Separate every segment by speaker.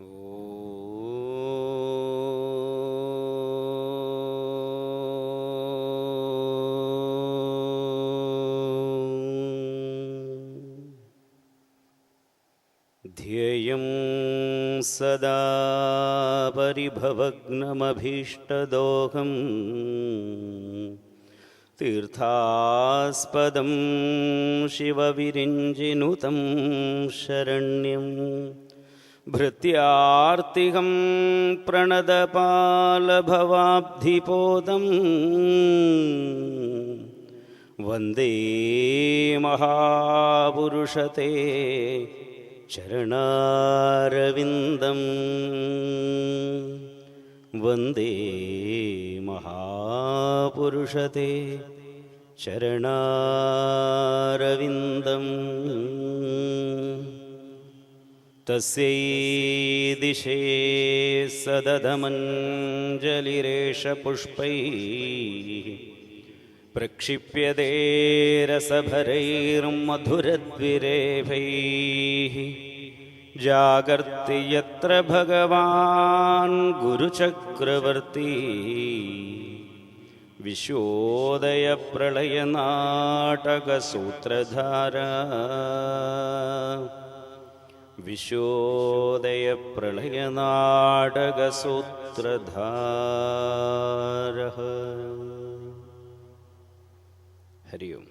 Speaker 1: ധ്യേയം സദാ പരിഭവഗ്നമഭീഷ്ടദോഹം തീർത്ഥാസ്പദം ശിവവിരിഞ്ചിനുതം ശരണ്യം ഭൃത്യാർത്തികം പ്രണതപാലഭവാബ്ധിപോദം വന്ദേ മഹാപുരുഷത്തെ ചരണാരവിന്ദം വന്ദേ മഹാപുരുഷത്തെ ചരണാരവിന്ദം തസ്യൈ ദിശേ സദതമഞ്ജലിരേഷ പുഷ്പൈഃ പ്രക്ഷിപ്യതേ രസഭരൈർമധുരദ്വിരേഭൈഃ ജാഗർത്തി യത്ര ഭഗവാൻ ഗുരുചക്രവർത്തി വിശ്വോദയപ്രളയനാടകസൂത്രധാര വിശ്വോദയപ്രളയനാടകസൂത്രധാര. ഹരി ഓം.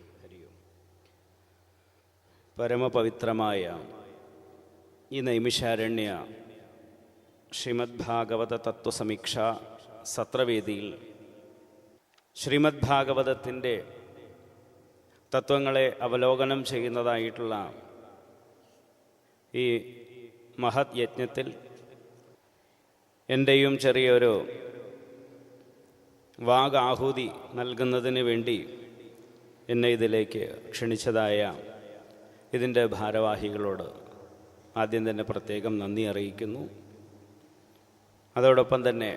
Speaker 1: പരമപവിത്രമായ ഈ നൈമിഷാരണ്യ ശ്രീമദ് ഭാഗവത തത്വസമീക്ഷ സത്രവേദിയിൽ ശ്രീമദ് ഭാഗവതത്തിൻ്റെ തത്വങ്ങളെ അവലോകനം ചെയ്യുന്നതായിട്ടുള്ള ഈ മഹത് യജ്ഞത്തിൽ എൻ്റെയും ചെറിയൊരു വാഗാഹൂതി നൽകുന്നതിന് വേണ്ടി എന്നെ ഇതിലേക്ക് ക്ഷണിച്ചതായ ഇതിൻ്റെ ഭാരവാഹികളോട് ആദ്യം തന്നെ പ്രത്യേകം നന്ദി അറിയിക്കുന്നു. അതോടൊപ്പം തന്നെ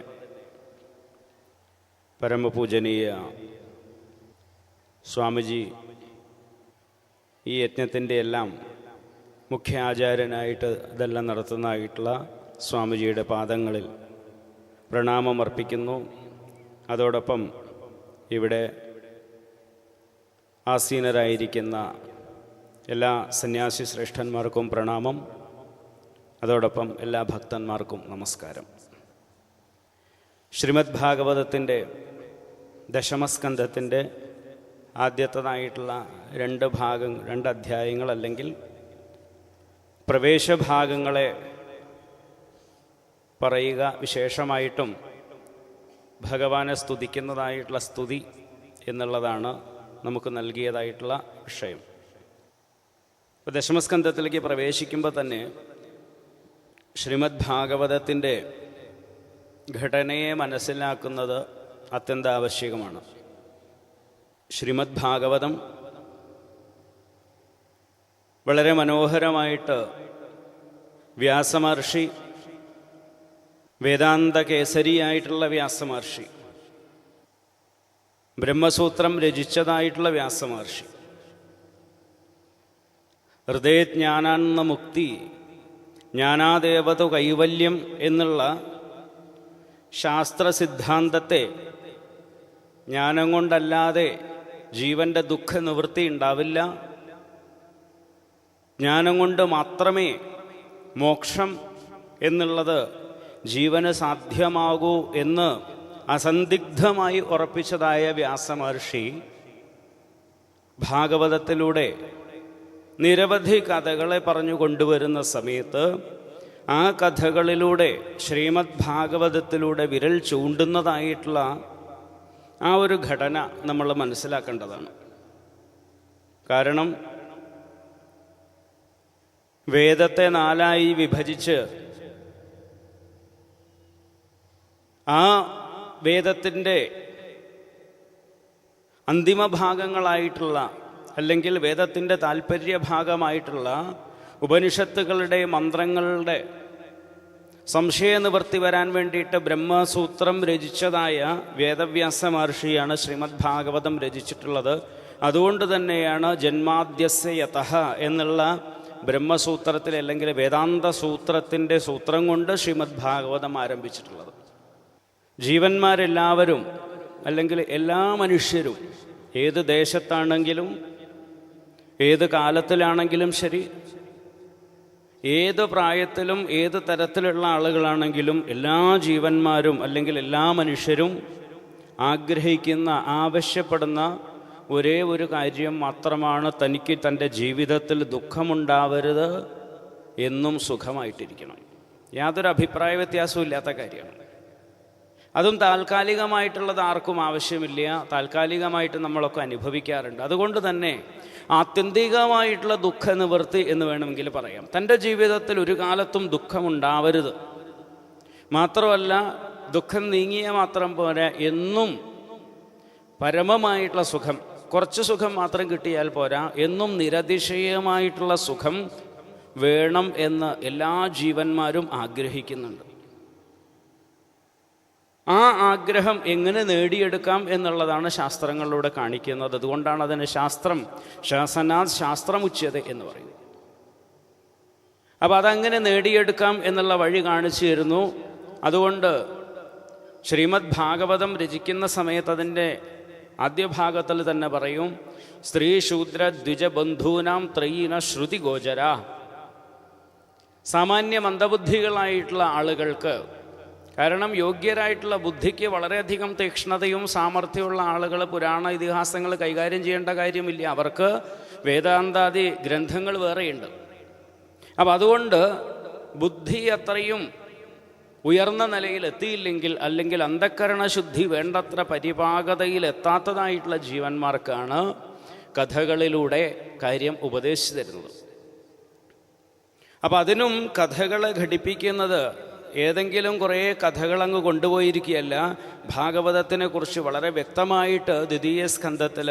Speaker 1: പരമപൂജനീയ സ്വാമിജി ഈ യജ്ഞത്തിൻ്റെ എല്ലാം മുഖ്യ ആചാര്യനായിട്ട് ഇതെല്ലാം നടത്തുന്നതായിട്ടുള്ള സ്വാമിജിയുടെ പാദങ്ങളിൽ പ്രണാമം അർപ്പിക്കുന്നു. അതോടൊപ്പം ഇവിടെ ആസീനരായിരിക്കുന്ന എല്ലാ സന്യാസി ശ്രേഷ്ഠന്മാർക്കും പ്രണാമം. അതോടൊപ്പം എല്ലാ ഭക്തന്മാർക്കും നമസ്കാരം. ശ്രീമദ് ഭാഗവതത്തിൻ്റെ ദശമസ്കന്ധത്തിൻ്റെ ആദ്യത്തേതായിട്ടുള്ള രണ്ട് അധ്യായങ്ങൾ അല്ലെങ്കിൽ പ്രവേശഭാഗങ്ങളെ പറയുക, വിശേഷമായിട്ടും ഭഗവാനെ സ്തുതിക്കുന്നതായിട്ടുള്ള സ്തുതി എന്നുള്ളതാണ് നമുക്ക് നൽകിയതായിട്ടുള്ള വിഷയം. ഇപ്പോൾ ദശമസ്കന്ധത്തിലേക്ക് പ്രവേശിക്കുമ്പോൾ തന്നെ ശ്രീമദ് ഭാഗവതത്തിൻ്റെ ഘടനയെ മനസ്സിലാക്കുന്നത് അത്യന്താവശ്യകമാണ്. ശ്രീമദ് ഭാഗവതം വളരെ മനോഹരമായിട്ട് വ്യാസമഹർഷി, വേദാന്ത കേസരിയായിട്ടുള്ള വ്യാസമഹർഷി, ബ്രഹ്മസൂത്രം രചിച്ചതായിട്ടുള്ള വ്യാസമഹർഷി, ഹൃദയജ്ഞാനാന്ന മുക്തി ജ്ഞാനാദേവതു കൈവല്യം എന്നുള്ള ശാസ്ത്രസിദ്ധാന്തത്തെ ജ്ഞാനം കൊണ്ടല്ലാതെ ജീവൻ്റെ ദുഃഖനിവൃത്തി ഉണ്ടാവില്ല, ജ്ഞാനം കൊണ്ട് മാത്രമേ മോക്ഷം എന്നുള്ളത് ജീവന് സാധ്യമാകൂ എന്ന് അസന്ദിഗ്ധമായി ഉറപ്പിച്ചതായ വ്യാസമഹർഷി ഭാഗവതത്തിലൂടെ നിരവധി കഥകളെ പറഞ്ഞു കൊണ്ടുവരുന്ന സമയത്ത് ആ കഥകളിലൂടെ ശ്രീമദ് ഭാഗവതത്തിലൂടെ വിരൽ ചൂണ്ടുന്നതായിട്ടുള്ള ആ ഒരു ഘടന നമ്മൾ മനസ്സിലാക്കേണ്ടതാണ്. കാരണം വേദത്തെ 4 വിഭജിച്ച് ആ വേദത്തിൻ്റെ അന്തിമ ഭാഗങ്ങളായിട്ടുള്ള അല്ലെങ്കിൽ വേദത്തിൻ്റെ താല്പര്യഭാഗമായിട്ടുള്ള ഉപനിഷത്തുകളുടെ മന്ത്രങ്ങളുടെ സംശയനിവൃത്തി വരാൻ വേണ്ടിയിട്ട് ബ്രഹ്മസൂത്രം രചിച്ചതായ വേദവ്യാസ മഹർഷിയാണ് ശ്രീമദ് ഭാഗവതം രചിച്ചിട്ടുള്ളത്. അതുകൊണ്ട് തന്നെയാണ് ജന്മാദ്യസ്യ യതഃ എന്നുള്ള ബ്രഹ്മസൂത്രത്തിൽ അല്ലെങ്കിൽ വേദാന്ത സൂത്രത്തിൻ്റെ സൂത്രം കൊണ്ട് ശ്രീമദ് ഭാഗവതം ആരംഭിച്ചിട്ടുള്ളത്. ജീവന്മാരെല്ലാവരും അല്ലെങ്കിൽ എല്ലാ മനുഷ്യരും ഏത് ദേശത്താണെങ്കിലും ഏത് കാലത്തിലാണെങ്കിലും ശരി, ഏത് പ്രായത്തിലും ഏത് തരത്തിലുള്ള ആളുകളാണെങ്കിലും എല്ലാ ജീവന്മാരും അല്ലെങ്കിൽ എല്ലാ മനുഷ്യരും ആഗ്രഹിക്കുന്ന, ആവശ്യപ്പെടുന്ന ഒരേ ഒരു കാര്യം മാത്രമാണ്, തനിക്ക് തൻ്റെ ജീവിതത്തിൽ ദുഃഖമുണ്ടാവരുത്, എന്നും സുഖമായിട്ടിരിക്കണം. യാതൊരു അഭിപ്രായ വ്യത്യാസവും ഇല്ലാത്ത കാര്യമാണ്. അതും താൽക്കാലികമായിട്ടുള്ളത് ആർക്കും ആവശ്യമില്ല. താൽക്കാലികമായിട്ട് നമ്മളൊക്കെ അനുഭവിക്കാറുണ്ട്. അതുകൊണ്ട് തന്നെ ആത്യന്തികമായിട്ടുള്ള ദുഃഖനിവൃത്തി എന്ന് വേണമെങ്കിൽ പറയാം. തൻ്റെ ജീവിതത്തിൽ ഒരു കാലത്തും ദുഃഖമുണ്ടാവരുത്. മാത്രമല്ല, ദുഃഖം നീങ്ങിയ മാത്രം പോരാ, എന്നും പരമമായിട്ടുള്ള സുഖം, കുറച്ച് സുഖം മാത്രം കിട്ടിയാൽ പോരാ, എന്നും നിരതിശയമായിട്ടുള്ള സുഖം വേണം എന്ന് എല്ലാ ജീവന്മാരും ആഗ്രഹിക്കുന്നുണ്ട്. ആ ആഗ്രഹം എങ്ങനെ നേടിയെടുക്കാം എന്നുള്ളതാണ് ശാസ്ത്രങ്ങളിലൂടെ കാണിക്കുന്നത്. അതുകൊണ്ടാണ് അതിന് ശാസനാത് ശാസ്ത്രമുച്യത എന്ന് പറയുന്നത്. അപ്പോൾ അതങ്ങനെ നേടിയെടുക്കാം എന്നുള്ള വഴി കാണിച്ചു തരുന്നു. അതുകൊണ്ട് ശ്രീമദ് ഭാഗവതം രചിക്കുന്ന സമയത്ത് അതിൻ്റെ ആദ്യ ഭാഗത്തിൽ തന്നെ പറയും, സ്ത്രീ ശൂദ്ര ദ്വിജബന്ധൂനാം ത്രയീന ശ്രുതി ഗോചര. സാമാന്യ മന്ദബുദ്ധികളായിട്ടുള്ള ആളുകൾക്ക്, കാരണം യോഗ്യരായിട്ടുള്ള ബുദ്ധിക്ക് വളരെയധികം തീക്ഷ്ണതയും സാമർഥ്യമുള്ള ആളുകൾ പുരാണ ഇതിഹാസങ്ങൾ കൈകാര്യം ചെയ്യേണ്ട കാര്യമില്ല. അവർക്ക് വേദാന്താദി ഗ്രന്ഥങ്ങൾ വേറെയുണ്ട്. അപ്പം അതുകൊണ്ട് ബുദ്ധി അത്രയും ഉയർന്ന നിലയിൽ എത്തിയില്ലെങ്കിൽ, അല്ലെങ്കിൽ അന്ധക്കരണശുദ്ധി വേണ്ടത്ര പരിപാകതയിൽ എത്താത്തതായിട്ടുള്ള ജീവന്മാർക്കാണ് കഥകളിലൂടെ കാര്യം ഉപദേശിച്ചു തരുന്നത്. അപ്പം അതിനും കഥകളെ ഘടിപ്പിക്കുന്നത് ഏതെങ്കിലും കുറേ കഥകളങ്ങ് കൊണ്ടുപോയിരിക്കുകയല്ല. ഭാഗവതത്തിനെ കുറിച്ച് വളരെ വ്യക്തമായിട്ട് ദ്വിതീയ സ്കന്ധത്തിൽ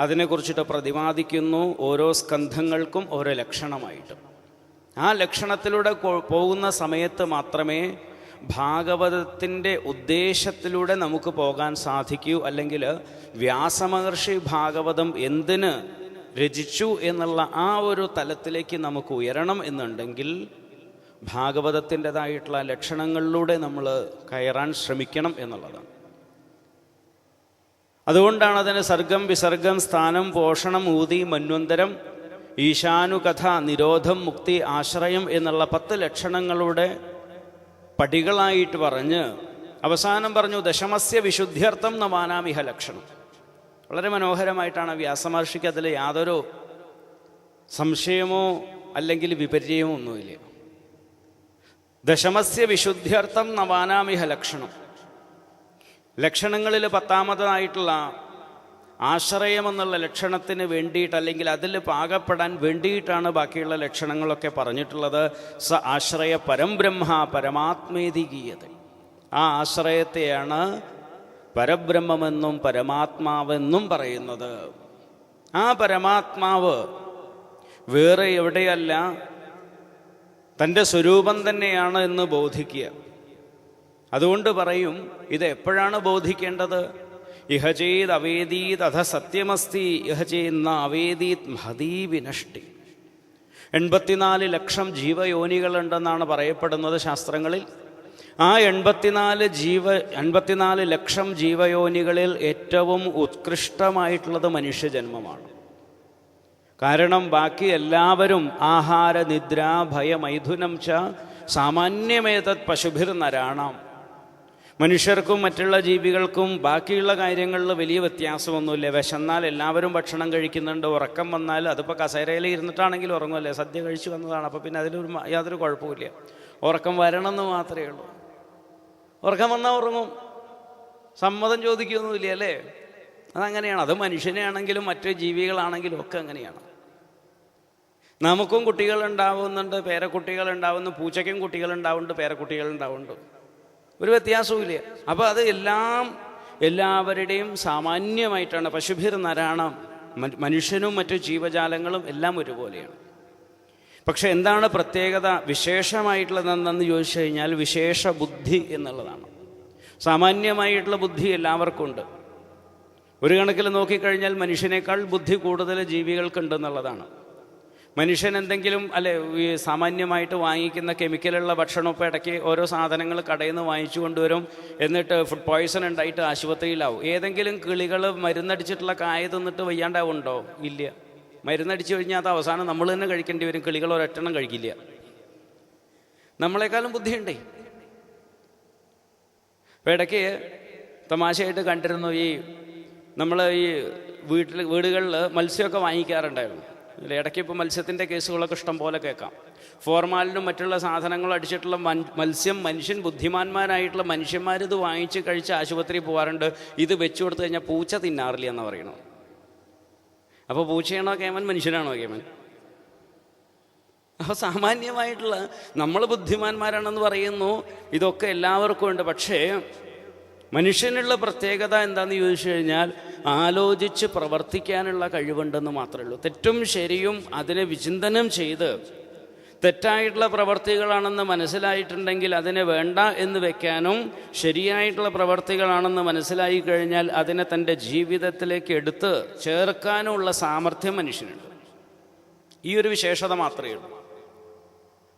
Speaker 1: അതിനെക്കുറിച്ചിട്ട് പ്രതിപാദിക്കുന്നു. ഓരോ സ്കന്ധങ്ങൾക്കും ഓരോ ലക്ഷണമായിട്ട്. ആ ലക്ഷണത്തിലൂടെ പോകുന്ന സമയത്ത് മാത്രമേ ഭാഗവതത്തിൻ്റെ ഉദ്ദേശത്തിലൂടെ നമുക്ക് പോകാൻ സാധിക്കൂ. അല്ലെങ്കിൽ വ്യാസമഹർഷി ഭാഗവതം എന്തിന് രചിച്ചു എന്നുള്ള ആ ഒരു തലത്തിലേക്ക് നമുക്ക് ഉയരണം എന്നുണ്ടെങ്കിൽ ഭാഗവതത്തിൻ്റെതായിട്ടുള്ള ലക്ഷണങ്ങളിലൂടെ നമ്മൾ കയറാൻ ശ്രമിക്കണം എന്നുള്ളതാണ്. അതുകൊണ്ടാണ് അതിന് സർഗം, വിസർഗം, സ്ഥാനം, പോഷണം, ഊതി, മന്വന്തരം, ഈശാനുകഥ, നിരോധം, മുക്തി, ആശ്രയം എന്നുള്ള 10 ലക്ഷണങ്ങളുടെ പടികളായിട്ട് പറഞ്ഞ് അവസാനം പറഞ്ഞു ദശമസ്യ വിശുദ്ധ്യർത്ഥം നമാനാമിഹ ലക്ഷണം. വളരെ മനോഹരമായിട്ടാണ് വ്യാസമഹർഷിക്ക് അതിൽ യാതൊരു സംശയമോ അല്ലെങ്കിൽ വിപര്യമോ ഒന്നുമില്ല. ദശമസ്യ വിശുദ്ധ്യർത്ഥം നവാനാമിഹ ലക്ഷണം. ലക്ഷണങ്ങളിൽ 10ാമതായിട്ടുള്ള ആശ്രയമെന്നുള്ള ലക്ഷണത്തിന് വേണ്ടിയിട്ട്, അല്ലെങ്കിൽ അതിൽ പാകപ്പെടാൻ വേണ്ടിയിട്ടാണ് ബാക്കിയുള്ള ലക്ഷണങ്ങളൊക്കെ പറഞ്ഞിട്ടുള്ളത്. സ ആശ്രയ പരംബ്രഹ്മ പരമാത്മേതി ഗീയത. ആ ആശ്രയത്തെയാണ് പരബ്രഹ്മമെന്നും പരമാത്മാവെന്നും പറയുന്നത്. ആ പരമാത്മാവ് വേറെ എവിടെയല്ല, തൻ്റെ സ്വരൂപം തന്നെയാണ് എന്ന് ബോധിക്കുക. അതുകൊണ്ട് പറയും, ഇത് എപ്പോഴാണ് ബോധിക്കേണ്ടത്? ഇഹചേത് അവേദീത് അധ സത്യമസ്തി ഇഹചേന്ന അവേദീത് മഹതീ വിനഷ്ടി. 84 ലക്ഷം ജീവയോനികളുണ്ടെന്നാണ് പറയപ്പെടുന്നത് ശാസ്ത്രങ്ങളിൽ. ആ 84 ലക്ഷം ജീവയോനികളിൽ ഏറ്റവും ഉത്കൃഷ്ടമായിട്ടുള്ളത് മനുഷ്യജന്മമാണ്. കാരണം ബാക്കി എല്ലാവരും ആഹാര നിദ്ര ഭയ മൈഥുനം ച സാമാന്യമേതത് പശുഭിർ നരാണാം. മനുഷ്യർക്കും മറ്റുള്ള ജീവികൾക്കും ബാക്കിയുള്ള കാര്യങ്ങളിൽ വലിയ വ്യത്യാസമൊന്നുമില്ല. വിശന്നാൽ എല്ലാവരും ഭക്ഷണം കഴിക്കുന്നുണ്ട്. ഉറക്കം വന്നാൽ അതിപ്പോൾ കസേരയിൽ ഇരുന്നിട്ടാണെങ്കിൽ ഉറങ്ങുമല്ലേ, സദ്യ കഴിച്ചു വന്നതാണ്. അപ്പോൾ പിന്നെ യാതൊരു കുഴപ്പമില്ല. ഉറക്കം വരണമെന്ന് മാത്രമേ ഉള്ളൂ. ഉറക്കം വന്നാൽ ഉറങ്ങും, സമ്മതം ചോദിക്കുകയൊന്നുമില്ല അല്ലേ? അതങ്ങനെയാണ്. അത് മനുഷ്യനെയാണെങ്കിലും മറ്റു ജീവികളാണെങ്കിലും ഒക്കെ അങ്ങനെയാണ്. നമുക്കും കുട്ടികളുണ്ടാവുന്നുണ്ട്, പേരക്കുട്ടികളുണ്ടാവുന്നു. പൂച്ചയ്ക്കും കുട്ടികളുണ്ടാവുന്നുണ്ട്, പേരക്കുട്ടികളുണ്ടാവുന്നുണ്ട്. ഒരു വ്യത്യാസവുമില്ല. അപ്പോൾ അത് എല്ലാവരുടെയും സാമാന്യമായിട്ടാണ്. പശുഭിർ നരാണം. മനുഷ്യനും മറ്റു ജീവജാലങ്ങളും എല്ലാം ഒരുപോലെയാണ്. പക്ഷെ എന്താണ് പ്രത്യേകത, വിശേഷമായിട്ടുള്ളതെന്ന് ചോദിച്ചു കഴിഞ്ഞാൽ വിശേഷ ബുദ്ധി എന്നുള്ളതാണ്. സാമാന്യമായിട്ടുള്ള ബുദ്ധി എല്ലാവർക്കും ഉണ്ട്. ഒരു കണക്കിൽ നോക്കിക്കഴിഞ്ഞാൽ മനുഷ്യനേക്കാൾ ബുദ്ധി കൂടുതൽ ജീവികൾക്കുണ്ടെന്നുള്ളതാണ്. മനുഷ്യൻ എന്തെങ്കിലും ഈ സാമാന്യമായിട്ട് വാങ്ങിക്കുന്ന കെമിക്കലുള്ള ഭക്ഷണം ഇപ്പോൾ ഇടയ്ക്ക് ഓരോ സാധനങ്ങൾ കടയിൽ നിന്ന് വാങ്ങിച്ചു കൊണ്ടുവരും, എന്നിട്ട് ഫുഡ് പോയ്സൺ ഉണ്ടായിട്ട് ആശുപത്രിയിലാവും. ഏതെങ്കിലും കിളികൾ മരുന്നടിച്ചിട്ടുള്ള കായ തിന്നിട്ട് വയ്യാണ്ടാവുണ്ടോ? ഇല്ല. മരുന്നടിച്ചു കഴിഞ്ഞാൽ അത് അവസാനം നമ്മൾ തന്നെ കഴിക്കേണ്ടി വരും. കിളികൾ ഒരൊറ്റെണ്ണം കഴിക്കില്ല. നമ്മളെക്കാളും ബുദ്ധിയുണ്ടേ. അപ്പോൾ ഇടയ്ക്ക് തമാശയായിട്ട് കണ്ടിരുന്നു, നമ്മൾ ഈ വീടുകളിൽ മത്സ്യമൊക്കെ വാങ്ങിക്കാറുണ്ടായിരുന്നു. ഇടയ്ക്ക് ഇപ്പോൾ മത്സ്യത്തിൻ്റെ കേസുകളൊക്കെ ഇഷ്ടം പോലെ കേൾക്കാം. ഫോർമാലിനും മറ്റുള്ള സാധനങ്ങളും അടിച്ചിട്ടുള്ള മത്സ്യം ബുദ്ധിമാന്മാരായിട്ടുള്ള മനുഷ്യന്മാരിത് വാങ്ങിച്ച് കഴിച്ച് ആശുപത്രിയിൽ പോകാറുണ്ട്. ഇത് വെച്ചു കൊടുത്തു കഴിഞ്ഞാൽ പൂച്ച തിന്നാറില്ല എന്ന് പറയണം. അപ്പോൾ പൂച്ചയാണോ കേമൻ, മനുഷ്യനാണോ കേമൻ? അപ്പോൾ സാമാന്യമായിട്ടുള്ള നമ്മൾ ബുദ്ധിമാന്മാരാണെന്ന് പറയുന്നു. ഇതൊക്കെ എല്ലാവർക്കും ഉണ്ട്. പക്ഷേ മനുഷ്യനുള്ള പ്രത്യേകത എന്താണെന്ന് ചോദിച്ചു കഴിഞ്ഞാൽ ആലോചിച്ച് പ്രവർത്തിക്കാനുള്ള കഴിവുണ്ടെന്ന് മാത്രമേ ഉള്ളൂ. തെറ്റും ശരിയും അതിനെ വിചിന്തനം ചെയ്ത് തെറ്റായിട്ടുള്ള പ്രവർത്തികളാണെന്ന് മനസ്സിലായിട്ടുണ്ടെങ്കിൽ അതിനെ വേണ്ട എന്ന് വെക്കാനും, ശരിയായിട്ടുള്ള പ്രവർത്തികളാണെന്ന് മനസ്സിലായി കഴിഞ്ഞാൽ അതിനെ തൻ്റെ ജീവിതത്തിലേക്ക് എടുത്ത് ചേർക്കാനുമുള്ള സാമർഥ്യം മനുഷ്യനുണ്ട്. ഈ ഒരു വിശേഷത മാത്രമേ ഉള്ളൂ.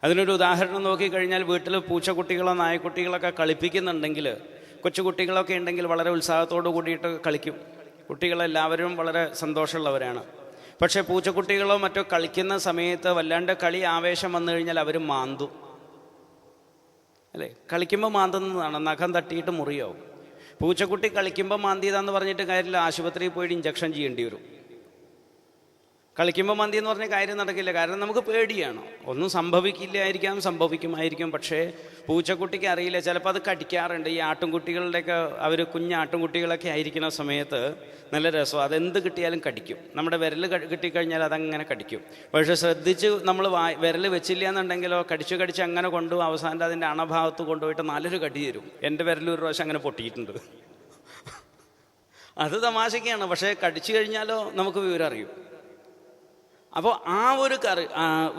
Speaker 1: അതിനൊരു ഉദാഹരണം നോക്കിക്കഴിഞ്ഞാൽ, വീട്ടിൽ പൂച്ചക്കുട്ടികളോ നായക്കുട്ടികളൊക്കെ കളിപ്പിക്കുന്നുണ്ടെങ്കിൽ, കൊച്ചുകുട്ടികളൊക്കെ ഉണ്ടെങ്കിൽ വളരെ ഉത്സാഹത്തോടു കൂടിയിട്ട് കളിക്കും. കുട്ടികളെല്ലാവരും വളരെ സന്തോഷമുള്ളവരാണ്. പക്ഷേ പൂച്ചക്കുട്ടികളോ മറ്റോ കളിക്കുന്ന സമയത്ത് വല്ലാണ്ട് കളി ആവേശം വന്നു കഴിഞ്ഞാൽ അവർ മാന്തും. അല്ലേ? കളിക്കുമ്പോൾ മാന്തുന്നതാണ്. നഖം തട്ടിയിട്ട് മുറിയാവും. പൂച്ചക്കുട്ടി കളിക്കുമ്പോൾ മാന്തിയതാന്ന് പറഞ്ഞിട്ട് കാര്യമില്ല. ആശുപത്രിയിൽ പോയിട്ട് ഇഞ്ചക്ഷൻ ചെയ്യേണ്ടി വരും. കളിക്കുമ്പോൾ മന്തി എന്ന് പറഞ്ഞ കാര്യം നടക്കില്ല. കാരണം നമുക്ക് പേടിയാണ്. ഒന്നും സംഭവിക്കില്ലായിരിക്കാം, സംഭവിക്കുമായിരിക്കും. പക്ഷേ പൂച്ചക്കുട്ടിക്ക് അറിയില്ല. ചിലപ്പോൾ അത് കടിക്കാറുണ്ട്. ഈ ആട്ടുംകുട്ടികളുടെയൊക്കെ അവർ കുഞ്ഞാട്ടുംകുട്ടികളൊക്കെ ആയിരിക്കുന്ന സമയത്ത് നല്ല രസം. അതെന്ത് കിട്ടിയാലും കടിക്കും. നമ്മുടെ വിരൽ കിട്ടിക്കഴിഞ്ഞാൽ അതങ്ങനെ കടിക്കും. പക്ഷേ ശ്രദ്ധിച്ച് നമ്മൾ വിരൽ വെച്ചില്ല എന്നുണ്ടെങ്കിലോ കടിച്ച് അങ്ങനെ കൊണ്ടുപോകും. അവസാനം അതിൻ്റെ അണഭാഗത്ത് കൊണ്ടുപോയിട്ട് നല്ലൊരു കടി തരും. എൻ്റെ വിരൽ ഒരു പ്രാവശ്യം അങ്ങനെ പൊട്ടിയിട്ടുണ്ട്. അത് തമാശയ്ക്കാണ്. പക്ഷേ കടിച്ചു കഴിഞ്ഞാലോ നമുക്ക് വിവരം അറിയും. അപ്പോൾ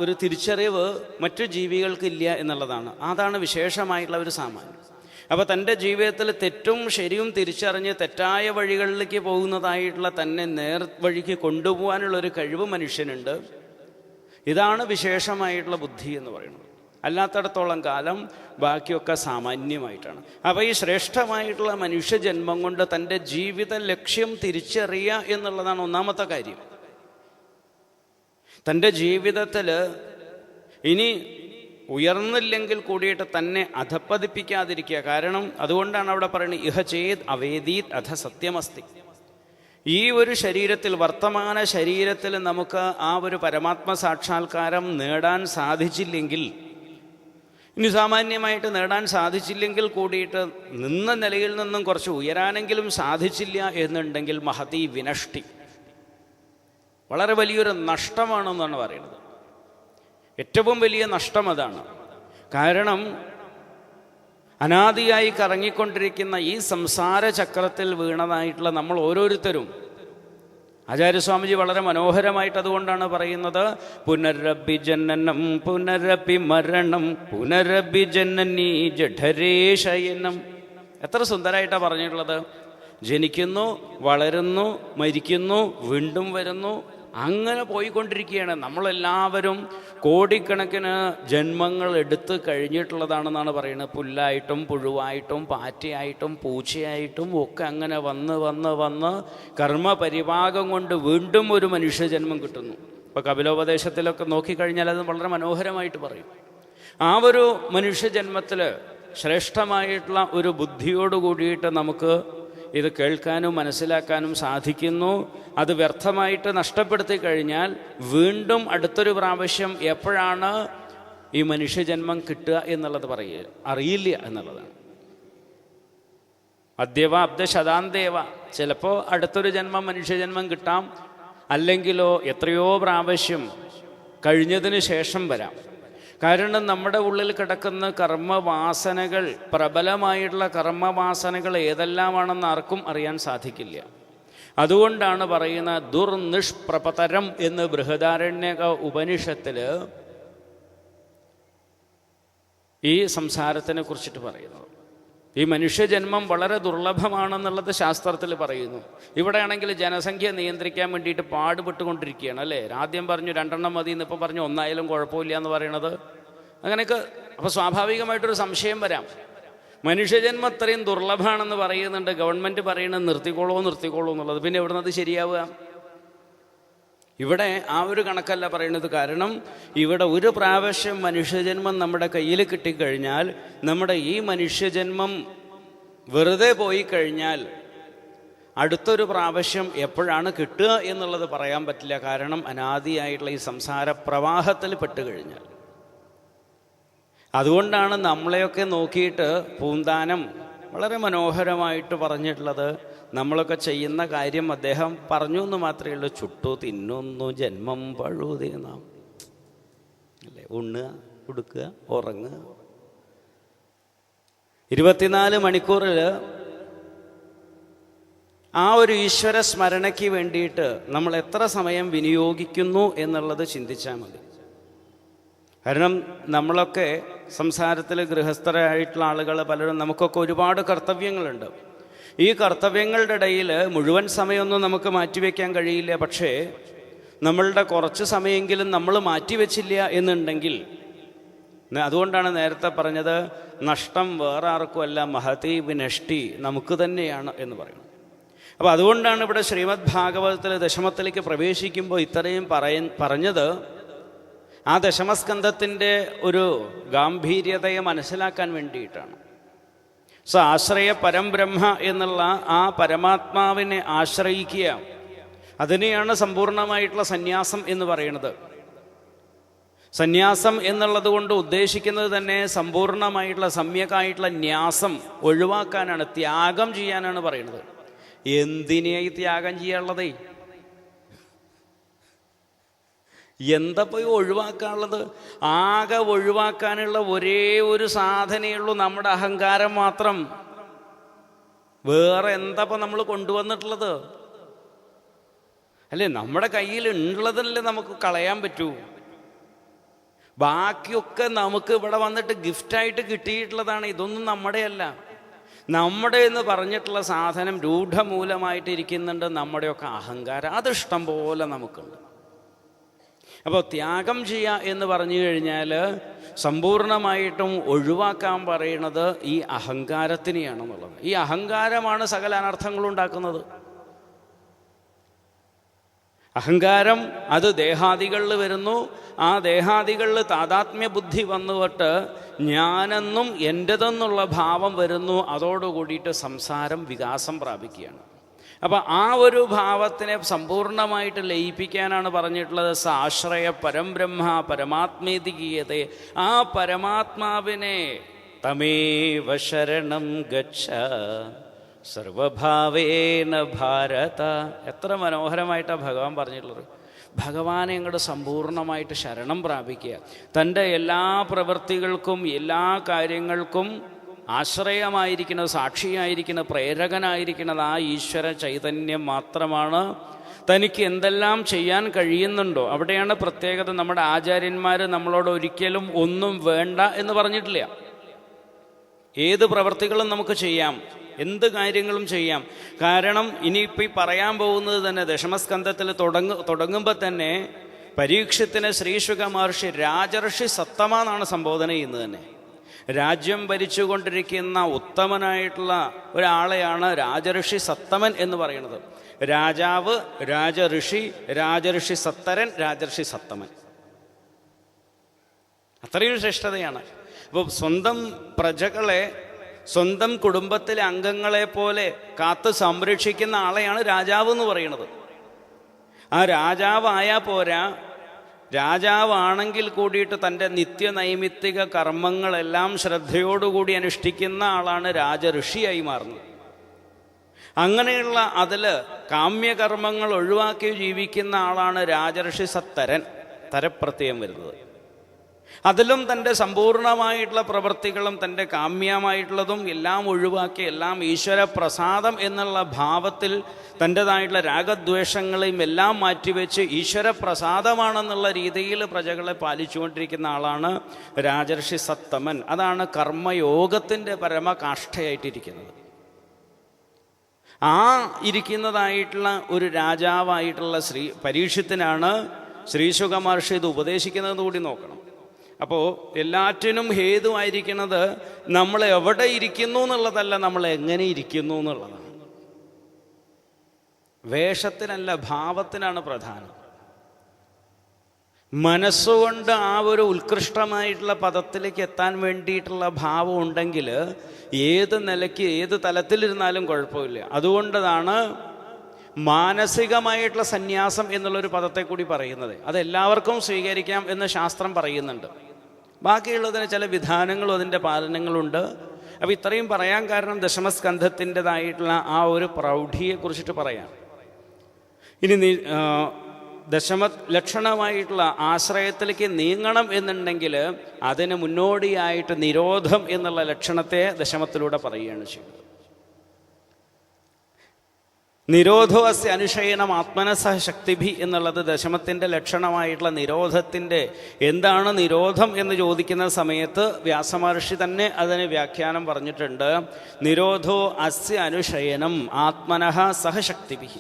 Speaker 1: ഒരു തിരിച്ചറിവ് മറ്റു ജീവികൾക്കില്ല എന്നുള്ളതാണ്. അതാണ് വിശേഷമായിട്ടുള്ള ഒരു സാമാന്യം. അപ്പോൾ തൻ്റെ ജീവിതത്തിൽ തെറ്റും ശരിയും തിരിച്ചറിഞ്ഞ് തെറ്റായ വഴികളിലേക്ക് പോകുന്നതായിട്ടുള്ള തന്നെ നേർവഴിക്ക് കൊണ്ടുപോകാനുള്ളൊരു കഴിവ് മനുഷ്യനുണ്ട്. ഇതാണ് വിശേഷമായിട്ടുള്ള ബുദ്ധി എന്ന് പറയുന്നത്. അല്ലാത്തടത്തോളം കാലം ബാക്കിയൊക്കെ സാമാന്യമായിട്ടാണ്. അപ്പോൾ ഈ ശ്രേഷ്ഠമായിട്ടുള്ള മനുഷ്യജന്മം കൊണ്ട് തൻ്റെ ജീവിത ലക്ഷ്യം തിരിച്ചറിയുക എന്നുള്ളതാണ് ഒന്നാമത്തെ കാര്യം. തൻ്റെ ജീവിതത്തിൽ ഇനി ഉയർന്നില്ലെങ്കിൽ കൂടിയിട്ട് തന്നെ അധപ്പതിപ്പിക്കാതിരിക്കുക. കാരണം അതുകൊണ്ടാണ് അവിടെ പറയുന്നത്, ഇഹ ചേത് അവേദീത് അധ സത്യമസ്തി. ഈ ഒരു ശരീരത്തിൽ, വർത്തമാന ശരീരത്തിൽ നമുക്ക് ആ ഒരു പരമാത്മ സാക്ഷാത്കാരം നേടാൻ സാധിച്ചില്ലെങ്കിൽ, ഇനി സാമാന്യമായിട്ട് നേടാൻ സാധിച്ചില്ലെങ്കിൽ കൂടിയിട്ട് നിന്ന നിലയിൽ നിന്നും കുറച്ച് ഉയരാനെങ്കിലും സാധിച്ചില്ല എന്നുണ്ടെങ്കിൽ മഹതി വിനഷ്ടി, വളരെ വലിയൊരു നഷ്ടമാണെന്നാണ് പറയുന്നത്. ഏറ്റവും വലിയ നഷ്ടം അതാണ്. കാരണം അനാദിയായി കറങ്ങിക്കൊണ്ടിരിക്കുന്ന ഈ സംസാര ചക്രത്തിൽ വീണതായിട്ടുള്ള നമ്മൾ ഓരോരുത്തരും, ആചാര്യസ്വാമിജി വളരെ മനോഹരമായിട്ട് അതുകൊണ്ടാണ് പറയുന്നത്, പുനരഭി ജനനം പുനരഭി മരണം പുനരഭി ജനനീ ജഠരേ ശയനം. എത്ര സുന്ദരമായിട്ടാണ് പറഞ്ഞിട്ടുള്ളത്. ജനിക്കുന്നു, വളരുന്നു, മരിക്കുന്നു, വീണ്ടും വരുന്നു, അങ്ങനെ പോയിക്കൊണ്ടിരിക്കുകയാണ്. നമ്മളെല്ലാവരും കോടിക്കണക്കിന് ജന്മങ്ങൾ എടുത്ത് കഴിഞ്ഞിട്ടുള്ളതാണെന്നാണ് പറയുന്നത്. പുല്ലായിട്ടും പുഴുവായിട്ടും പാറ്റയായിട്ടും പൂച്ചയായിട്ടും ഒക്കെ അങ്ങനെ വന്ന് കർമ്മപരിഭാഗം കൊണ്ട് വീണ്ടും ഒരു മനുഷ്യജന്മം കിട്ടുന്നു. ഇപ്പോൾ കപിലോപദേശത്തിലൊക്കെ നോക്കിക്കഴിഞ്ഞാൽ അത് വളരെ മനോഹരമായിട്ട് പറയും. ആ ഒരു മനുഷ്യജന്മത്തിൽ ശ്രേഷ്ഠമായിട്ടുള്ള ഒരു ബുദ്ധിയോട് കൂടിയിട്ട് നമുക്ക് ഇത് കേൾക്കാനും മനസ്സിലാക്കാനും സാധിക്കുന്നു. അത് വ്യർത്ഥമായിട്ട് നഷ്ടപ്പെടുത്തി കഴിഞ്ഞാൽ വീണ്ടും അടുത്തൊരു പ്രാവശ്യം എപ്പോഴാണ് ഈ മനുഷ്യജന്മം കിട്ടുക എന്നുള്ളത് അറിയില്ല എന്നുള്ളതാണ്. അദ്യവ അബ്ദശതാന്തേവ, ചിലപ്പോൾ അടുത്തൊരു ജന്മം മനുഷ്യജന്മം കിട്ടാം, അല്ലെങ്കിലോ എത്രയോ പ്രാവശ്യം കഴിഞ്ഞതിന് ശേഷം വരാം. കാരണം നമ്മുടെ ഉള്ളിൽ കിടക്കുന്ന കർമ്മവാസനകൾ, പ്രബലമായിട്ടുള്ള കർമ്മവാസനകൾ ഏതെല്ലാമാണെന്ന് ആർക്കും അറിയാൻ സാധിക്കില്ല. അതുകൊണ്ടാണ് പറയുന്ന ദുർനിഷ്പ്രപതരം എന്ന് ബൃഹദാരണ്യക ഉപനിഷത്തിൽ ഈ സംസാരത്തിനെ കുറിച്ചിട്ട് പറയുന്നത്. ഈ മനുഷ്യജന്മം വളരെ ദുർലഭമാണെന്നുള്ളത് ശാസ്ത്രത്തിൽ പറയുന്നു. ഇവിടെയാണെങ്കിൽ ജനസംഖ്യ നിയന്ത്രിക്കാൻ വേണ്ടിയിട്ട് പാടുപെട്ടുകൊണ്ടിരിക്കുകയാണ് അല്ലേ. ആദ്യം പറഞ്ഞു 2 മതി, ഇന്നിപ്പോൾ പറഞ്ഞു 1 കുഴപ്പമില്ല എന്ന് പറയണത്. അങ്ങനെയൊക്കെ. അപ്പോൾ സ്വാഭാവികമായിട്ടൊരു സംശയം വരാം. മനുഷ്യജന്മം അത്രയും ദുർലഭമാണെന്ന് പറയുന്നുണ്ട്, ഗവൺമെൻറ് പറയുന്നത് നിർത്തിക്കോളൂ എന്നുള്ളത്. പിന്നെ എവിടെ നിന്ന് ശരിയാവുക? ഇവിടെ ആ ഒരു കണക്കല്ല പറയുന്നത്. കാരണം ഇവിടെ ഒരു പ്രാവശ്യം മനുഷ്യജന്മം നമ്മുടെ കയ്യിൽ കിട്ടിക്കഴിഞ്ഞാൽ, നമ്മുടെ ഈ മനുഷ്യജന്മം വെറുതെ പോയി കഴിഞ്ഞാൽ അടുത്തൊരു പ്രാവശ്യം എപ്പോഴാണ് കിട്ടുക എന്നുള്ളത് പറയാൻ പറ്റില്ല. കാരണം അനാദിയായിട്ടുള്ള ഈ സംസാര പ്രവാഹത്തിൽ പെട്ടുകഴിഞ്ഞാൽ. അതുകൊണ്ടാണ് നമ്മളെയൊക്കെ നോക്കിയിട്ട് പൂന്താനം വളരെ മനോഹരമായിട്ട് പറഞ്ഞിട്ടുള്ളത്. നമ്മളൊക്കെ ചെയ്യുന്ന കാര്യം അദ്ദേഹം പറഞ്ഞു എന്ന് മാത്രമേ ഉള്ളൂ. ചുട്ടു തിന്നുന്നു ജന്മം പഴുതേ നാം അല്ലേ. ഉണ്ണുക, ഉടുക്കുക, ഉറങ്ങുക. 24 മണിക്കൂറിൽ ആ ഒരു ഈശ്വര സ്മരണയ്ക്ക് വേണ്ടിയിട്ട് നമ്മൾ എത്ര സമയം വിനിയോഗിക്കുന്നു എന്നുള്ളത് ചിന്തിച്ചാൽ മതി. കാരണം നമ്മളൊക്കെ സംസാരത്തിൽ ഗൃഹസ്ഥരായിട്ടുള്ള ആളുകൾ പലരും, നമുക്കൊക്കെ ഒരുപാട് കർത്തവ്യങ്ങളുണ്ട്. ഈ കർത്തവ്യങ്ങളുടെ ഇടയിൽ മുഴുവൻ സമയമൊന്നും നമുക്ക് മാറ്റിവെക്കാൻ കഴിയില്ല. പക്ഷേ നമ്മളുടെ കുറച്ച് സമയമെങ്കിലും നമ്മൾ മാറ്റിവെച്ചില്ല എന്നുണ്ടെങ്കിൽ, അതുകൊണ്ടാണ് നേരത്തെ പറഞ്ഞത് നഷ്ടം വേറെ ആർക്കുമല്ല, മഹതി വിനഷ്ടി നമുക്ക് തന്നെയാണ് എന്ന് പറയുന്നത്. അപ്പോൾ അതുകൊണ്ടാണ് ഇവിടെ ശ്രീമദ് ഭാഗവതത്തിൽ ദശമത്തിലേക്ക് പ്രവേശിക്കുമ്പോൾ ഇത്രയും പറഞ്ഞത്. ആ ദശമസ്കന്ധത്തിൻ്റെ ഒരു ഗാംഭീര്യതയെ മനസ്സിലാക്കാൻ വേണ്ടിയിട്ടാണ്. ആശ്രയ പരംബ്രഹ്മ എന്നുള്ള ആ പരമാത്മാവിനെ ആശ്രയിക്കുക, അതിനെയാണ് സമ്പൂർണമായിട്ടുള്ള സന്യാസം എന്ന് പറയുന്നത്. സന്യാസം എന്നുള്ളത് കൊണ്ട് ഉദ്ദേശിക്കുന്നത് തന്നെ സമ്പൂർണമായിട്ടുള്ള സമ്യക്കായിട്ടുള്ള ന്യാസം ഒഴിവാക്കാനാണ്, ത്യാഗം ചെയ്യാനാണ് പറയുന്നത്. എന്തിനായി ത്യാഗം ചെയ്യാനുള്ളതേ? എന്താ പോയി ഒഴിവാക്കാനുള്ളത്? ആകെ ഒഴിവാക്കാനുള്ള ഒരേ ഒരു സാധനയുള്ളൂ, നമ്മുടെ അഹങ്കാരം മാത്രം. വേറെ എന്താ നമ്മൾ കൊണ്ടുവന്നിട്ടുള്ളത്? അല്ലേ, നമ്മുടെ കയ്യിൽ ഉള്ളതല്ലേ നമുക്ക് കളയാൻ പറ്റൂ. ബാക്കിയൊക്കെ നമുക്ക് ഇവിടെ വന്നിട്ട് ഗിഫ്റ്റായിട്ട് കിട്ടിയിട്ടുള്ളതാണ്. ഇതൊന്നും നമ്മുടെയല്ല. നമ്മുടെ എന്ന് പറഞ്ഞിട്ടുള്ള സാധനം രൂഢമൂലമായിട്ട് ഇരിക്കുന്നുണ്ട് നമ്മുടെയൊക്കെ അഹങ്കാരം. അതിഷ്ടം പോലെ നമുക്കുണ്ട്. അപ്പോൾ ത്യാഗം ചെയ്യുക എന്ന് പറഞ്ഞു കഴിഞ്ഞാൽ സമ്പൂർണമായിട്ടും ഒഴിവാക്കാൻ പറയുന്നത് ഈ അഹങ്കാരത്തിനെയാണെന്നുള്ളത്. ഈ അഹങ്കാരമാണ് സകല അനർത്ഥങ്ങളും ഉണ്ടാക്കുന്നത്. അഹങ്കാരം അത് ദേഹാദികളിൽ വരുന്നു. ആ ദേഹാദികളിൽ താതാത്മ്യ ബുദ്ധി വന്നുകൊണ്ട് ഞാനെന്നും എൻ്റെതെന്നുള്ള ഭാവം വരുന്നു. അതോടുകൂടിയിട്ട് സംസാരം വികാസം പ്രാപിക്കുകയാണ്. അപ്പം ആ ഒരു ഭാവത്തിനെ സമ്പൂർണമായിട്ട് ലയിപ്പിക്കാനാണ് പറഞ്ഞിട്ടുള്ളത്. സാശ്രയ പരംബ്രഹ്മ പരമാത്മേതികീയതേ. ആ പരമാത്മാവിനെ തമേവ ശരണം ഗച്ഛ സർവഭാവേന ഭാരത. എത്ര മനോഹരമായിട്ടാണ് ഭഗവാൻ പറഞ്ഞിട്ടുള്ളത്. ഭഗവാനെ അങ്ങോട്ട് സമ്പൂർണമായിട്ട് ശരണം പ്രാപിക്കുക. തൻ്റെ എല്ലാ പ്രവൃത്തികൾക്കും എല്ലാ കാര്യങ്ങൾക്കും ആശ്രയമായിരിക്കുന്നത്, സാക്ഷിയായിരിക്കുന്നത്, പ്രേരകനായിരിക്കുന്നത് ആ ഈശ്വര ചൈതന്യം മാത്രമാണ്. തനിക്ക് എന്തെല്ലാം ചെയ്യാൻ കഴിയുന്നുണ്ടോ അവിടെയാണ് പ്രത്യേകത. നമ്മുടെ ആചാര്യന്മാർ നമ്മളോട് ഒരിക്കലും ഒന്നും വേണ്ട എന്ന് പറഞ്ഞിട്ടില്ല. ഏത് പ്രവൃത്തികളും നമുക്ക് ചെയ്യാം, എന്ത് കാര്യങ്ങളും ചെയ്യാം. കാരണം ഇനിയിപ്പോൾ ഈ പറയാൻ പോകുന്നത് തന്നെ ദശമസ്കന്ധത്തിൽ തുടങ്ങുമ്പോൾ തന്നെ പരീക്ഷത്തിന് ശ്രീശുക മഹർഷി രാജർഷി സത്തമ എന്നാണ് സംബോധന ചെയ്യുന്നത് തന്നെ. രാജ്യം ഭരിച്ചുകൊണ്ടിരിക്കുന്ന ഉത്തമനായിട്ടുള്ള ഒരാളെയാണ് രാജഋഷി സത്തമൻ എന്ന് പറയുന്നത്. രാജാവ്, രാജഋഷി, രാജഋഷി സത്തരൻ, രാജർഷി സത്തമൻ. അത്രയും ശ്രേഷ്ഠതയാണ്. അപ്പോൾ സ്വന്തം പ്രജകളെ സ്വന്തം കുടുംബത്തിലെ അംഗങ്ങളെ പോലെ കാത്ത് സംരക്ഷിക്കുന്ന ആളെയാണ് രാജാവ് എന്ന് പറയുന്നത്. ആ രാജാവായാൽ പോരാ, രാജാവാണെങ്കിൽ കൂടിയിട്ട് തൻ്റെ നിത്യനൈമിത്തിക കർമ്മങ്ങളെല്ലാം ശ്രദ്ധയോടുകൂടി അനുഷ്ഠിക്കുന്ന ആളാണ് രാജഋഷിയായി മാറുന്നത്. അങ്ങനെയുള്ള അതിൽ കാമ്യകർമ്മങ്ങൾ ഒഴിവാക്കി ജീവിക്കുന്ന ആളാണ് രാജർഷി സത്തരൻ, തരപ്രത്യയം വരുന്നത്. അതിലും തൻ്റെ സമ്പൂർണമായിട്ടുള്ള പ്രവൃത്തികളും തൻ്റെ കാമ്യമായിട്ടുള്ളതും എല്ലാം ഒഴിവാക്കി എല്ലാം ഈശ്വര പ്രസാദം എന്നുള്ള ഭാവത്തിൽ തൻ്റെതായിട്ടുള്ള രാഗദ്വേഷങ്ങളെയും എല്ലാം മാറ്റിവെച്ച് ഈശ്വര പ്രസാദമാണെന്നുള്ള രീതിയിൽ പ്രജകളെ പാലിച്ചുകൊണ്ടിരിക്കുന്ന ആളാണ് രാജർഷി സത്തമൻ. അതാണ് കർമ്മയോഗത്തിൻ്റെ പരമകാഷ്ഠയായിട്ടിരിക്കുന്നത്. ആ ഇരിക്കുന്നതായിട്ടുള്ള ഒരു രാജാവായിട്ടുള്ള പരീക്ഷത്തിനാണ് ശ്രീശുക മഹർഷി ഇത് ഉപദേശിക്കുന്നത് കൂടി നോക്കണം. അപ്പോൾ എല്ലാറ്റിനും ഹേതുവായിരിക്കുന്നത് നമ്മൾ എവിടെ ഇരിക്കുന്നു എന്നുള്ളതല്ല, നമ്മൾ എങ്ങനെ ഇരിക്കുന്നു എന്നുള്ളതാണ്. വേഷത്തിനല്ല, ഭാവത്തിനാണ് പ്രധാനം. മനസ്സുകൊണ്ട് ആ ഒരു ഉത്കൃഷ്ടമായിട്ടുള്ള പദത്തിലേക്ക് എത്താൻ വേണ്ടിയിട്ടുള്ള ഭാവം ഉണ്ടെങ്കിൽ ഏത് നിലയ്ക്ക് ഏത് തലത്തിലിരുന്നാലും കുഴപ്പമില്ല. അതുകൊണ്ടതാണ് മാനസികമായിട്ടുള്ള സന്യാസം എന്നുള്ളൊരു പദത്തെ കൂടി പറയുന്നത്. അതെല്ലാവർക്കും സ്വീകരിക്കാം എന്ന് ശാസ്ത്രം പറയുന്നുണ്ട്. ബാക്കിയുള്ളതിന് ചില വിധാനങ്ങളും അതിൻ്റെ പാലനങ്ങളുണ്ട്. അപ്പോൾ ഇത്രയും പറയാൻ കാരണം ദശമസ്കന്ധത്തിൻ്റെതായിട്ടുള്ള ആ ഒരു പ്രൗഢിയെക്കുറിച്ചിട്ട് പറയാം. ഇനി ദശമ ലക്ഷണമായിട്ടുള്ള ആശ്രയത്തിലേക്ക് നീങ്ങണം എന്നുണ്ടെങ്കിൽ അതിന് മുന്നോടിയായിട്ട് നിരോധം എന്നുള്ള ലക്ഷണത്തെ ദശമത്തിലൂടെ പറയുകയാണ് ചെയ്യുന്നത്. നിരോധോ അസ്യ അനുശയനം ആത്മനസഹ ശക്തിഭി എന്നുള്ളത് ദശമത്തിൻ്റെ ലക്ഷണമായിട്ടുള്ള നിരോധത്തിൻ്റെ എന്താണ് നിരോധം എന്ന് ചോദിക്കുന്ന സമയത്ത് വ്യാസമഹർഷി തന്നെ അതിന് വ്യാഖ്യാനം പറഞ്ഞിട്ടുണ്ട്. നിരോധോ അസ്യ അനുശയനം ആത്മനഃ സഹ ശക്തിഭി.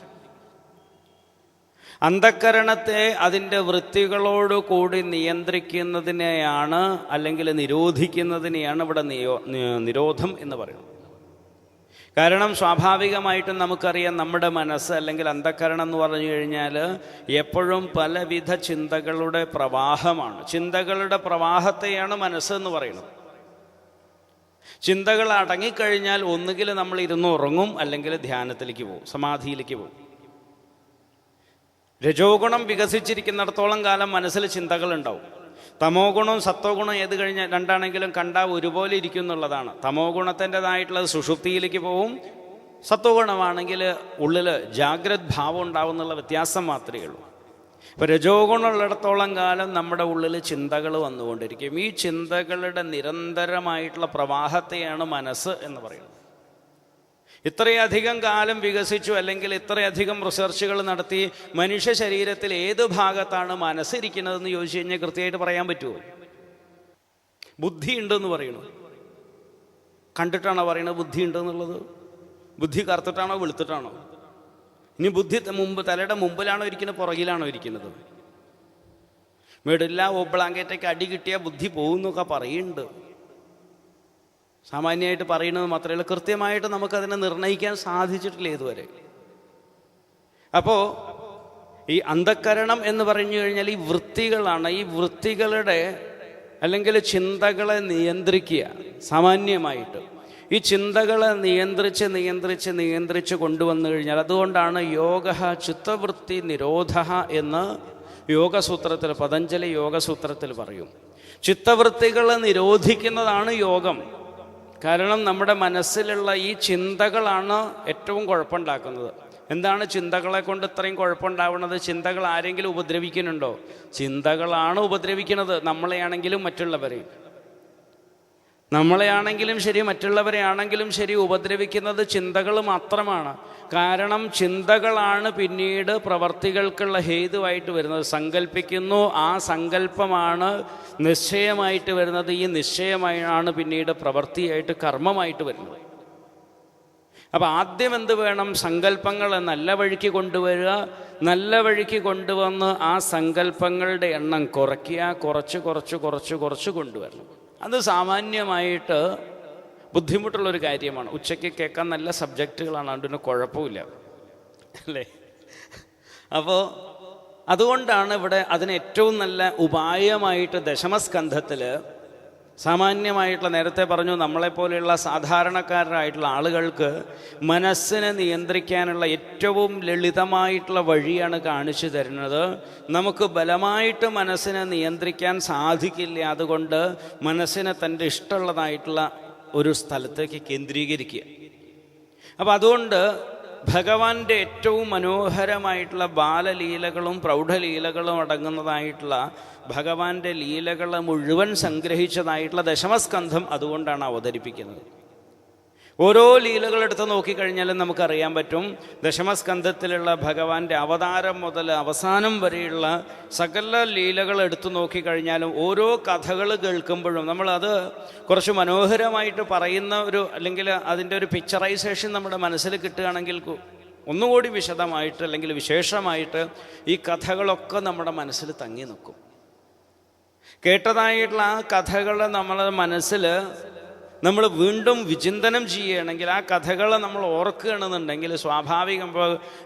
Speaker 1: അന്ധക്കരണത്തെ അതിൻ്റെ വൃത്തികളോട് കൂടി നിയന്ത്രിക്കുന്നതിനെയാണ് അല്ലെങ്കിൽ നിരോധിക്കുന്നതിനെയാണ് ഇവിടെ നിരോധം എന്ന് പറയുന്നത്. കാരണം സ്വാഭാവികമായിട്ടും നമുക്കറിയാം, നമ്മുടെ മനസ്സ് അല്ലെങ്കിൽ അന്ധക്കരണം എന്ന് പറഞ്ഞു കഴിഞ്ഞാൽ എപ്പോഴും പലവിധ ചിന്തകളുടെ പ്രവാഹമാണ്. ചിന്തകളുടെ പ്രവാഹത്തെയാണ് മനസ്സെന്ന് പറയുന്നത്. ചിന്തകൾ അടങ്ങിക്കഴിഞ്ഞാൽ ഒന്നുകിൽ നമ്മൾ ഇരുന്ന് ഉറങ്ങും, അല്ലെങ്കിൽ ധ്യാനത്തിലേക്ക് പോകും, സമാധിയിലേക്ക് പോകും. രജോഗുണം വികസിച്ചിരിക്കുന്നിടത്തോളം കാലം മനസ്സിൽ ചിന്തകളുണ്ടാവും. തമോ ഗുണവും സത്വ ഗുണം ഏത് കഴിഞ്ഞാൽ രണ്ടാണെങ്കിലും കണ്ടാൽ ഒരുപോലെ ഇരിക്കും എന്നുള്ളതാണ്. തമോ ഗുണത്തിൻ്റെതായിട്ടുള്ളത് സുഷുപ്തിയിലേക്ക് പോവും, സത്വഗുണമാണെങ്കിൽ ഉള്ളിൽ ജാഗ്രത് ഭാവം ഉണ്ടാവും എന്നുള്ള വ്യത്യാസം മാത്രമേ ഉള്ളൂ. ഇപ്പോൾ രജോ ഗുണമുള്ളിടത്തോളം കാലം നമ്മുടെ ഉള്ളിൽ ചിന്തകൾ വന്നുകൊണ്ടിരിക്കും. ഈ ചിന്തകളുടെ നിരന്തരമായിട്ടുള്ള പ്രവാഹത്തെയാണ് മനസ്സ് എന്ന് പറയുന്നത്. ഇത്രയധികം കാലം വികസിച്ചു അല്ലെങ്കിൽ ഇത്രയധികം റിസർച്ചുകൾ നടത്തി മനുഷ്യ ശരീരത്തിൽ ഏത് ഭാഗത്താണ് മനസ്സിരിക്കുന്നതെന്ന് ചോദിച്ചു കഴിഞ്ഞാൽ കൃത്യമായിട്ട് പറയാൻ പറ്റുമോ? ബുദ്ധി ഉണ്ടെന്ന് പറയണു. കണ്ടിട്ടാണോ പറയണത് ബുദ്ധി ഉണ്ടെന്നുള്ളത്? ബുദ്ധി കറുത്തിട്ടാണോ വെളുത്തിട്ടാണോ? ഇനി ബുദ്ധി തലയുടെ മുമ്പിലാണോ ഇരിക്കുന്നത്, പുറകിലാണോ ഇരിക്കുന്നത്? മിഡില്ല ഒബ്ലാങ്കേറ്റൊക്കെ അടി കിട്ടിയാൽ ബുദ്ധി പോകുന്നൊക്കെ പറയുന്നുണ്ട്. സാമാന്യമായിട്ട് പറയുന്നത് മാത്രമല്ല, കൃത്യമായിട്ട് നമുക്കതിനെ നിർണ്ണയിക്കാൻ സാധിച്ചിട്ടില്ല ഇതുവരെ. അപ്പോൾ ഈ അന്ധക്കരണം എന്ന് പറഞ്ഞു കഴിഞ്ഞാൽ ഈ വൃത്തികളാണ്. ഈ വൃത്തികളുടെ അല്ലെങ്കിൽ ചിന്തകളെ നിയന്ത്രിക്കുക. സാമാന്യമായിട്ട് ഈ ചിന്തകളെ നിയന്ത്രിച്ച് കൊണ്ടുവന്നു കഴിഞ്ഞാൽ, അതുകൊണ്ടാണ് യോഗ ചിത്തവൃത്തി നിരോധ എന്ന് യോഗസൂത്രത്തിൽ, പതഞ്ജലി യോഗസൂത്രത്തിൽ പറയും. ചിത്തവൃത്തികളെ നിരോധിക്കുന്നതാണ് യോഗം. കാരണം നമ്മുടെ മനസ്സിലുള്ള ഈ ചിന്തകളാണ് ഏറ്റവും കുഴപ്പമുണ്ടാക്കുന്നത്. എന്താണ് ചിന്തകളെ കൊണ്ട് ഇത്രയും കുഴപ്പമുണ്ടാവുന്നത്? ചിന്തകൾ ആരെങ്കിലും ഉപദ്രവിക്കുന്നുണ്ടോ? ചിന്തകളാണ് ഉപദ്രവിക്കുന്നത്. നമ്മളെയാണെങ്കിലും മറ്റുള്ളവരെയും. നമ്മളെയാണെങ്കിലും ശരി, മറ്റുള്ളവരെ ആണെങ്കിലും ശരി, ഉപദ്രവിക്കുന്നത് ചിന്തകൾ മാത്രമാണ്. കാരണം ചിന്തകളാണ് പിന്നീട് പ്രവർത്തികൾക്കുള്ള ഹേതുവായിട്ട് വരുന്നത്. സങ്കല്പിക്കുന്നു, ആ സങ്കല്പമാണ് നിശ്ചയമായിട്ട് വരുന്നത്. ഈ നിശ്ചയമായാണ് പിന്നീട് പ്രവൃത്തിയായിട്ട് കർമ്മമായിട്ട് വരുന്നത്. അപ്പം ആദ്യം എന്ത് വേണം? സങ്കല്പങ്ങളെ നല്ല വഴിക്ക് കൊണ്ടുവരിക. നല്ല വഴിക്ക് കൊണ്ടുവന്ന് ആ സങ്കല്പങ്ങളുടെ എണ്ണം കുറയ്ക്കുക. കുറച്ച് കൊണ്ടുവരണം. അത് സാമാന്യമായിട്ട് ബുദ്ധിമുട്ടുള്ളൊരു കാര്യമാണ്. ഉച്ചയ്ക്ക് കേൾക്കാൻ നല്ല സബ്ജക്റ്റുകളാണ്, അതിന് കുഴപ്പമില്ല അല്ലേ? അപ്പോൾ അതുകൊണ്ടാണ് ഇവിടെ അതിന് ഏറ്റവും നല്ല ഉപായമായിട്ട് ദശമസ്കന്ധത്തിൽ സാമാന്യമായിട്ടുള്ള, നേരത്തെ പറഞ്ഞു, നമ്മളെപ്പോലെയുള്ള സാധാരണക്കാരായിട്ടുള്ള ആളുകൾക്ക് മനസ്സിനെ നിയന്ത്രിക്കാനുള്ള ഏറ്റവും ലളിതമായിട്ടുള്ള വഴിയാണ് കാണിച്ചു തരുന്നത്. നമുക്ക് ബലമായിട്ട് മനസ്സിനെ നിയന്ത്രിക്കാൻ സാധിക്കില്ല. അതുകൊണ്ട് മനസ്സിനെ തൻ്റെ ഇഷ്ടമുള്ളതായിട്ടുള്ള ഒരു സ്ഥലത്തേക്ക് കേന്ദ്രീകരിക്കുക. അപ്പം അതുകൊണ്ട് ഭഗവാന്റെ ഏറ്റവും മനോഹരമായിട്ടുള്ള ബാലലീലകളും പ്രൗഢലീലകളും അടങ്ങുന്നതായിട്ടുള്ള ഭഗവാന്റെ ലീലകളെ മുഴുവൻ സംഗ്രഹിച്ചതായിട്ടുള്ള ദശമസ്കന്ധം അതുകൊണ്ടാണ് അവതരിപ്പിക്കുന്നത്. ഓരോ ലീലകളെടുത്ത് നോക്കിക്കഴിഞ്ഞാലും നമുക്കറിയാൻ പറ്റും, ദശമസ്കന്ധത്തിലുള്ള ഭഗവാന്റെ അവതാരം മുതൽ അവസാനം വരെയുള്ള സകല ലീലകൾ എടുത്തു നോക്കിക്കഴിഞ്ഞാലും ഓരോ കഥകൾ കേൾക്കുമ്പോഴും നമ്മളത് കുറച്ച് മനോഹരമായിട്ട് പറയുന്ന അല്ലെങ്കിൽ അതിൻ്റെ ഒരു പിക്ചറൈസേഷൻ നമ്മുടെ മനസ്സിൽ കിട്ടുകയാണെങ്കിൽ ഒന്നുകൂടി വിശദമായിട്ട് അല്ലെങ്കിൽ വിശേഷമായിട്ട് ഈ കഥകളൊക്കെ നമ്മുടെ മനസ്സിൽ തങ്ങി നിൽക്കും. കേട്ടതായിട്ടുള്ള ആ കഥകൾ നമ്മുടെ മനസ്സിൽ നമ്മൾ വീണ്ടും വിചിന്തനം ചെയ്യുകയാണെങ്കിൽ, ആ കഥകളെ നമ്മൾ ഓർക്കുകയാണെന്നുണ്ടെങ്കിൽ സ്വാഭാവികം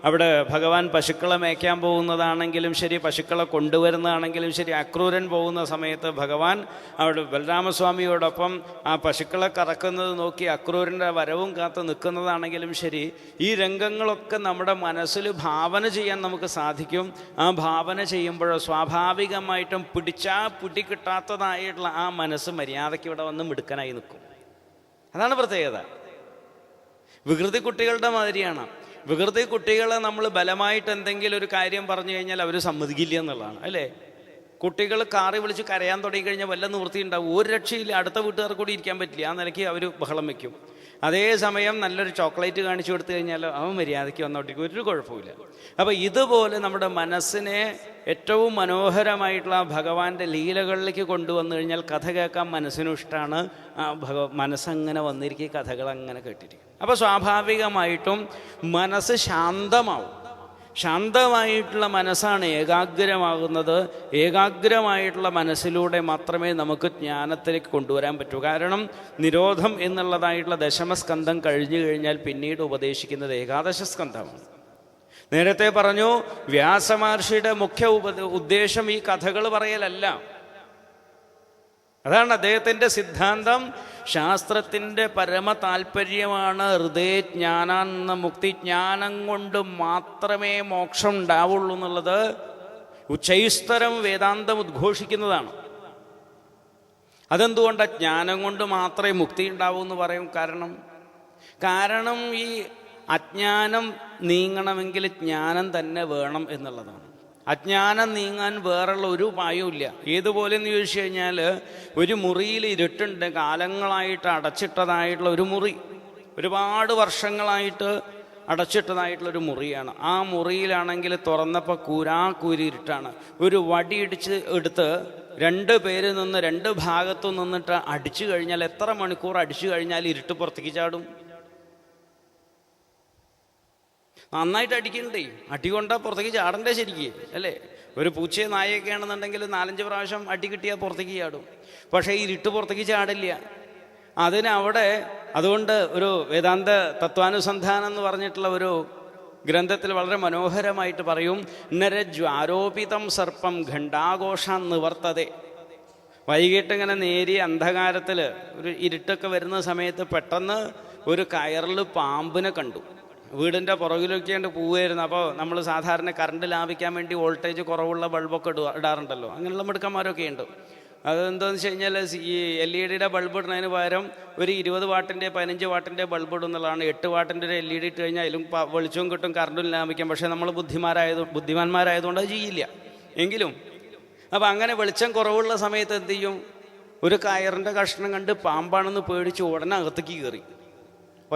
Speaker 1: അവിടെ ഭഗവാൻ പശുക്കളെ മേയ്ക്കാൻ പോകുന്നതാണെങ്കിലും ശരി, പശുക്കളെ കൊണ്ടുവരുന്നതാണെങ്കിലും ശരി, അക്രൂരൻ പോകുന്ന സമയത്ത് ഭഗവാൻ അവിടെ ബലരാമസ്വാമിയോടൊപ്പം ആ പശുക്കളെ കറക്കുന്നത് നോക്കി അക്രൂരൻ്റെ വരവും കാത്ത് നിൽക്കുന്നതാണെങ്കിലും ശരി, ഈ രംഗങ്ങളൊക്കെ നമ്മുടെ മനസ്സിൽ ഭാവന ചെയ്യാൻ നമുക്ക് സാധിക്കും. ആ ഭാവന ചെയ്യുമ്പോൾ സ്വാഭാവികമായിട്ടും പിടിക്കിട്ടാത്തതായിട്ടുള്ള ആ മനസ്സ് മര്യാദയ്ക്ക് ഇവിടെ വന്ന് മിടുക്കനായി നിൽക്കും. അതാണ് പ്രത്യേകത. വികൃതി കുട്ടികളുടെ മാതിരിയാണ്. വികൃതി കുട്ടികളെ നമ്മൾ ബലമായിട്ട് എന്തെങ്കിലും ഒരു കാര്യം പറഞ്ഞു കഴിഞ്ഞാൽ അവർ സമ്മതിക്കില്ല എന്നുള്ളതാണ്, അല്ലേ? കുട്ടികൾ കാറി വിളിച്ച് കരയാൻ തുടങ്ങിക്കഴിഞ്ഞാൽ വല്ല നിവൃത്തി ഉണ്ടാവും, ഒരു രക്ഷയില്ല, അടുത്ത വീട്ടുകാർ കൂടി ഇരിക്കാൻ പറ്റില്ല, ആ നിലയ്ക്ക് അവർ ബഹളം വയ്ക്കും. അതേസമയം നല്ലൊരു ചോക്ലേറ്റ് കാണിച്ചു കൊടുത്തു കഴിഞ്ഞാൽ അവൻ മര്യാദയ്ക്ക് വന്നോട്ടേക്ക് ഒരു കുഴപ്പമില്ല. അപ്പോൾ ഇതുപോലെ നമ്മുടെ മനസ്സിനെ ഏറ്റവും മനോഹരമായിട്ടുള്ള ഭഗവാന്റെ ലീലകളിലേക്ക് കൊണ്ടുവന്നു കഴിഞ്ഞാൽ കഥ കേൾക്കാൻ മനസ്സിനും ഇഷ്ടമാണ്. മനസ്സങ്ങനെ വന്നിരിക്കുക, കഥകൾ അങ്ങനെ കേട്ടിരിക്കും. അപ്പോൾ സ്വാഭാവികമായിട്ടും മനസ്സ് ശാന്തമാവും. ശാന്തമായിട്ടുള്ള മനസ്സാണ് ഏകാഗ്രമാകുന്നത്. ഏകാഗ്രമായിട്ടുള്ള മനസ്സിലൂടെ മാത്രമേ നമുക്ക് ജ്ഞാനത്തിലേക്ക് കൊണ്ടുവരാൻ പറ്റൂ. കാരണം നിരോധം എന്നുള്ളതായിട്ടുള്ള ദശമസ്കന്ധം കഴിഞ്ഞു കഴിഞ്ഞാൽ പിന്നീട് ഉപദേശിക്കുന്നത് ഏകാദശ സ്കന്ധമാണ്. നേരത്തെ പറഞ്ഞു, വ്യാസമഹർഷിയുടെ മുഖ്യ ഉദ്ദേശം ഈ കഥകൾ പറയലല്ല. അതാണ് അദ്ദേഹത്തിൻ്റെ സിദ്ധാന്തം. ശാസ്ത്രത്തിൻ്റെ പരമ താല്പര്യമാണ് ഹൃദയജ്ഞാനാന്ന മുക്തിജ്ഞാനം കൊണ്ട് മാത്രമേ മോക്ഷം ഉണ്ടാവുള്ളൂ എന്നുള്ളത് ഉച്ചൈസ്തരം വേദാന്തം ഉദ്ഘോഷിക്കുന്നതാണ്. അതെന്തുകൊണ്ടാണ് ജ്ഞാനം കൊണ്ട് മാത്രമേ മുക്തി ഉണ്ടാവൂ എന്ന് പറയും? കാരണം ഈ അജ്ഞാനം നീങ്ങണമെങ്കിൽ ജ്ഞാനം തന്നെ വേണം എന്നുള്ളതാണ്. അജ്ഞാനം നീങ്ങാൻ വേറുള്ള ഒരു ഉപായവുമില്ല. ഏതുപോലെ എന്ന് ചോദിച്ചു കഴിഞ്ഞാൽ, ഒരു മുറിയിൽ ഇരുട്ടുണ്ട്, കാലങ്ങളായിട്ട് അടച്ചിട്ടതായിട്ടുള്ള ഒരു മുറി, ഒരുപാട് വർഷങ്ങളായിട്ട് അടച്ചിട്ടതായിട്ടുള്ളൊരു മുറിയാണ്. ആ മുറിയിലാണെങ്കിൽ തുറന്നപ്പോൾ കൂരി ഇരുട്ടാണ്. ഒരു വടി എടുത്ത് 2 പേര് നിന്ന് 2 ഭാഗത്തു നിന്നിട്ട് അടിച്ചു കഴിഞ്ഞാൽ എത്ര മണിക്കൂർ അടിച്ചു കഴിഞ്ഞാൽ ഇരുട്ട് പുറത്തേക്ക് ചാടും? നന്നായിട്ട് അടിക്കണ്ടേ, അടികൊണ്ടാൽ പുറത്തേക്ക് ചാടണ്ടേ ശരിക്കും, അല്ലേ? ഒരു പൂച്ചയെ നായയൊക്കെ ആണെന്നുണ്ടെങ്കിൽ 4-5 പ്രാവശ്യം അടി കിട്ടിയാൽ പുറത്തേക്ക് ചാടും. പക്ഷേ ഈ ഇരുട്ട് പുറത്തേക്ക് ചാടില്ല. അതുകൊണ്ട് ഒരു വേദാന്ത തത്വാനുസന്ധാനം എന്ന് പറഞ്ഞിട്ടുള്ള ഒരു ഗ്രന്ഥത്തിൽ വളരെ മനോഹരമായിട്ട് പറയും, നരജ്വാരോപിതം സർപ്പം ഘണ്ടാഘോഷാൻ നിവർത്തതേ. വൈകിട്ട് ഇങ്ങനെ നേരിയ അന്ധകാരത്തിൽ ഒരു ഇരുട്ടൊക്കെ വരുന്ന സമയത്ത് പെട്ടെന്ന് ഒരു കയറിൽ പാമ്പിനെ കണ്ടു. വീടിൻ്റെ പുറകിലൊക്കെ പോവുമായിരുന്നു. അപ്പോൾ നമ്മൾ സാധാരണ കറണ്ട് ലാഭിക്കാൻ വേണ്ടി വോൾട്ടേജ് കുറവുള്ള ബൾബൊക്കെ ഇടാറുണ്ടല്ലോ, അങ്ങനെയുള്ള മിടുക്കന്മാരൊക്കെ ഉണ്ട്. അതെന്താണെന്ന് വെച്ച് കഴിഞ്ഞാൽ ഈ LED ബൾബ് ഇടുന്നതിന് പകരം ഒരു 20 വാട്ടിൻ്റെ 15 വാട്ടിൻ്റെ ബൾബ് ഇടുന്നുള്ളതാണ്. 8 വാട്ടിൻ്റെ ഒരു LED ഇട്ട് കഴിഞ്ഞാൽ അതിലും വെളിച്ചവും കിട്ടും, കറണ്ടും ലാഭിക്കാം. പക്ഷേ നമ്മൾ ബുദ്ധിമാന്മാരായതുകൊണ്ട് അത് ചെയ്യില്ല. എങ്കിലും അപ്പോൾ അങ്ങനെ വെളിച്ചം കുറവുള്ള സമയത്ത് എന്ത് ചെയ്യും? ഒരു കയറിൻ്റെ കഷ്ണം കണ്ട് പാമ്പാണെന്ന് പേടിച്ച് ഉടനെ അകത്തേക്ക് കയറി.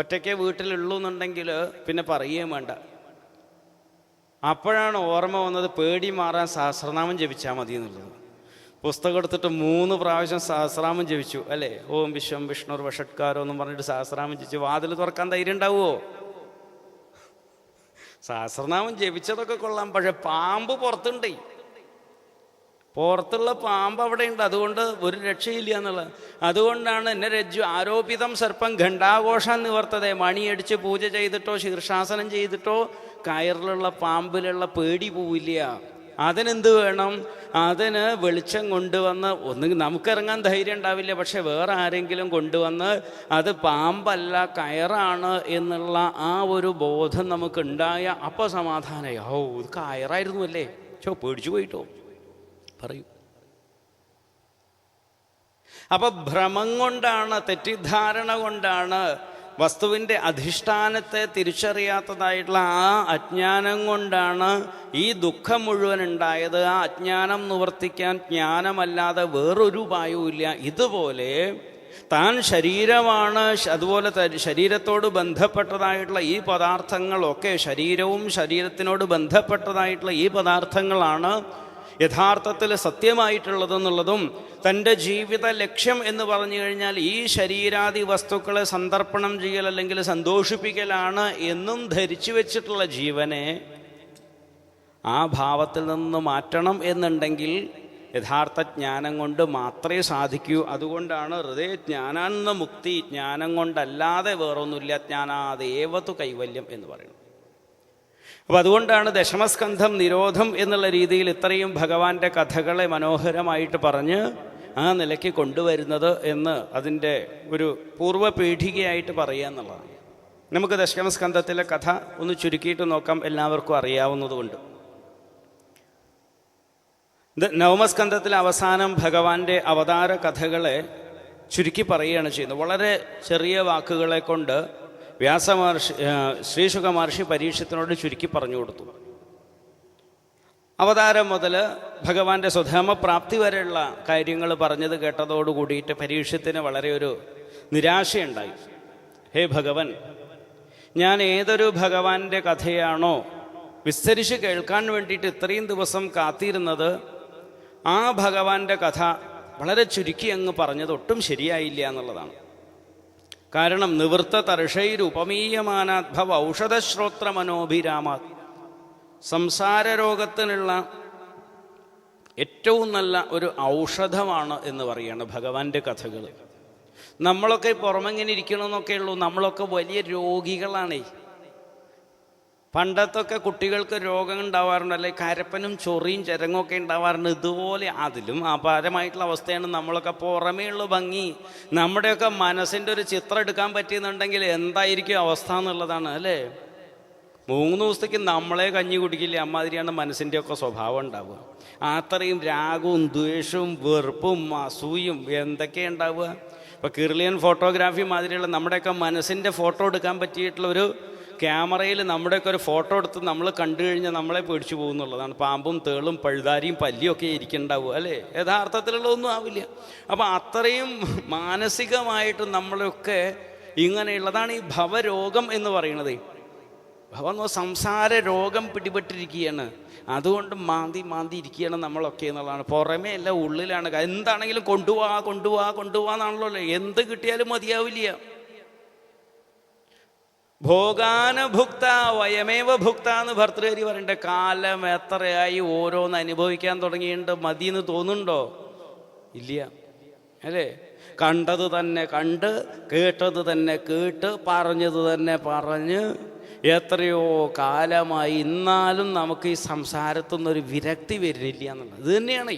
Speaker 1: ഒറ്റയ്ക്ക് വീട്ടിലുള്ളൂ എന്നുണ്ടെങ്കിൽ പിന്നെ പറയുകയും വേണ്ട. അപ്പോഴാണ് ഓർമ്മ വന്നത്, പേടി മാറാൻ സഹസ്രനാമം ജപിച്ചാൽ മതി എന്നുള്ളത്. പുസ്തകം എടുത്തിട്ട് 3 പ്രാവശ്യം സഹസ്രനാമം ജപിച്ചു, അല്ലേ? ഓം വിശ്വം വിഷ്ണുർ വഷട്കാരോ എന്നും പറഞ്ഞിട്ട് സഹസ്രനാമം ജപിച്ചു. വാതിൽ തുറക്കാൻ ധൈര്യം ഉണ്ടാവുമോ? സഹസ്രനാമം ജപിച്ചതൊക്കെ കൊള്ളാം, പക്ഷെ പാമ്പ് പുറത്തുണ്ടേ. പുറത്തുള്ള പാമ്പ് അവിടെ ഉണ്ട്. അതുകൊണ്ട് ഒരു രക്ഷയില്ല എന്നുള്ളത്. അതുകൊണ്ടാണ് എന്നെ രജ്ജു ആരോപിതം സർപ്പം ഘണ്ടാഘോഷം നിവർത്തതേ. മണിയടിച്ച് പൂജ ചെയ്തിട്ടോ ശീർഷാസനം ചെയ്തിട്ടോ കയറിലുള്ള പാമ്പിലുള്ള പേടി പോവില്ല. അതിനെന്ത് വേണം? അതിന് വെളിച്ചം കൊണ്ടുവന്ന്, ഒന്നുകിൽ നമുക്കിറങ്ങാൻ ധൈര്യം ഉണ്ടാവില്ല, പക്ഷെ വേറെ ആരെങ്കിലും കൊണ്ടുവന്ന് അത് പാമ്പല്ല കയറാണ് എന്നുള്ള ആ ഒരു ബോധം നമുക്കുണ്ടായ അപ്പോൾ സമാധാനമായി. ഇത് കയറായിരുന്നു അല്ലേ, പേടിച്ചു പോയിട്ടോ പറയൂ. അപ്പൊ ഭ്രമം കൊണ്ടാണ്, തെറ്റിദ്ധാരണ കൊണ്ടാണ് വസ്തുവിൻ്റെ അധിഷ്ഠാനത്തെ തിരിച്ചറിയാത്തതായിട്ടുള്ള ആ അജ്ഞാനം കൊണ്ടാണ് ഈ ദുഃഖം മുഴുവൻ ഉണ്ടായത്. ആ അജ്ഞാനം നിവർത്തിക്കാൻ ജ്ഞാനമല്ലാതെ വേറൊരു ഉപായവും ഇല്ല. ഇതുപോലെ താൻ ശരീരമാണ്, അതുപോലെ ശരീരത്തോട് ബന്ധപ്പെട്ടതായിട്ടുള്ള ഈ പദാർത്ഥങ്ങളൊക്കെ, ശരീരവും ശരീരത്തിനോട് ബന്ധപ്പെട്ടതായിട്ടുള്ള ഈ പദാർത്ഥങ്ങളാണ് യഥാർത്ഥത്തിൽ സത്യമായിട്ടുള്ളതെന്നുള്ളതും തൻ്റെ ജീവിത ലക്ഷ്യം എന്ന് പറഞ്ഞു കഴിഞ്ഞാൽ ഈ ശരീരാദി വസ്തുക്കളെ സന്തർപ്പണം ചെയ്യൽ അല്ലെങ്കിൽ സന്തോഷിപ്പിക്കലാണ് എന്നും ധരിച്ചു വെച്ചിട്ടുള്ള ജീവനെ ആ ഭാവത്തിൽ നിന്ന് മാറ്റണം എന്നുണ്ടെങ്കിൽ യഥാർത്ഥ ജ്ഞാനം കൊണ്ട് മാത്രമേ സാധിക്കൂ. അതുകൊണ്ടാണ് ഹൃദയജ്ഞാനാന്ന മുക്തി, ജ്ഞാനം കൊണ്ടല്ലാതെ വേറൊന്നുമില്ല, ജ്ഞാനാദേവതു കൈവല്യം എന്ന് പറയുന്നത്. അപ്പോൾ അതുകൊണ്ടാണ് ദശമസ്കന്ധം നിരോധം എന്നുള്ള രീതിയിൽ ഇത്രയും ഭഗവാന്റെ കഥകളെ മനോഹരമായിട്ട് പറഞ്ഞ് ആ നിലയ്ക്ക് കൊണ്ടുവരുന്നത് എന്ന് അതിൻ്റെ ഒരു പൂർവ്വപീഠികയായിട്ട് പറയുക എന്നുള്ളതാണ്. നമുക്ക് ദശമസ്കന്ധത്തിലെ കഥ ഒന്ന് ചുരുക്കിയിട്ട് നോക്കാം, എല്ലാവർക്കും അറിയാവുന്നതുകൊണ്ട്. നവമസ്കന്ധത്തിലെ അവസാനം ഭഗവാന്റെ അവതാര കഥകളെ ചുരുക്കി പറയുകയാണ് ചെയ്യുന്നത്. വളരെ ചെറിയ വാക്കുകളെ കൊണ്ട് ശ്രീശുക മഹർഷി പരീക്ഷത്തിനോട് ചുരുക്കി പറഞ്ഞു കൊടുത്തു. അവതാരം മുതൽ ഭഗവാന്റെ സ്വധാമപ്രാപ്തി വരെയുള്ള കാര്യങ്ങൾ പറഞ്ഞത് കേട്ടതോടുകൂടിയിട്ട് പരീക്ഷത്തിന് വളരെ ഒരു നിരാശയുണ്ടായി. ഹേ ഭഗവൻ, ഞാൻ ഏതൊരു ഭഗവാന്റെ കഥയാണോ വിസ്തരിച്ച് കേൾക്കാൻ വേണ്ടിയിട്ട് ഇത്രയും ദിവസം കാത്തിരുന്നത്, ആ ഭഗവാന്റെ കഥ വളരെ ചുരുക്കി അങ്ങ് പറഞ്ഞത് ഒട്ടും ശരിയായില്ല എന്നുള്ളതാണ്. കാരണം നിവൃത്ത തർഷൈരുപമീയമാനാദ്ഭവ ഔഷധശ്രോത്ര മനോഭിരാമാത്, സംസാര രോഗത്തിനുള്ള ഏറ്റവും നല്ല ഒരു ഔഷധമാണ് എന്ന് പറയുകയാണ് ഭഗവാന്റെ കഥകൾ. നമ്മളൊക്കെ പുറമെങ്ങനെ ഇരിക്കണമെന്നൊക്കെ ഉള്ളൂ, നമ്മളൊക്കെ വലിയ രോഗികളാണേ. പണ്ടത്തൊക്കെ കുട്ടികൾക്ക് രോഗം ഉണ്ടാവാറുണ്ട്, അല്ലെങ്കിൽ കരപ്പനും ചൊറിയും ചിരങ്ങൊക്കെ ഉണ്ടാവാറുണ്ട്. ഇതുപോലെ അതിലും അപാരമായിട്ടുള്ള അവസ്ഥയാണ്. നമ്മളൊക്കെ പുറമേയുള്ള ഭംഗി, നമ്മുടെയൊക്കെ മനസ്സിൻ്റെ ഒരു ചിത്രം എടുക്കാൻ പറ്റിയെന്നുണ്ടെങ്കിൽ എന്തായിരിക്കും അവസ്ഥ എന്നുള്ളതാണ് അല്ലേ. 3 ദിവസത്തേക്ക് നമ്മളെ കഞ്ഞി കുടിക്കില്ല, അമ്മാതിരിയാണ് മനസ്സിൻ്റെയൊക്കെ സ്വഭാവം ഉണ്ടാവുക. അത്രയും രാഗവും ദ്വേഷവും വെറുപ്പും അസൂയും എന്തൊക്കെയാണ് ഉണ്ടാവുക. ഇപ്പോൾ കിർലിയൻ ഫോട്ടോഗ്രാഫി മാതിരിയുള്ള നമ്മുടെയൊക്കെ മനസ്സിൻ്റെ ഫോട്ടോ എടുക്കാൻ പറ്റിയിട്ടുള്ളൊരു ക്യാമറയിൽ നമ്മുടെയൊക്കെ ഒരു ഫോട്ടോ എടുത്ത് നമ്മൾ കണ്ടു കഴിഞ്ഞാൽ നമ്മളെ പേടിച്ചു പോകുന്നുള്ളതാണ്. പാമ്പും തേളും പഴുതാരിയും പല്ലിയൊക്കെ ഇരിക്കുന്നുണ്ടാവുക അല്ലേ, യഥാർത്ഥത്തിലുള്ളതൊന്നും ആവില്ല. അപ്പം അത്രയും മാനസികമായിട്ട് നമ്മളൊക്കെ ഇങ്ങനെയുള്ളതാണ് ഈ ഭവരോഗം എന്ന് പറയുന്നത്. ഭവം സംസാര രോഗം പിടിപെട്ടിരിക്കുകയാണ്. അതുകൊണ്ട് മാന്തി ഇരിക്കുകയാണ് നമ്മളൊക്കെ എന്നുള്ളതാണ്. പുറമേ അല്ല, ഉള്ളിലാണ്. എന്താണെങ്കിലും കൊണ്ടുപോവാന്നാണല്ലോ. എന്ത് കിട്ടിയാലും മതിയാവില്ല. ഭോഗാനുഭുക്ത വയമേവ ഭുക്ത എന്ന് ഭർത്തൃഹരി പറയണ്ടേ. കാലം എത്രയായി ഓരോന്ന് അനുഭവിക്കാൻ തുടങ്ങിയിട്ട് മതിയെന്ന് തോന്നുന്നുണ്ടോ? ഇല്ല അല്ലേ. കണ്ടത് തന്നെ കണ്ട്, കേട്ടത് തന്നെ കേട്ട്, പറഞ്ഞത് തന്നെ പറഞ്ഞ് എത്രയോ കാലമായി. എന്നാലും നമുക്ക് ഈ സംസാരത്തുനിന്നൊരു വിരക്തി വരുന്നില്ല എന്നുള്ളത് ഇത് തന്നെയാണ്.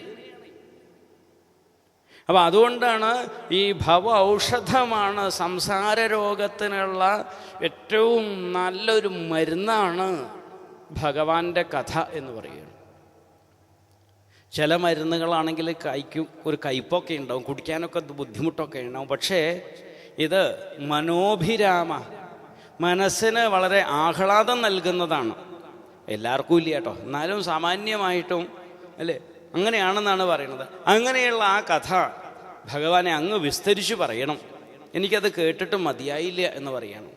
Speaker 1: അപ്പം അതുകൊണ്ടാണ് ഈ ഭവ ഔഷധമാണ്, സംസാര രോഗത്തിനുള്ള ഏറ്റവും നല്ലൊരു മരുന്നാണ് ഭഗവാന്റെ കഥ എന്ന് പറയുന്നത്. ചില മരുന്നുകളാണെങ്കിൽ ഒരു കയ്പൊക്കെ ഉണ്ടാവും, കുടിക്കാനൊക്കെ ബുദ്ധിമുട്ടൊക്കെ ഉണ്ടാവും. പക്ഷേ ഇത് മനോഭിരാമ, മനസ്സിന് വളരെ ആഹ്ലാദം നൽകുന്നതാണ്. എല്ലാവർക്കും ഇല്ല കേട്ടോ, എന്നാലും സാമാന്യമായിട്ടും അല്ലേ അങ്ങനെയാണെന്നാണ് പറയുന്നത്. അങ്ങനെയുള്ള ആ കഥ ഭഗവാനെ അങ്ങ് വിസ്തരിച്ച് പറയണം. എനിക്കത് കേട്ടിട്ട് മതിയായില്ല എന്ന് പറയണം.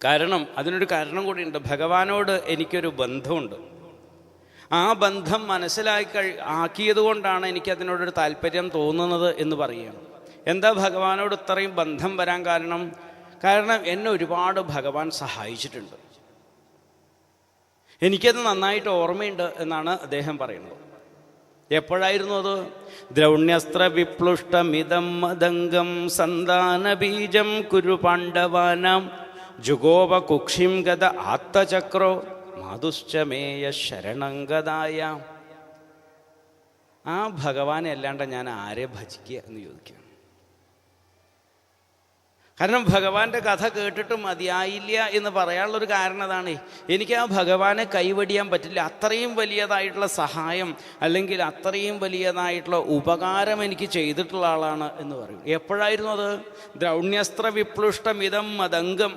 Speaker 1: കാരണം അതിനൊരു കാരണം കൂടിയുണ്ട്. ഭഗവാനോട് എനിക്കൊരു ബന്ധമുണ്ട്. ആ ബന്ധം ആക്കിയത് കൊണ്ടാണ് എനിക്കതിനോടൊരു താല്പര്യം തോന്നുന്നത് എന്ന് പറയുകയാണ്. എന്താ ഭഗവാനോട് ഇത്രയും ബന്ധം വരാൻ കാരണം? കാരണം എന്നെ ഒരുപാട് ഭഗവാൻ സഹായിച്ചിട്ടുണ്ട്. എനിക്കത് നന്നായിട്ട് ഓർമ്മയുണ്ട് എന്നാണ് അദ്ദേഹം പറയുന്നത്. എപ്പോഴായിരുന്നു അത്? ദ്രൗണ്യസ്ത്ര വിപ്ലുഷ്ടമിതം മദംഗം സന്താന ബീജം കുരു പാണ്ഡവാനാം ജുഗോപ കുക്ഷിം ഗത ആത്തചക്രോ മാതുശ്ചമേയ ശരണംഗതായ. ആ ഭഗവാനെ അല്ലാണ്ട് ഞാൻ ആരെ ഭജിക്കുക എന്ന് ചോദിക്കുക. കാരണം ഭഗവാന്റെ കഥ കേട്ടിട്ട് മതിയായില്ല എന്ന് പറയാനുള്ളൊരു കാരണം അതാണ്. എനിക്ക് ആ ഭഗവാനെ കൈവടിയാൻ പറ്റില്ല. അത്രയും വലിയതായിട്ടുള്ള സഹായം അല്ലെങ്കിൽ അത്രയും വലിയതായിട്ടുള്ള ഉപകാരം എനിക്ക് ചെയ്തിട്ടുള്ള ആളാണ് എന്ന് പറയും. എപ്പോഴായിരുന്നു അത്? ദ്രൗണ്യസ്ത്ര വിപ്ലുഷ്ടമിതം മദംഗം.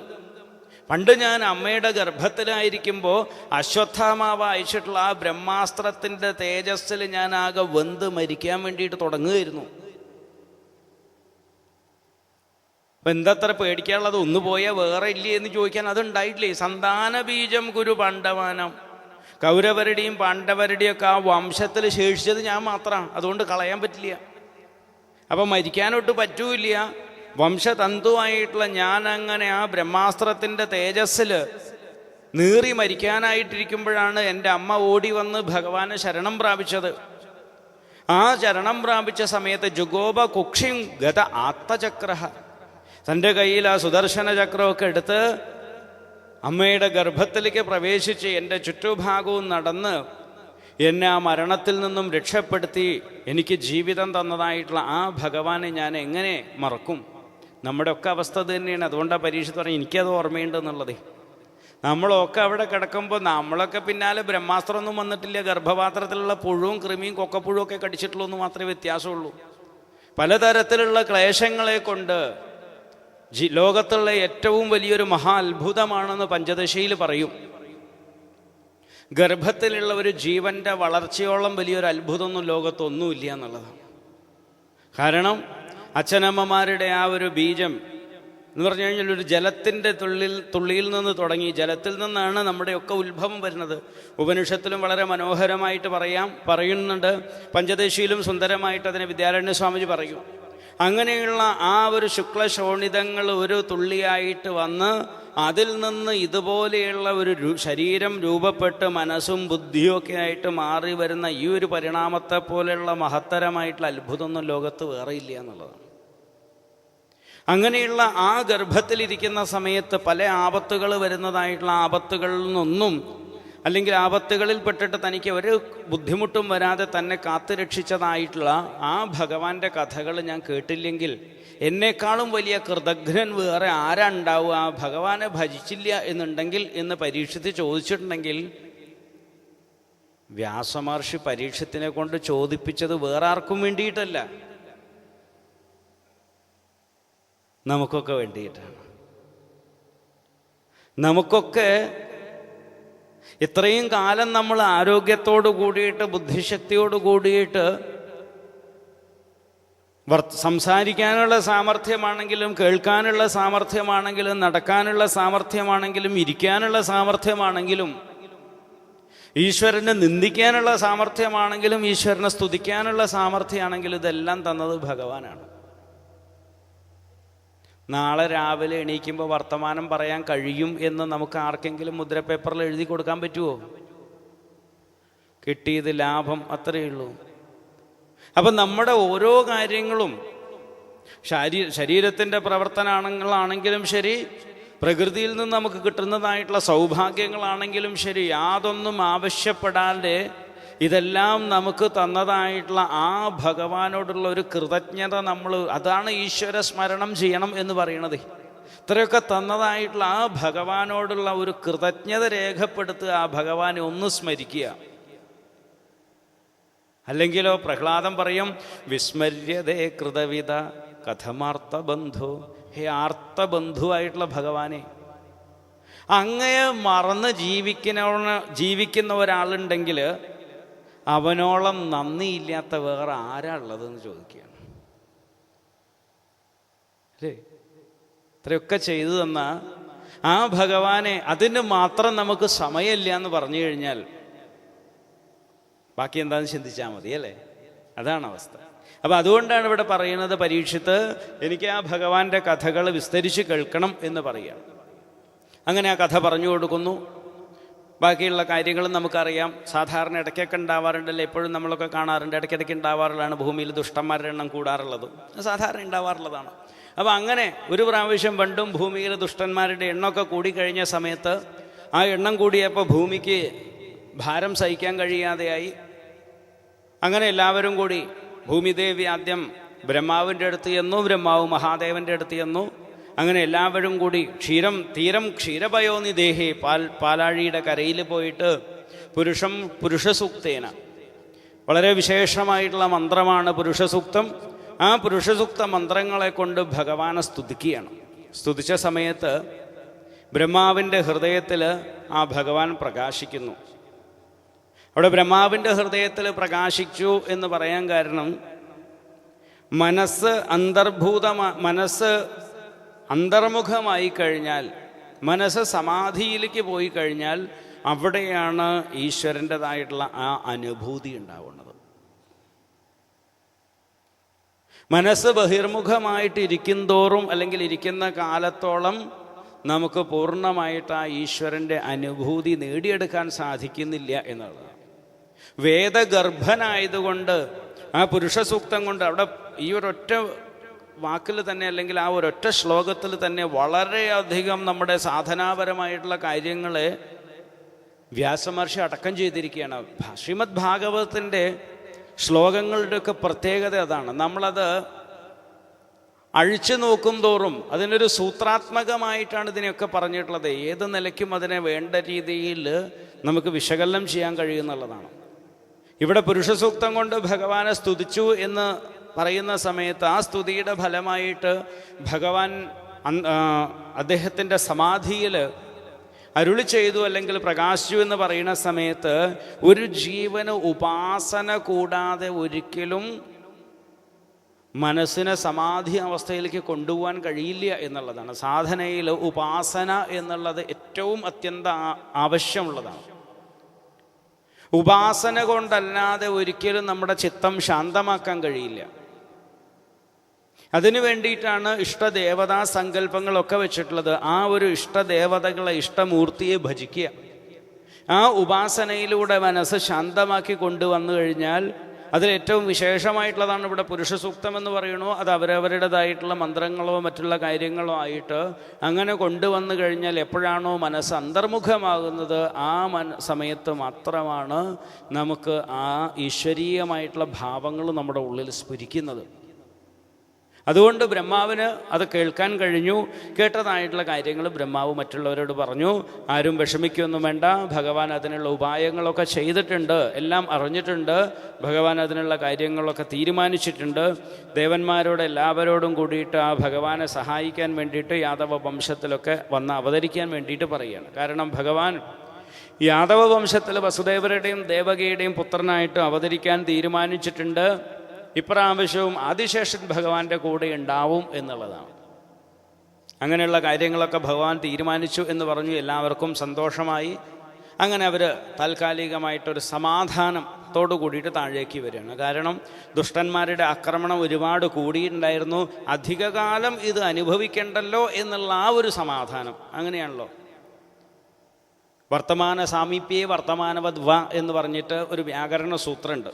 Speaker 1: പണ്ട് ഞാൻ അമ്മയുടെ ഗർഭത്തിലായിരിക്കുമ്പോൾ അശ്വത്ഥാമാവ് അയച്ചിട്ടുള്ള ആ ബ്രഹ്മാസ്ത്രത്തിൻ്റെ തേജസ്സിൽ ഞാൻ ആകെ വെന്ത് മരിക്കാൻ വേണ്ടിയിട്ട് തുടങ്ങുകയായിരുന്നു. അപ്പം എന്തത്ര പേടിക്കാനുള്ളത്? ഒന്ന് പോയാൽ വേറെ ഇല്ലേ എന്ന് ചോദിക്കാൻ അതുണ്ടായിട്ടില്ലേ? സന്താന ബീജം കുരു പാണ്ഡവാനം. കൗരവരുടെയും പാണ്ഡവരുടെയും ഒക്കെ ആ വംശത്തിൽ ശേഷിച്ചത് ഞാൻ മാത്രമാണ്. അതുകൊണ്ട് കളയാൻ പറ്റില്ല. അപ്പം മരിക്കാനൊട്ട് പറ്റൂല്ല. വംശതന്തുവായിട്ടുള്ള ഞാൻ അങ്ങനെ ആ ബ്രഹ്മാസ്ത്രത്തിൻ്റെ തേജസ്സിൽ നീറി മരിക്കാനായിട്ടിരിക്കുമ്പോഴാണ് എൻ്റെ അമ്മ ഓടി വന്ന് ഭഗവാനെ ശരണം പ്രാപിച്ചത്. ആ ശരണം പ്രാപിച്ച സമയത്ത് ജുഗോപ കുക്ഷിം ഗത ആത്തചക്ര, തൻ്റെ കയ്യിൽ ആ സുദർശന ചക്രമൊക്കെ എടുത്ത് അമ്മയുടെ ഗർഭത്തിലേക്ക് പ്രവേശിച്ച് എൻ്റെ ചുറ്റുഭാഗവും നടന്ന് എന്നെ ആ മരണത്തിൽ നിന്നും രക്ഷപ്പെടുത്തി എനിക്ക് ജീവിതം തന്നതായിട്ടുള്ള ആ ഭഗവാനെ ഞാൻ എങ്ങനെ മറക്കും? നമ്മുടെ ഒക്കെ അവസ്ഥ അത് തന്നെയാണ്. അതുകൊണ്ടാണ് പരീക്ഷ പറഞ്ഞാൽ എനിക്കത് ഓർമ്മയുണ്ടെന്നുള്ളത്. നമ്മളൊക്കെ അവിടെ കിടക്കുമ്പോൾ നമ്മളൊക്കെ പിന്നാലെ ബ്രഹ്മാസ്ത്രമൊന്നും വന്നിട്ടില്ല. ഗർഭപാത്രത്തിലുള്ള പുഴുവും കൃമിയും കൊക്കപ്പുഴുവും ഒക്കെ കടിച്ചിട്ടുള്ളൂ എന്ന് മാത്രമേ വ്യത്യാസമുള്ളൂ. പലതരത്തിലുള്ള ക്ലേശങ്ങളെ കൊണ്ട് ലോകത്തുള്ള ഏറ്റവും വലിയൊരു മഹാ അത്ഭുതമാണെന്ന് പഞ്ചദശയിൽ പറയും. ഗർഭത്തിലുള്ള ഒരു ജീവൻ്റെ വളർച്ചയോളം വലിയൊരു അത്ഭുതമൊന്നും ലോകത്തൊന്നുമില്ല എന്നുള്ളതാണ്. കാരണം അച്ഛനമ്മമാരുടെ ആ ഒരു ബീജം എന്ന് പറഞ്ഞു കഴിഞ്ഞാൽ ഒരു ജലത്തിൻ്റെ തുള്ളിയിൽ നിന്ന് തുടങ്ങി. ജലത്തിൽ നിന്നാണ് നമ്മുടെയൊക്കെ ഉത്ഭവം വരുന്നത്. ഉപനിഷത്തിലും വളരെ മനോഹരമായിട്ട് പറയുന്നുണ്ട്. പഞ്ചദശിയിലും സുന്ദരമായിട്ട് അതിനെ വിദ്യാരണ്യ സ്വാമിജി പറയും. അങ്ങനെയുള്ള ആ ഒരു ശുക്ലശോണിതങ്ങൾ ഒരു തുള്ളിയായിട്ട് വന്ന് അതിൽ നിന്ന് ഇതുപോലെയുള്ള ഒരു ശരീരം രൂപപ്പെട്ട് മനസ്സും ബുദ്ധിയും ഒക്കെ ആയിട്ട് മാറി വരുന്ന ഈ ഒരു പരിണാമത്തെ പോലെയുള്ള മഹത്തരമായിട്ടുള്ള അത്ഭുതമൊന്നും ലോകത്ത് വേറെ ഇല്ല എന്നുള്ളതാണ്. അങ്ങനെയുള്ള ആ ഗർഭത്തിലിരിക്കുന്ന സമയത്ത് പല ആപത്തുകൾ വരുന്നതായിട്ടുള്ള ആപത്തുകളിൽ നിന്നൊന്നും അല്ലെങ്കിൽ ആപത്തുകളിൽ പെട്ടിട്ട് തനിക്ക് ഒരു ബുദ്ധിമുട്ടും വരാതെ തന്നെ കാത്തുരക്ഷിച്ചതായിട്ടുള്ള ആ ഭഗവാന്റെ കഥകൾ ഞാൻ കേട്ടില്ലെങ്കിൽ എന്നെക്കാളും വലിയ കൃതജ്ഞൻ വേറെ ആരാ ഉണ്ടാവുക? ആ ഭഗവാനെ ഭജിച്ചില്ല എന്നുണ്ടെങ്കിൽ എന്ന് പരീക്ഷത്ത് ചോദിച്ചിട്ടുണ്ടെങ്കിൽ വ്യാസമഹർഷി പരീക്ഷത്തിനെ കൊണ്ട് ചോദിപ്പിച്ചത് വേറെ ആർക്കും വേണ്ടിയിട്ടല്ല, നമുക്കൊക്കെ വേണ്ടിയിട്ടാണ്. നമുക്കൊക്കെ ഇത്രയും കാലം നമ്മൾ ആരോഗ്യത്തോടു കൂടിയിട്ട് ബുദ്ധിശക്തിയോട് കൂടിയിട്ട് സംസാരിക്കാനുള്ള സാമർഥ്യമാണെങ്കിലും കേൾക്കാനുള്ള സാമർഥ്യമാണെങ്കിലും നടക്കാനുള്ള സാമർഥ്യമാണെങ്കിലും ഇരിക്കാനുള്ള സാമർഥ്യമാണെങ്കിലും ഈശ്വരനെ നിന്ദിക്കാനുള്ള സാമർഥ്യമാണെങ്കിലും ഈശ്വരനെ സ്തുതിക്കാനുള്ള സാമർഥ്യമാണെങ്കിലും ഇതെല്ലാം തന്നത് ഭഗവാനാണ്. നാളെ രാവിലെ എണീക്കുമ്പോൾ വർത്തമാനം പറയാൻ കഴിയും എന്ന് നമുക്ക് ആർക്കെങ്കിലും മുദ്രപേപ്പറിൽ എഴുതി കൊടുക്കാൻ പറ്റുമോ? കിട്ടിയത് ലാഭം, അത്രയേ ഉള്ളൂ. അപ്പം നമ്മുടെ ഓരോ കാര്യങ്ങളും ശരീരത്തിൻ്റെ പ്രവർത്തനങ്ങളാണെങ്കിലും ശരി, പ്രകൃതിയിൽ നിന്ന് നമുക്ക് കിട്ടുന്നതായിട്ടുള്ള സൗഭാഗ്യങ്ങളാണെങ്കിലും ശരി, യാതൊന്നും ആവശ്യപ്പെടാതെ ഇതെല്ലാം നമുക്ക് തന്നതായിട്ടുള്ള ആ ഭഗവാനോടുള്ള ഒരു കൃതജ്ഞത അതാണ് ഈശ്വര സ്മരണം ചെയ്യണം എന്ന് പറയണത്. ഇത്രയൊക്കെ തന്നതായിട്ടുള്ള ആ ഭഗവാനോടുള്ള ഒരു കൃതജ്ഞത രേഖപ്പെടുത്തുക, ആ ഭഗവാനെ ഒന്ന് സ്മരിക്കുക. അല്ലെങ്കിലോ പ്രഹ്ലാദൻ പറയും, വിസ്മര്യതേ കൃതവിത കഥമാർത്തബന്ധു. ഹേ ആർത്തബന്ധുവായിട്ടുള്ള ഭഗവാനെ, അങ്ങയെ മറന്ന് ജീവിക്കുന്ന ഒരാളുണ്ടെങ്കിൽ അവനോളം നന്ദിയില്ലാത്ത വേറെ ആരാ ഉള്ളതെന്ന് ചോദിക്കുകയാണ്. അല്ലേ? ഇത്രയൊക്കെ ചെയ്തു തന്ന ആ ഭഗവാനെ അതിന് മാത്രം നമുക്ക് സമയമില്ല എന്ന് പറഞ്ഞു കഴിഞ്ഞാൽ ബാക്കി എന്താണെന്ന് ചിന്തിച്ചാൽ മതി, അല്ലേ? അതാണ് അവസ്ഥ. അപ്പം അതുകൊണ്ടാണ് ഇവിടെ പറയുന്നത്, പരീക്ഷിത്ത് എനിക്ക് ആ ഭഗവാന്റെ കഥകൾ വിസ്തരിച്ച് കേൾക്കണം എന്ന് പറയുകയാണ്. അങ്ങനെ ആ കഥ പറഞ്ഞു കൊടുക്കുന്നു. ബാക്കിയുള്ള കാര്യങ്ങളും നമുക്കറിയാം. സാധാരണ ഇടയ്ക്കൊക്കെ ഉണ്ടാവാറുണ്ടല്ലോ, എപ്പോഴും നമ്മളൊക്കെ കാണാറുണ്ട്, ഇടയ്ക്കിടയ്ക്ക് ഉണ്ടാവാറുള്ളതാണ് ഭൂമിയിൽ ദുഷ്ടന്മാരുടെ എണ്ണം കൂടാറുള്ളതും സാധാരണ ഉണ്ടാവാറുള്ളതാണ്. അപ്പോൾ അങ്ങനെ ഒരു പ്രാവശ്യം പണ്ടും ഭൂമിയിൽ ദുഷ്ടന്മാരുടെ എണ്ണമൊക്കെ കൂടിക്കഴിഞ്ഞ സമയത്ത് ആ എണ്ണം കൂടിയപ്പോൾ ഭൂമിക്ക് ഭാരം സഹിക്കാൻ കഴിയാതെയായി. അങ്ങനെ എല്ലാവരും കൂടി ഭൂമിദേവി ആദ്യം ബ്രഹ്മാവിൻ്റെ അടുത്ത് ചെന്നു. ബ്രഹ്മാവ് മഹാദേവൻ്റെ അടുത്ത് ചെന്നു. അങ്ങനെ എല്ലാവരും കൂടി തീരം ക്ഷീരപയോനിദേഹേ പാലാഴിയുടെ കരയിൽ പോയിട്ട് പുരുഷസൂക്തേന, വളരെ വിശേഷമായിട്ടുള്ള മന്ത്രമാണ് പുരുഷസൂക്തം. ആ പുരുഷസൂക്ത മന്ത്രങ്ങളെ കൊണ്ട് ഭഗവാനെ സ്തുതിക്കുകയാണ്. സ്തുതിച്ച സമയത്ത് ബ്രഹ്മാവിൻ്റെ ഹൃദയത്തിൽ ആ ഭഗവാൻ പ്രകാശിക്കുന്നു. അവിടെ ബ്രഹ്മാവിൻ്റെ ഹൃദയത്തിൽ പ്രകാശിച്ചു എന്ന് പറയാൻ കാരണം, മനസ്സ് അന്തർമുഖമായി കഴിഞ്ഞാൽ, മനസ്സ് സമാധിയിലേക്ക് പോയി കഴിഞ്ഞാൽ അവിടെയാണ് ഈശ്വരൻ്റെതായിട്ടുള്ള ആ അനുഭൂതി ഉണ്ടാവുന്നത്. മനസ്സ് ബഹിർമുഖമായിട്ട് ഇരിക്കുന്തോറും, അല്ലെങ്കിൽ ഇരിക്കുന്ന കാലത്തോളം നമുക്ക് പൂർണ്ണമായിട്ട് ആ ഈശ്വരൻ്റെ അനുഭൂതി നേടിയെടുക്കാൻ സാധിക്കുന്നില്ല എന്നുള്ളതാണ്. വേദഗർഭനായതുകൊണ്ട് ആ പുരുഷസൂക്തം കൊണ്ട് അവിടെ ഈ ഒരൊറ്റ വാക്കിൽ തന്നെ, അല്ലെങ്കിൽ ആ ഒരൊറ്റ ശ്ലോകത്തിൽ തന്നെ വളരെയധികം നമ്മുടെ സാധനാപരമായിട്ടുള്ള കാര്യങ്ങളെ വ്യാസമഹർഷി അടക്കം ചെയ്തിരിക്കുകയാണ്. ശ്രീമദ് ഭാഗവതത്തിൻ്റെ ശ്ലോകങ്ങളുടെയൊക്കെ പ്രത്യേകത അതാണ്. നമ്മളത് അഴിച്ചു നോക്കും തോറും അതിനൊരു സൂത്രാത്മകമായിട്ടാണ് ഇതിനെയൊക്കെ പറഞ്ഞിട്ടുള്ളത്. ഏത് നിലയ്ക്കും അതിനെ വേണ്ട രീതിയിൽ നമുക്ക് വിശകലനം ചെയ്യാൻ കഴിയുന്നുള്ളതാണ്. ഇവിടെ പുരുഷസൂക്തം കൊണ്ട് ഭഗവാനെ സ്തുതിച്ചു എന്ന് പറയുന്ന സമയത്ത് ആ സ്തുതിയുടെ ഫലമായിട്ട് ഭഗവാൻ അദ്ദേഹത്തിൻ്റെ സമാധിയിൽ അരുളി ചെയ്തു, അല്ലെങ്കിൽ പ്രകാശിച്ചു എന്ന് പറയുന്ന സമയത്ത് ഒരു ജീവന് ഉപാസന കൂടാതെ ഒരിക്കലും മനസ്സിനെ സമാധി അവസ്ഥയിലേക്ക് കൊണ്ടുപോകാൻ കഴിയില്ല എന്നുള്ളതാണ്. സാധനയിൽ ഉപാസന എന്നുള്ളത് ഏറ്റവും ആവശ്യമുള്ളതാണ്. ഉപാസന കൊണ്ടല്ലാതെ ഒരിക്കലും നമ്മുടെ ചിത്തം ശാന്തമാക്കാൻ കഴിയില്ല. അതിനു വേണ്ടിയിട്ടാണ് ഇഷ്ടദേവതാ സങ്കല്പങ്ങളൊക്കെ വെച്ചിട്ടുള്ളത്. ആ ഒരു ഇഷ്ടദേവതകളെ, ഇഷ്ടമൂർത്തിയെ ഭജിക്കുക. ആ ഉപാസനയിലൂടെ മനസ്സ് ശാന്തമാക്കി കൊണ്ടുവന്നു കഴിഞ്ഞാൽ അതിലേറ്റവും വിശേഷമായിട്ടുള്ളതാണ് ഇവിടെ പുരുഷസൂക്തം എന്ന് പറയണോ, അത് അവരവരുടേതായിട്ടുള്ള മന്ത്രങ്ങളോ മറ്റുള്ള കാര്യങ്ങളോ ആയിട്ട് അങ്ങനെ കൊണ്ടുവന്നു കഴിഞ്ഞാൽ എപ്പോഴാണോ മനസ്സ് അന്തർമുഖമാകുന്നത് ആ സമയത്ത് മാത്രമാണ് നമുക്ക് ആ ഈശ്വരീയമായിട്ടുള്ള ഭാവങ്ങൾ നമ്മുടെ ഉള്ളിൽ സ്ഫുരിക്കുന്നത്. അതുകൊണ്ട് ബ്രഹ്മാവിന് അത് കേൾക്കാൻ കഴിഞ്ഞു. കേട്ടതായിട്ടുള്ള കാര്യങ്ങൾ ബ്രഹ്മാവ് മറ്റുള്ളവരോട് പറഞ്ഞു. ആരും വിഷമിക്കൊന്നും വേണ്ട, ഭഗവാൻ അതിനുള്ള ഉപായങ്ങളൊക്കെ ചെയ്തിട്ടുണ്ട്, എല്ലാം അറിഞ്ഞിട്ടുണ്ട്, ഭഗവാൻ അതിനുള്ള കാര്യങ്ങളൊക്കെ തീരുമാനിച്ചിട്ടുണ്ട്. ദേവന്മാരോട് എല്ലാവരോടും കൂടിയിട്ട് ആ ഭഗവാനെ സഹായിക്കാൻ വേണ്ടിയിട്ട് യാദവ വംശത്തിലൊക്കെ വന്ന് അവതരിക്കാൻ വേണ്ടിയിട്ട് പറയുകയാണ്. കാരണം ഭഗവാൻ യാദവ വംശത്തിൽ വസുദേവരുടെയും ദേവകിയുടെയും പുത്രനായിട്ട് അവതരിക്കാൻ തീരുമാനിച്ചിട്ടുണ്ട്. ഇപ്രാവശ്യവും ആദിശേഷൻ ഭഗവാന്റെ കൂടെ ഉണ്ടാവും എന്നുള്ളതാണ്. അങ്ങനെയുള്ള കാര്യങ്ങളൊക്കെ ഭഗവാൻ തീരുമാനിച്ചു എന്ന് പറഞ്ഞു. എല്ലാവർക്കും സന്തോഷമായി. അങ്ങനെ അവർ താൽക്കാലികമായിട്ടൊരു സമാധാനത്തോടു കൂടിയിട്ട് താഴേക്ക് വരികയാണ്. കാരണം ദുഷ്ടന്മാരുടെ ആക്രമണം ഒരുപാട് കൂടിയിട്ടുണ്ടായിരുന്നു. അധികകാലം ഇത് അനുഭവിക്കേണ്ടല്ലോ എന്നുള്ള ആ ഒരു സമാധാനം. അങ്ങനെയാണല്ലോ വർത്തമാന സാമീപ്യേ വർത്തമാനവത് വ എന്ന് പറഞ്ഞിട്ട് ഒരു വ്യാകരണ സൂത്രമുണ്ട്.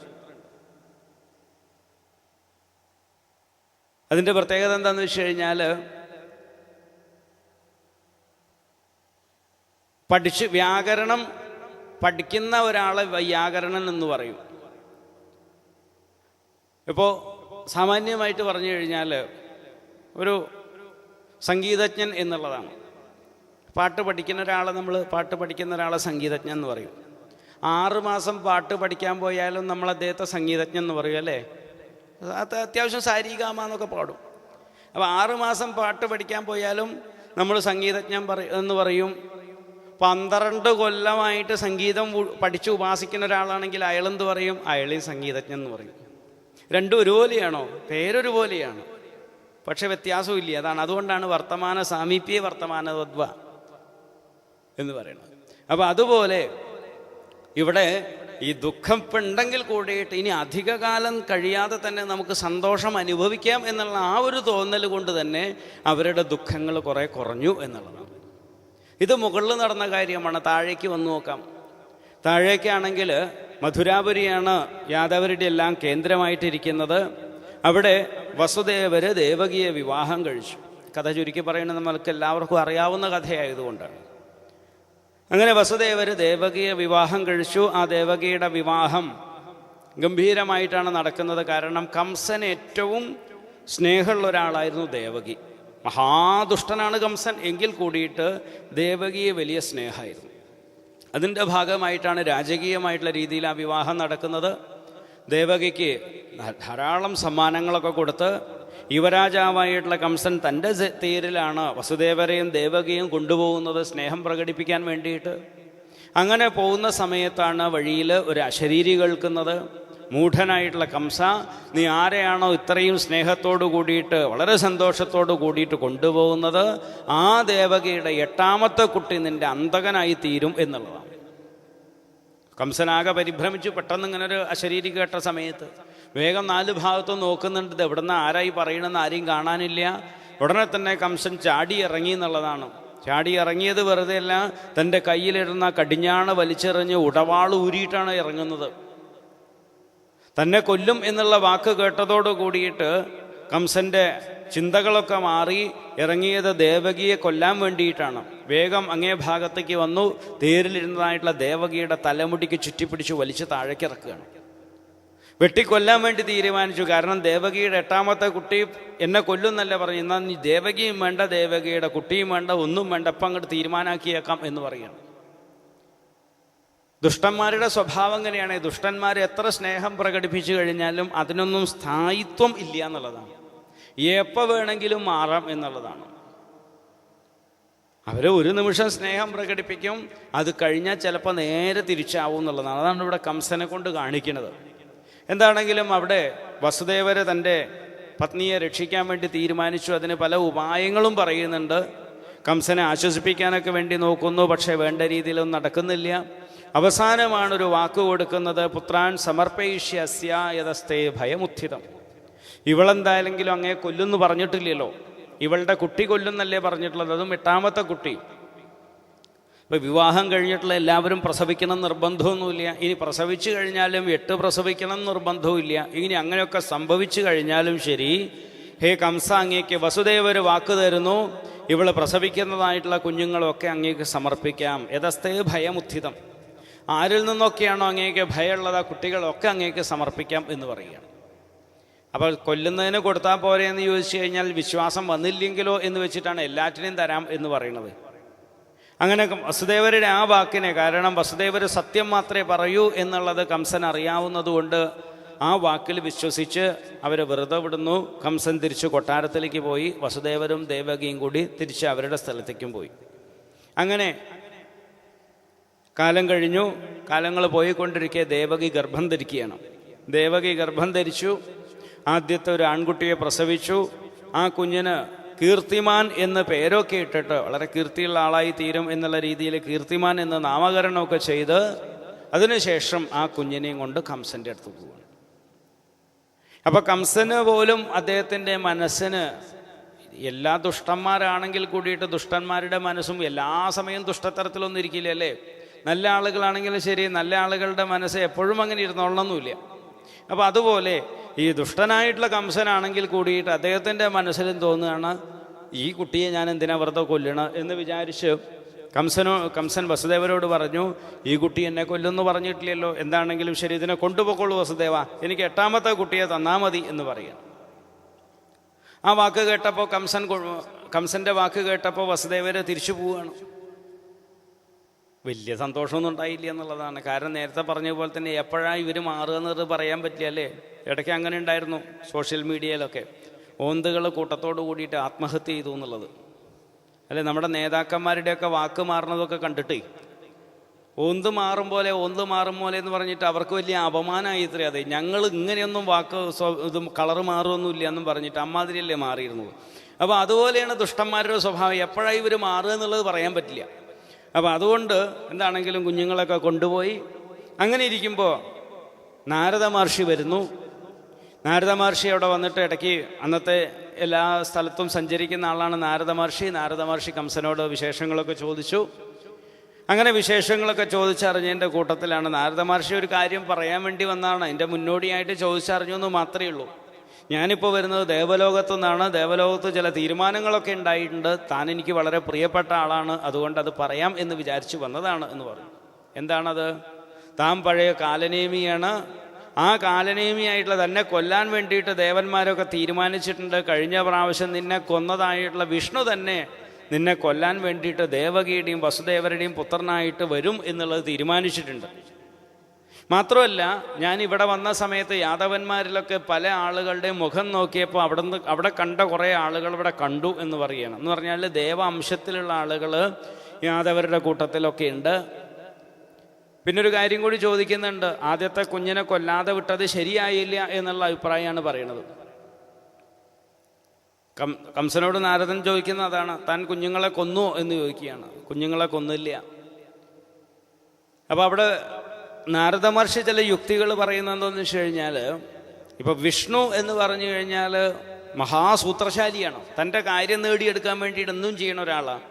Speaker 1: അതിൻ്റെ പ്രത്യേകത എന്താണെന്ന് വെച്ച് കഴിഞ്ഞാൽ, വ്യാകരണം പഠിക്കുന്ന ഒരാളെ വൈയാകരണൻ എന്ന് പറയും. ഇപ്പോൾ സാമാന്യമായിട്ട് പറഞ്ഞു കഴിഞ്ഞാൽ ഒരു സംഗീതജ്ഞൻ എന്നുള്ളതാണ്. പാട്ട് പഠിക്കുന്ന ഒരാളെ സംഗീതജ്ഞൻ എന്ന് പറയും. 6 മാസം പാട്ട് പഠിക്കാൻ പോയാലും നമ്മൾ അദ്ദേഹത്തെ സംഗീതജ്ഞൻ എന്ന് പറയും അല്ലേ. അത് അത്യാവശ്യം സാരിഗാമ എന്നൊക്കെ പാടും. അപ്പോൾ 6 മാസം പാട്ട് പഠിക്കാൻ പോയാലും നമ്മൾ സംഗീതജ്ഞൻ എന്ന് പറയും. 12 കൊല്ലമായിട്ട് സംഗീതം പഠിച്ച് ഉപാസിക്കുന്ന ഒരാളാണെങ്കിൽ അയാളെന്ത് പറയും? അയാളെയും സംഗീതജ്ഞൻ എന്ന് പറയും. രണ്ടും ഒരുപോലെയാണോ? പേരൊരുപോലെയാണ്, പക്ഷെ വ്യത്യാസമില്ല. അതുകൊണ്ടാണ് വർത്തമാന സാമീപ്യേ വർത്തമാനവദ്വ എന്ന് പറയുന്നത്. അപ്പോൾ അതുപോലെ ഇവിടെ ഈ ദുഃഖം ഉണ്ടെങ്കിൽ കൂടിയിട്ട് ഇനി അധികകാലം കഴിയാതെ തന്നെ നമുക്ക് സന്തോഷം അനുഭവിക്കാം എന്നുള്ള ആ ഒരു തോന്നൽ കൊണ്ട് തന്നെ അവരുടെ ദുഃഖങ്ങൾ കുറേ കുറഞ്ഞു എന്നുള്ളതാണ്. ഇത് മുകളിൽ നടന്ന കാര്യമാണ്. താഴേക്ക് വന്നു നോക്കാം. താഴേക്കാണെങ്കിൽ മധുരാപുരിയാണ് യാദവരുടെ എല്ലാം കേന്ദ്രമായിട്ടിരിക്കുന്നത്. അവിടെ വസുദേവര് ദേവകിയെ വിവാഹം കഴിച്ചു. കഥ ചുരുക്കി പറയുന്നത് നമ്മൾക്ക് എല്ലാവർക്കും അറിയാവുന്ന കഥയായതുകൊണ്ടാണ്. അങ്ങനെ വസുദേവര് ദേവകിയെ വിവാഹം കഴിച്ചു. ആ ദേവകിയുടെ വിവാഹം ഗംഭീരമായിട്ടാണ് നടക്കുന്നത്. കാരണം കംസന് ഏറ്റവും സ്നേഹമുള്ള ഒരാളായിരുന്നു ദേവകി. മഹാദുഷ്ടനാണ് കംസൻ, എങ്കിൽ കൂടിയിട്ട് ദേവകിയെ വലിയ സ്നേഹമായിരുന്നു. അതിൻ്റെ ഭാഗമായിട്ടാണ് രാജകീയമായിട്ടുള്ള രീതിയിൽ ആ വിവാഹം നടക്കുന്നത്. ദേവകിക്ക് ധാരാളം സമ്മാനങ്ങളൊക്കെ കൊടുത്ത് യുവരാജാവായിട്ടുള്ള കംസൻ തൻ്റെ തേരിലാണ് വസുദേവരെയും ദേവകിയും കൊണ്ടുപോകുന്നത് സ്നേഹം പ്രകടിപ്പിക്കാൻ വേണ്ടിയിട്ട്. അങ്ങനെ പോകുന്ന സമയത്താണ് വഴിയിൽ ഒരു അശരീരി കേൾക്കുന്നത്. മൂഢനായിട്ടുള്ള കംസ, നീ ആരെയാണോ ഇത്രയും സ്നേഹത്തോടു കൂടിയിട്ട് വളരെ സന്തോഷത്തോടു കൂടിയിട്ട് കൊണ്ടുപോകുന്നത്, ആ ദേവകിയുടെ 8ാമത്തെ കുട്ടി നിൻ്റെ അന്തകനായി തീരും എന്നുള്ളതാണ്. കംസനാകെ പരിഭ്രമിച്ചു. പെട്ടെന്ന് ഇങ്ങനെ ഒരു അശരീരി കേട്ട സമയത്ത് വേഗം 4 ഭാഗത്തും നോക്കുന്നുണ്ട്, ഇത് എവിടുന്ന് ആരായി പറയണമെന്ന് ആരെയും കാണാനില്ല. ഉടനെ തന്നെ കംസൻ ചാടി ഇറങ്ങി എന്നുള്ളതാണ്. ചാടി ഇറങ്ങിയത് വെറുതെ അല്ല, തൻ്റെ കയ്യിലിടുന്ന കടിഞ്ഞാണ് വലിച്ചെറിഞ്ഞ് ഉടവാൾ ഊരിയിട്ടാണ് ഇറങ്ങുന്നത്. തന്നെ കൊല്ലും എന്നുള്ള വാക്ക് കേട്ടതോടു കൂടിയിട്ട് കംസൻ്റെ ചിന്തകളൊക്കെ മാറി ഇറങ്ങിയത് ദേവകിയെ കൊല്ലാൻ വേണ്ടിയിട്ടാണ്. വേഗം അങ്ങേ ഭാഗത്തേക്ക് വന്നു, തേരിലിരുന്നതായിട്ടുള്ള ദേവകിയുടെ തലമുടിക്ക് ചുറ്റിപ്പിടിച്ച് വലിച്ച് താഴേക്ക് ഇറക്കുകയാണ്. വെട്ടിക്കൊല്ലാൻ വേണ്ടി തീരുമാനിച്ചു. കാരണം ദേവകിയുടെ 8ാമത്തെ കുട്ടി എന്നെ കൊല്ലുന്നല്ല പറഞ്ഞു. എന്നാൽ നീ ദേവകിയും വേണ്ട, ദേവകിയുടെ കുട്ടിയും വേണ്ട, ഒന്നും വേണ്ട, ഇപ്പം അങ്ങോട്ട് തീരുമാനാക്കിയേക്കാം എന്ന് പറയുകയാണ്. ദുഷ്ടന്മാരുടെ സ്വഭാവം എങ്ങനെയാണ്? ദുഷ്ടന്മാർ എത്ര സ്നേഹം പ്രകടിപ്പിച്ചു കഴിഞ്ഞാലും അതിനൊന്നും സ്ഥായിത്വം ഇല്ല എന്നുള്ളതാണ്. എപ്പോൾ വേണമെങ്കിലും മാറാം എന്നുള്ളതാണ്. അവർ ഒരു നിമിഷം സ്നേഹം പ്രകടിപ്പിക്കും, അത് കഴിഞ്ഞാൽ ചിലപ്പോൾ നേരെ തിരിച്ചാവും എന്നുള്ളതാണ്. അതാണ് ഇവിടെ കംസനെ കൊണ്ട് കാണിക്കുന്നത്. എന്താണെങ്കിലും അവിടെ വസുദേവര് തൻ്റെ പത്നിയെ രക്ഷിക്കാൻ വേണ്ടി തീരുമാനിച്ചു. അതിന് പല ഉപായങ്ങളും പറയുന്നുണ്ട്. കംസനെ ആശ്വസിപ്പിക്കാനൊക്കെ വേണ്ടി നോക്കുന്നു, പക്ഷേ വേണ്ട രീതിയിലൊന്നും നടക്കുന്നില്ല. അവസാനമാണൊരു വാക്ക് കൊടുക്കുന്നത്, പുത്രാൻ സമർപ്പയിഷ്യസ്യ യതസ്തേ ഭയമുത്ഥിതം. ഇവളെന്തായാലെങ്കിലും അങ്ങേ കൊല്ലുന്നു പറഞ്ഞിട്ടില്ലല്ലോ, ഇവളുടെ കുട്ടി കൊല്ലുന്നല്ലേ പറഞ്ഞിട്ടുള്ളത്, അതും 8ാമത്തെ കുട്ടി. ഇപ്പം വിവാഹം കഴിഞ്ഞിട്ടുള്ള എല്ലാവരും പ്രസവിക്കണം നിർബന്ധമൊന്നുമില്ല. ഇനി പ്രസവിച്ചു കഴിഞ്ഞാലും 8 പ്രസവിക്കണം നിർബന്ധവുമില്ല. ഇനി അങ്ങനെയൊക്കെ സംഭവിച്ചു കഴിഞ്ഞാലും ശരി, ഹേ കംസ, അങ്ങേക്ക് വസുദേവര് വാക്ക് തരുന്നു, ഇവൾ പ്രസവിക്കുന്നതായിട്ടുള്ള കുഞ്ഞുങ്ങളൊക്കെ അങ്ങേക്ക് സമർപ്പിക്കാം. യതസ്തേ ഭയമുത്ഥിതം. ആരിൽ നിന്നൊക്കെയാണോ അങ്ങേക്ക് ഭയമുള്ളത് ആ കുട്ടികളൊക്കെ അങ്ങേക്ക് സമർപ്പിക്കാം എന്ന് പറയുകയാണ്. അപ്പോൾ കൊല്ലുന്നതിന് കൊടുത്താൽ പോരെ എന്ന് ചോദിച്ചു കഴിഞ്ഞാൽ വിശ്വാസം വന്നില്ലെങ്കിലോ എന്ന് വെച്ചിട്ടാണ് എല്ലാറ്റിനെയും തരാം എന്ന് പറയുന്നത്. അങ്ങനെ വസുദേവരുടെ ആ വാക്കിനെ, കാരണം വസുദേവർ സത്യം മാത്രമേ പറയൂ എന്നുള്ളത് കംസൻ അറിയാവുന്നതുകൊണ്ട് ആ വാക്കിൽ വിശ്വസിച്ച് അവർ വെറുതെ വിടുന്നു. കംസൻ തിരിച്ച് കൊട്ടാരത്തിലേക്ക് പോയി. വസുദേവരും ദേവകിയും കൂടി തിരിച്ച് അവരുടെ സ്ഥലത്തേക്കും പോയി. അങ്ങനെ കാലം കഴിഞ്ഞു. കാലങ്ങൾ പോയിക്കൊണ്ടിരിക്കെ ദേവകി ഗർഭം ധരിക്കുകയാണ്. ദേവകി ഗർഭം ധരിച്ചു. ആദ്യത്തെ ഒരു ആൺകുട്ടിയെ പ്രസവിച്ചു. ആ കുഞ്ഞിന് കീർത്തിമാൻ എന്ന് പേരൊക്കെ ഇട്ടിട്ട് വളരെ കീർത്തിയുള്ള ആളായി തീരും എന്നുള്ള രീതിയിൽ കീർത്തിമാൻ എന്ന് നാമകരണമൊക്കെ ചെയ്ത് അതിനുശേഷം ആ കുഞ്ഞിനെയും കൊണ്ട് കംസൻ്റെ അടുത്ത് പോവുകയാണ്. അപ്പം കംസന് പോലും അദ്ദേഹത്തിൻ്റെ മനസ്സിന്, എല്ലാ ദുഷ്ടന്മാരാണെങ്കിൽ കൂടിയിട്ട് ദുഷ്ടന്മാരുടെ മനസ്സും എല്ലാ സമയവും ദുഷ്ടത്തരത്തിലൊന്നും ഇരിക്കില്ല അല്ലേ? നല്ല ആളുകളാണെങ്കിലും ശരി, നല്ല ആളുകളുടെ മനസ്സ് എപ്പോഴും അങ്ങനെ ഇരുന്നോളണമെന്നില്ല. അപ്പോൾ അതുപോലെ ഈ ദുഷ്ടനായിട്ടുള്ള കംസനാണെങ്കിൽ കൂടിയിട്ട് അദ്ദേഹത്തിൻ്റെ മനസ്സിലും തോന്നുകയാണ്, ഈ കുട്ടിയെ ഞാൻ എന്തിനാ വെറുതെ കൊല്ലണം എന്ന് വിചാരിച്ച് കംസൻ വസുദേവരോട് പറഞ്ഞു, ഈ കുട്ടി എന്നെ കൊല്ലുമെന്ന് പറഞ്ഞിട്ടില്ലല്ലോ, എന്താണെങ്കിലും ശരി ഇതിനെ കൊണ്ടുപോയിക്കൊള്ളൂ വസുദേവ, എനിക്ക് 8ാമത്തെ കുട്ടിയെ തന്നാൽ മതി എന്ന് പറയുക. ആ വാക്ക് കേട്ടപ്പോൾ കംസൻ്റെ വാക്ക് കേട്ടപ്പോൾ വസുദേവരെ തിരിച്ചു പോവുകയാണ്. വലിയ സന്തോഷമൊന്നും ഉണ്ടായില്ല എന്നുള്ളതാണ്. കാരണം നേരത്തെ പറഞ്ഞ പോലെ തന്നെ എപ്പോഴാണ് ഇവർ മാറുക എന്നത് പറയാൻ പറ്റില്ല അല്ലേ? ഇടയ്ക്ക് അങ്ങനെ ഉണ്ടായിരുന്നു സോഷ്യൽ മീഡിയയിലൊക്കെ, ഓന്തുകൾ കൂട്ടത്തോട് കൂടിയിട്ട് ആത്മഹത്യ ചെയ്തു എന്നുള്ളത് അല്ലെ? നമ്മുടെ നേതാക്കന്മാരുടെയൊക്കെ വാക്ക് മാറുന്നതൊക്കെ കണ്ടിട്ടേ ഓന്ത് മാറും പോലെ എന്ന് പറഞ്ഞിട്ട് അവർക്ക് വലിയ അപമാനമായി ഇത്രേ. അതെ, ഞങ്ങൾ ഇങ്ങനെയൊന്നും വാക്ക് ഇതും കളറ് മാറുമൊന്നുമില്ല എന്നും പറഞ്ഞിട്ട് അമ്മാതിരിയല്ലേ മാറിയിരുന്നത്. അപ്പോൾ അതുപോലെയാണ് ദുഷ്ടന്മാരുടെ സ്വഭാവം. എപ്പോഴാണ് ഇവർ മാറുക എന്നുള്ളത് പറയാൻ പറ്റില്ല. അപ്പോൾ അതുകൊണ്ട് എന്താണെങ്കിലും കുഞ്ഞുങ്ങളൊക്കെ കൊണ്ടുപോയി. അങ്ങനെ ഇരിക്കുമ്പോൾ നാരദ മഹർഷി വരുന്നു. നാരദ മഹർഷി അവിടെ വന്നിട്ട് ഇടയ്ക്ക് അന്നത്തെ എല്ലാ സ്ഥലത്തും സഞ്ചരിക്കുന്ന ആളാണ് നാരദ മഹർഷി. നാരദ മഹർഷി കംസനോട് വിശേഷങ്ങളൊക്കെ ചോദിച്ചു. അങ്ങനെ വിശേഷങ്ങളൊക്കെ ചോദിച്ചറിഞ്ഞതിൻ്റെ കൂട്ടത്തിലാണ് നാരദ മഹർഷി ഒരു കാര്യം പറയാൻ വേണ്ടി വന്നതാണ്. അതിൻ്റെ മുന്നോടിയായിട്ട് ചോദിച്ചറിഞ്ഞു എന്ന് മാത്രമേ ഉള്ളൂ. ഞാനിപ്പോൾ വരുന്നത് ദേവലോകത്തു നിന്നാണ്. ദേവലോകത്ത് ചില തീരുമാനങ്ങളൊക്കെ ഉണ്ടായിട്ടുണ്ട്. താൻ എനിക്ക് വളരെ പ്രിയപ്പെട്ട ആളാണ്, അതുകൊണ്ട് അത് പറയാം എന്ന് വിചാരിച്ചു വന്നതാണ് എന്ന് പറഞ്ഞു. എന്താണത്? താൻ പഴയ കാലനേമിയാണ്. ആ കാലനേമിയായിട്ടുള്ള തന്നെ കൊല്ലാൻ വേണ്ടിയിട്ട് ദേവന്മാരൊക്കെ തീരുമാനിച്ചിട്ടുണ്ട്. കഴിഞ്ഞ പ്രാവശ്യം നിന്നെ കൊന്നതായിട്ടുള്ള വിഷ്ണു തന്നെ നിന്നെ കൊല്ലാൻ വേണ്ടിയിട്ട് ദേവകിയുടെയും വസുദേവരുടെയും പുത്രനായിട്ട് വരും എന്നുള്ളത് തീരുമാനിച്ചിട്ടുണ്ട്. മാത്രമല്ല, ഞാൻ ഇവിടെ വന്ന സമയത്ത് യാദവന്മാരിലൊക്കെ പല ആളുകളുടെയും മുഖം നോക്കിയപ്പോൾ അവിടെ കണ്ട കുറേ ആളുകൾ ഇവിടെ കണ്ടു എന്ന് പറയണം. എന്ന് പറഞ്ഞാൽ ദേവ അംശത്തിലുള്ള ആളുകൾ യാദവരുടെ കൂട്ടത്തിലൊക്കെ ഉണ്ട്. പിന്നൊരു കാര്യം കൂടി ചോദിക്കുന്നുണ്ട്, ആദ്യത്തെ കുഞ്ഞിനെ കൊല്ലാതെ വിട്ടത് ശരിയായില്ല എന്നുള്ള അഭിപ്രായമാണ് പറയണത്. കംസനോട് നാരദൻ ചോദിക്കുന്ന അതാണ്, താൻ കുഞ്ഞുങ്ങളെ കൊന്നു എന്ന് ചോദിക്കുകയാണ്. കുഞ്ഞുങ്ങളെ കൊന്നില്ല. അപ്പോൾ അവിടെ നാരദ മഹർഷി ചില യുക്തികൾ പറയുന്നത് എന്താണെന്ന് വെച്ച് കഴിഞ്ഞാൽ, ഇപ്പം വിഷ്ണു എന്ന് പറഞ്ഞു കഴിഞ്ഞാൽ മഹാസൂത്രശാലിയാണ്. തൻ്റെ കാര്യം നേടിയെടുക്കാൻ വേണ്ടിയിട്ട് എന്തും ചെയ്യണ ഒരാളാണ്.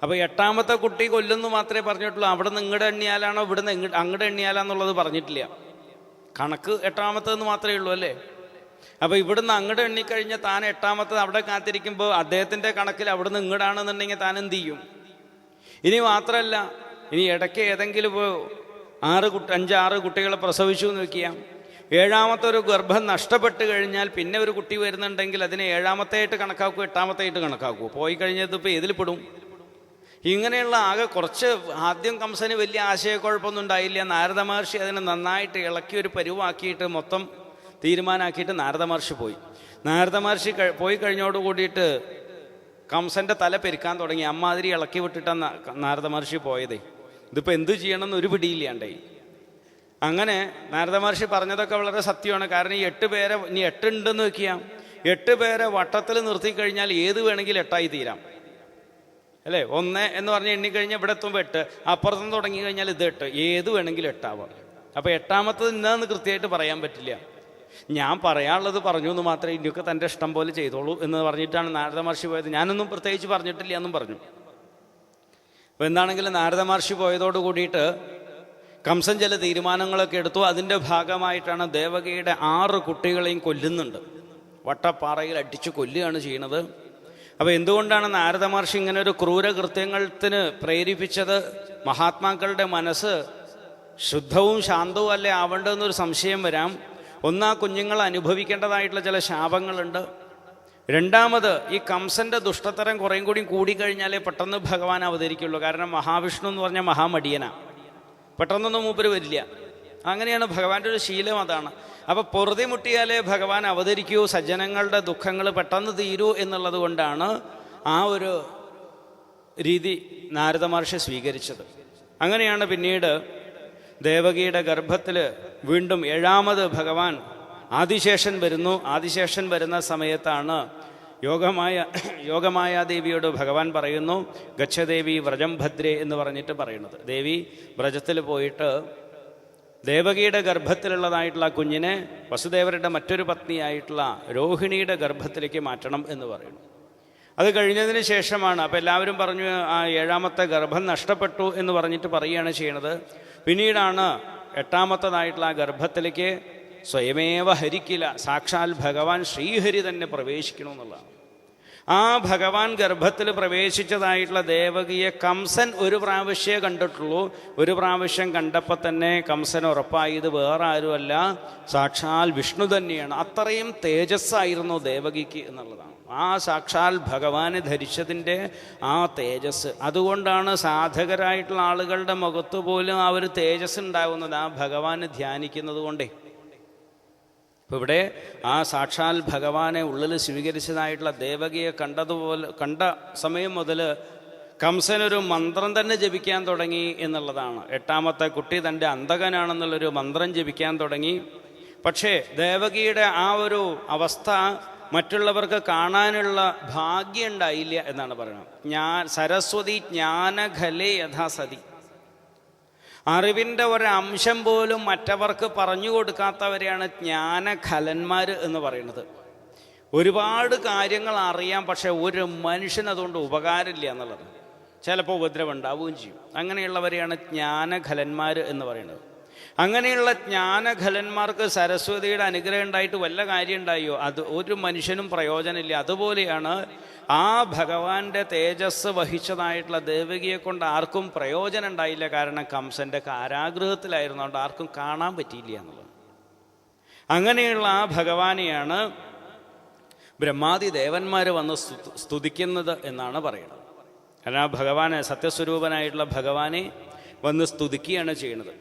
Speaker 1: അപ്പോൾ 8ാമത്തെ കുട്ടി കൊല്ലുന്നു മാത്രമേ പറഞ്ഞിട്ടുള്ളൂ. അവിടെ നിന്ന് ഇങ്ങോട്ട് എണ്ണിയാലാണോ ഇവിടെ നിന്ന് അങ്ങോട്ട് എണ്ണിയാലാന്നുള്ളത് പറഞ്ഞിട്ടില്ല. കണക്ക് 8ാമത്തേന്ന് മാത്രമേ ഉള്ളൂ അല്ലേ. അപ്പോൾ ഇവിടുന്ന് അങ്ങോട്ട് എണ്ണിക്കഴിഞ്ഞാൽ താൻ 8ാമത്തത് അവിടെ കാത്തിരിക്കുമ്പോൾ അദ്ദേഹത്തിൻ്റെ കണക്കിൽ അവിടെ നിന്ന് ഇങ്ങോട്ടാണെന്നുണ്ടെങ്കിൽ താൻ എന്ത് ചെയ്യും? ഇനി മാത്രമല്ല, ഇനി ഇടയ്ക്ക് ഏതെങ്കിലും ഇപ്പോൾ 5-6 കുട്ടികളെ പ്രസവിച്ചു എന്ന് വയ്ക്കുക. 7ാമത്തെ ഒരു ഗർഭം നഷ്ടപ്പെട്ട് കഴിഞ്ഞാൽ പിന്നെ ഒരു കുട്ടി വരുന്നുണ്ടെങ്കിൽ അതിനെ 7ാമത്തെയായിട്ട് കണക്കാക്കൂ, 8ാമത്തെയായിട്ട് കണക്കാക്കൂ. പോയി കഴിഞ്ഞത് ഇപ്പോൾ ഏതിൽ പെടും? ഇങ്ങനെയുള്ള ആകെ കുറച്ച് ആദ്യം കംസന് വലിയ ആശയക്കുഴപ്പമൊന്നും ഉണ്ടായില്ല. നാരദ മഹർഷി അതിനെ നന്നായിട്ട് ഇളക്കി ഒരു പരുവാക്കിയിട്ട് മൊത്തം തീരുമാനമാക്കിയിട്ട് നാരദ മഹർഷി പോയി. നാരദ മഹർഷി പോയി കഴിഞ്ഞോട് കൂടിയിട്ട് കംസൻ്റെ തല പെരുക്കാൻ തുടങ്ങി. അമ്മാതിരി ഇളക്കി വിട്ടിട്ടാണ് നാരദ മഹർഷി പോയതേ. ഇതിപ്പോൾ എന്തു ചെയ്യണമെന്ന് ഒരു പിടിയില്ലാണ്ടായി. അങ്ങനെ നാരദ മഹർഷി പറഞ്ഞതൊക്കെ വളരെ സത്യമാണ്. കാരണം ഈ 8 പേരെ, ഇനി 8 ഉണ്ടെന്ന് വയ്ക്കുക, 8 പേരെ വട്ടത്തിൽ നിർത്തിക്കഴിഞ്ഞാൽ ഏത് വേണമെങ്കിലും 8ആയി തീരാം അല്ലേ. 1 എന്ന് പറഞ്ഞ് എണ്ണിക്കഴിഞ്ഞാൽ ഇവിടെ എത്തുമ്പോൾ 8, അപ്പുറത്തുനിന്ന് തുടങ്ങി കഴിഞ്ഞാൽ ഇത് 8, ഏത് വേണമെങ്കിലും 8 ആവാം. അപ്പോൾ 8ാമത്തത് ഇന്നതെന്ന് കൃത്യമായിട്ട് പറയാൻ പറ്റില്ല. ഞാൻ പറയാനുള്ളത് പറഞ്ഞു എന്ന് മാത്രമേ, ഇനിയൊക്കെ തൻ്റെ ഇഷ്ടം പോലെ ചെയ്തോളൂ എന്ന് പറഞ്ഞിട്ടാണ് നാരദ മഹർഷി പോയത്. ഞാനൊന്നും പ്രത്യേകിച്ച് പറഞ്ഞിട്ടില്ല എന്നും പറഞ്ഞു. അപ്പോൾ എന്താണെങ്കിലും നാരദ മഹർഷി പോയതോട് കൂടിയിട്ട് കംസൻ ചില തീരുമാനങ്ങളൊക്കെ എടുത്തു. അതിൻ്റെ ഭാഗമായിട്ടാണ് ദേവകിയുടെ 6 കുട്ടികളെയും കൊല്ലുന്നുണ്ട്. വട്ടപ്പാറയിൽ അടിച്ചു കൊല്ലുകയാണ് ചെയ്യുന്നത്. അപ്പോൾ എന്തുകൊണ്ടാണ് നാരദ മഹർഷി ഇങ്ങനെ ഒരു ക്രൂരകൃത്യത്തിന് പ്രേരിപ്പിച്ചത്? മഹാത്മാക്കളുടെ മനസ്സ് ശുദ്ധവും ശാന്തവും അല്ലേ ആവേണ്ടതെന്നൊരു സംശയം വരാം. ഒന്ന്, ആ കുഞ്ഞുങ്ങൾ അനുഭവിക്കേണ്ടതായിട്ടുള്ള ചില ശാപങ്ങളുണ്ട്. 2ാമത്, ഈ കംസൻ്റെ ദുഷ്ടത്തരം കുറേയും കൂടി കൂടിക്കഴിഞ്ഞാലേ പെട്ടെന്ന് ഭഗവാൻ അവതരിക്കുള്ളൂ. കാരണം മഹാവിഷ്ണു എന്ന് പറഞ്ഞാൽ മഹാമടിയനാണ്, പെട്ടെന്നൊന്നും മൂപ്പര് വരില്ല. അങ്ങനെയാണ് ഭഗവാന്റെ ഒരു ശീലം, അതാണ്. അപ്പോൾ പൊറുതി മുട്ടിയാലേ ഭഗവാൻ അവതരിക്കൂ, സജ്ജനങ്ങളുടെ ദുഃഖങ്ങൾ പെട്ടെന്ന് തീരൂ എന്നുള്ളത് കൊണ്ടാണ് ആ ഒരു രീതി നാരദ മഹർഷി സ്വീകരിച്ചത്. അങ്ങനെയാണ് പിന്നീട് ദേവകിയുടെ ഗർഭത്തിൽ വീണ്ടും 7ാമത് ഭഗവാൻ ആദിശേഷൻ വരുന്നു. ആദിശേഷൻ വരുന്ന സമയത്താണ് യോഗമായാദേവിയോട് ഭഗവാൻ പറയുന്നു, ഗച്ഛദേവി വ്രജം ഭദ്രേ എന്ന് പറഞ്ഞിട്ട് പറയുന്നത്. ദേവി വ്രജത്തിൽ പോയിട്ട് ദേവകിയുടെ ഗർഭത്തിലുള്ളതായിട്ടുള്ള കുഞ്ഞിനെ വസുദേവരുടെ മറ്റൊരു പത്നിയായിട്ടുള്ള രോഹിണിയുടെ ഗർഭത്തിലേക്ക് മാറ്റണം എന്ന് പറയുന്നു. അത് കഴിഞ്ഞതിന് ശേഷമാണ്, അപ്പോൾ എല്ലാവരും പറഞ്ഞു ആ 7ാമത്തെ ഗർഭം നഷ്ടപ്പെട്ടു എന്ന് പറഞ്ഞിട്ട് പറയുകയാണ് ചെയ്യണത്. പിന്നീടാണ് 8ാമത്തതായിട്ടുള്ള ആ ഗർഭത്തിലേക്ക് സ്വയമേവ ഹരിക്കില്ല, സാക്ഷാൽ ഭഗവാൻ ശ്രീഹരി തന്നെ പ്രവേശിക്കണമെന്നുള്ളതാണ്. ആ ഭഗവാൻ ഗർഭത്തിൽ പ്രവേശിച്ചതായിട്ടുള്ള ദേവകിയെ കംസൻ ഒരു പ്രാവശ്യമേ കണ്ടിട്ടുള്ളൂ. ഒരു പ്രാവശ്യം കണ്ടപ്പോൾ തന്നെ കംസൻ ഉറപ്പായി ഇത് വേറെ ആരുമല്ല, സാക്ഷാൽ വിഷ്ണു തന്നെയാണ്. അത്രയും തേജസ്സായിരുന്നു ദേവകിക്ക് എന്നുള്ളതാണ്. ആ സാക്ഷാൽ ഭഗവാനെ ധരിച്ചതിൻ്റെ ആ തേജസ്, അതുകൊണ്ടാണ് സാധകരായിട്ടുള്ള ആളുകളുടെ മുഖത്ത് പോലും ആ ഒരു തേജസ് ഉണ്ടാകുന്നത്, ആ ഭഗവാനെ ധ്യാനിക്കുന്നത് കൊണ്ടേ. അപ്പോൾ ഇവിടെ ആ സാക്ഷാൽ ഭഗവാനെ ഉള്ളിൽ സ്വീകരിച്ചതായിട്ടുള്ള ദേവകിയെ കണ്ട സമയം മുതൽ കംസനൊരു മന്ത്രം തന്നെ ജപിക്കാൻ തുടങ്ങി എന്നുള്ളതാണ്. 8ാമത്തെ കുട്ടി തൻ്റെ അന്തകനാണെന്നുള്ളൊരു മന്ത്രം ജപിക്കാൻ തുടങ്ങി. പക്ഷേ ദേവകിയുടെ ആ ഒരു അവസ്ഥ മറ്റുള്ളവർക്ക് കാണാനുള്ള ഭാഗ്യം ഉണ്ടായില്ല എന്നാണ് പറയുന്നത്. സരസ്വതി ജ്ഞാനഖലേ യഥാസതി, അറിവിൻ്റെ ഒരംശം പോലും മറ്റവർക്ക് പറഞ്ഞു കൊടുക്കാത്തവരെയാണ് ജ്ഞാനഖലന്മാർ എന്ന് പറയുന്നത്. ഒരുപാട് കാര്യങ്ങൾ അറിയാം, പക്ഷെ ഒരു മനുഷ്യനതുകൊണ്ട് ഉപകാരമില്ല എന്നുള്ളത്. ചിലപ്പോൾ ഉപദ്രവം ഉണ്ടാവുകയും ചെയ്യും. അങ്ങനെയുള്ളവരെയാണ് ജ്ഞാനഖലന്മാർ എന്ന് പറയുന്നത്. അങ്ങനെയുള്ള ജ്ഞാനഖലന്മാർക്ക് സരസ്വതിയുടെ അനുഗ്രഹം ഉണ്ടായിട്ട് വല്ല കാര്യം ഉണ്ടായോ? അത് ഒരു മനുഷ്യനും പ്രയോജനമില്ല. അതുപോലെയാണ് ആ ഭഗവാന്റെ തേജസ് വഹിച്ചതായിട്ടുള്ള ദേവകിയെ കൊണ്ട് ആർക്കും പ്രയോജനം ഉണ്ടായില്ല. കാരണം കംസന്റെ കാരാഗൃഹത്തിലായിരുന്നു, അതുകൊണ്ട് ആർക്കും കാണാൻ പറ്റിയില്ല എന്നുള്ളത്. അങ്ങനെയുള്ള ആ ഭഗവാനെയാണ് ബ്രഹ്മാദി ദേവന്മാർ വന്ന് സ്തുതിക്കുന്നത് എന്നാണ് പറയുന്നത്. കാരണം ആ ഭഗവാനെ, സത്യസ്വരൂപനായിട്ടുള്ള ഭഗവാനെ വന്ന് സ്തുതിക്കുകയാണ് ചെയ്യുന്നത്.